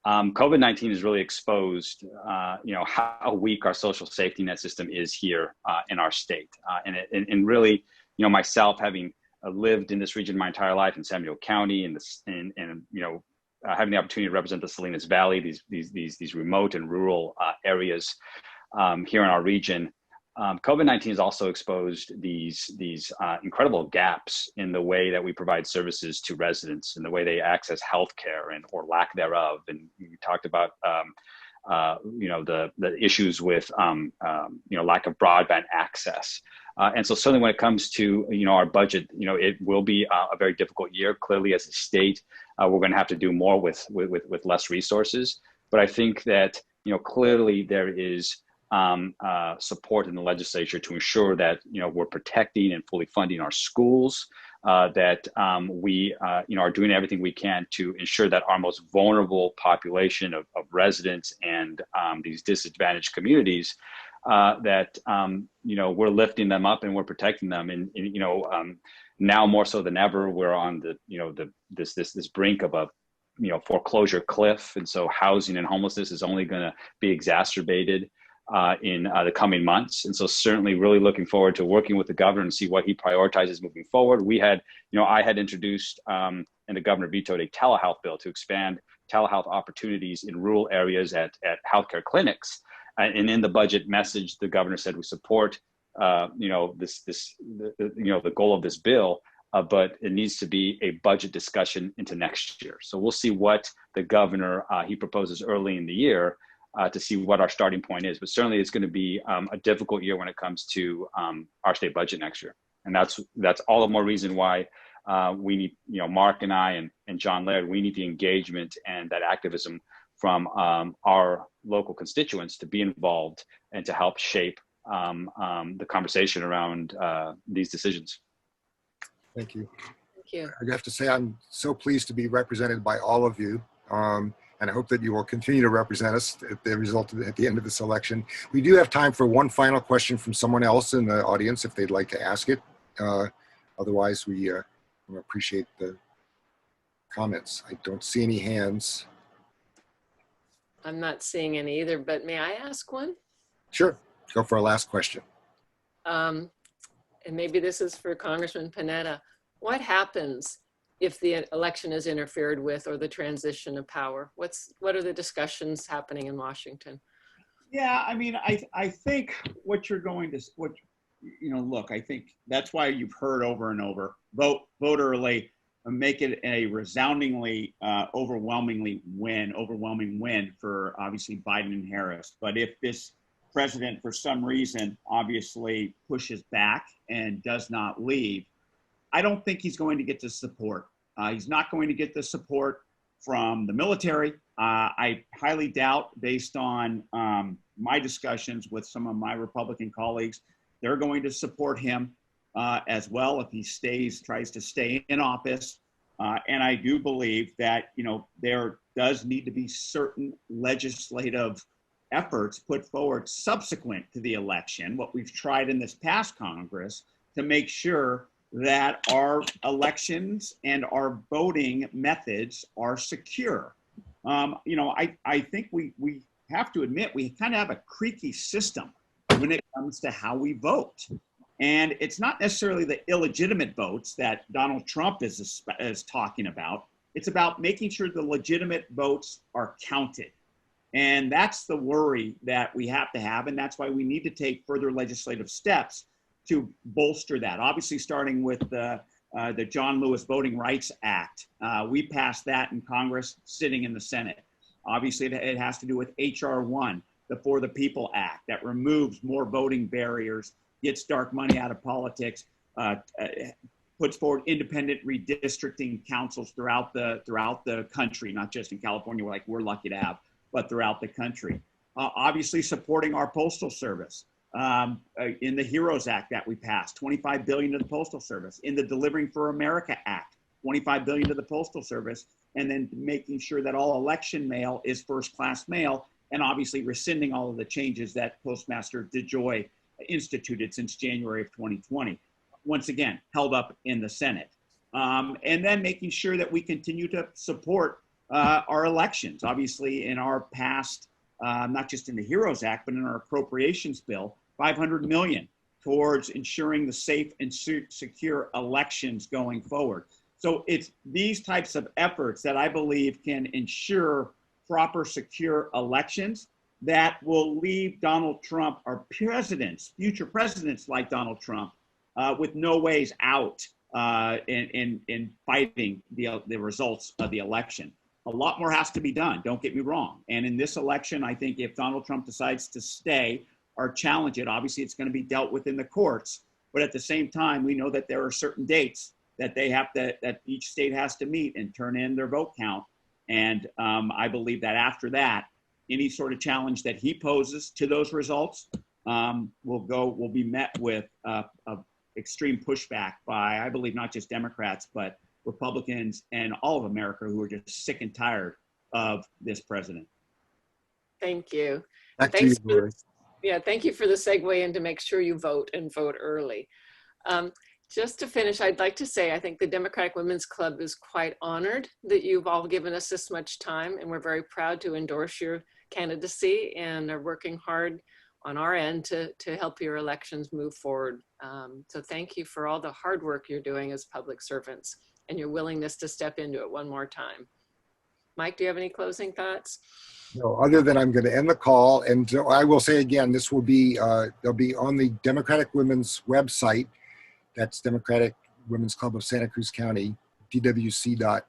COVID-19 has really exposed, how weak our social safety net system is here in our state, and really, myself having lived in this region my entire life in San Diego County, and having the opportunity to represent the Salinas Valley, these remote and rural areas here in our region. COVID-19 has also exposed these incredible gaps in the way that we provide services to residents, in the way they access healthcare or lack thereof. And we talked about the issues with lack of broadband access. And so certainly when it comes to our budget, it will be a very difficult year. Clearly, as a state, we're going to have to do more with less resources. But I think that clearly there is support in the legislature to ensure that we're protecting and fully funding our schools, that we are doing everything we can to ensure that our most vulnerable population of residents and these disadvantaged communities, that we're lifting them up and we're protecting them. And now more so than ever, we're on this brink of a foreclosure cliff, and so housing and homelessness is only going to be exacerbated in the coming months. And so certainly really looking forward to working with the governor and see what he prioritizes moving forward. We had, I had introduced and the governor vetoed a telehealth bill to expand telehealth opportunities in rural areas at healthcare clinics. And in the budget message, the governor said we support, the goal of this bill, but it needs to be a budget discussion into next year. So we'll see what the governor, he proposes early in the year, to see what our starting point is. But certainly it's going to be a difficult year when it comes to our state budget next year. And that's all the more reason why we need, Mark and I and John Laird, we need the engagement and that activism from our local constituents to be involved and to help shape the conversation around these decisions. Thank you. Thank you. I have to say, I'm so pleased to be represented by all of you. And I hope that you will continue to represent us at the end of this election. We do have time for one final question from someone else in the audience if they'd like to ask it. Otherwise, we appreciate the comments. I don't see any hands. I'm not seeing any either, but may I ask one? Sure. Go for our last question. And maybe this is for Congressman Panetta. What happens if the election is interfered with or the transition of power? What are the discussions happening in Washington? Yeah, I mean, I think what you're going to, look, I think that's why you've heard over and over, vote early, make it a resoundingly, overwhelming win for obviously Biden and Harris. But if this president, for some reason, obviously pushes back and does not leave, I don't think he's going to get the support. He's not going to get the support from the military. I highly doubt, based on my discussions with some of my Republican colleagues, they're going to support him as well if he tries to stay in office. And I do believe that, there does need to be certain legislative efforts put forward subsequent to the election, what we've tried in this past Congress, to make sure that our elections and our voting methods are secure. I think we have to admit we kind of have a creaky system when it comes to how we vote. And it's not necessarily the illegitimate votes that Donald Trump is talking about. It's about making sure the legitimate votes are counted. And that's the worry that we have to have. And that's why we need to take further legislative steps to bolster that. Obviously, starting with the John Lewis Voting Rights Act. We passed that in Congress, sitting in the Senate. Obviously, it has to do with H.R. 1, the For the People Act, that removes more voting barriers, gets dark money out of politics, puts forward independent redistricting councils throughout the country, not just in California, like we're lucky to have, but throughout the country. Obviously, supporting our Postal Service. In the HEROES Act that we passed, $25 billion to the Postal Service. In the Delivering for America Act, $25 billion to the Postal Service, and then making sure that all election mail is first-class mail, and obviously rescinding all of the changes that Postmaster DeJoy instituted since January of 2020. Once again, held up in the Senate. And then making sure that we continue to support our elections. Obviously, in our past, not just in the HEROES Act, but in our appropriations bill, $500 million towards ensuring the safe and secure elections going forward. So it's these types of efforts that I believe can ensure proper, secure elections that will leave Donald Trump, our presidents, future presidents like Donald Trump, with no ways out in fighting the results of the election. A lot more has to be done, don't get me wrong. And in this election, I think if Donald Trump decides to stay or challenge it, obviously it's going to be dealt with in the courts. But at the same time, we know that there are certain dates that that each state has to meet and turn in their vote count. And I believe that after that, any sort of challenge that he poses to those results will be met with extreme pushback by, I believe, not just Democrats, but Republicans and all of America who are just sick and tired of this president. Thank you. Back to you, Lori. Yeah, thank you for the segue and to make sure you vote and vote early. Just to finish, I'd like to say I think the Democratic Women's Club is quite honored that you've all given us this much time, and we're very proud to endorse your candidacy and are working hard on our end to help your elections move forward. So thank you for all the hard work you're doing as public servants and your willingness to step into it one more time. Mike, do you have any closing thoughts? No, other than I'm going to end the call. And so I will say again, this will be, they'll be on the Democratic Women's website. That's Democratic Women's Club of Santa Cruz County, DWC.org.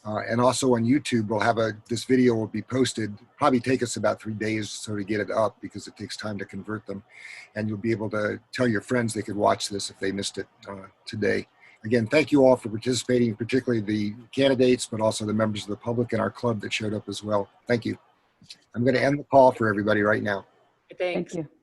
And also on YouTube, we'll have this video will be posted, probably take us about 3 days so to get it up because it takes time to convert them. And you'll be able to tell your friends they could watch this if they missed it today. Again, thank you all for participating, particularly the candidates, but also the members of the public in our club that showed up as well. Thank you. I'm going to end the call for everybody right now. Thanks. Thank you.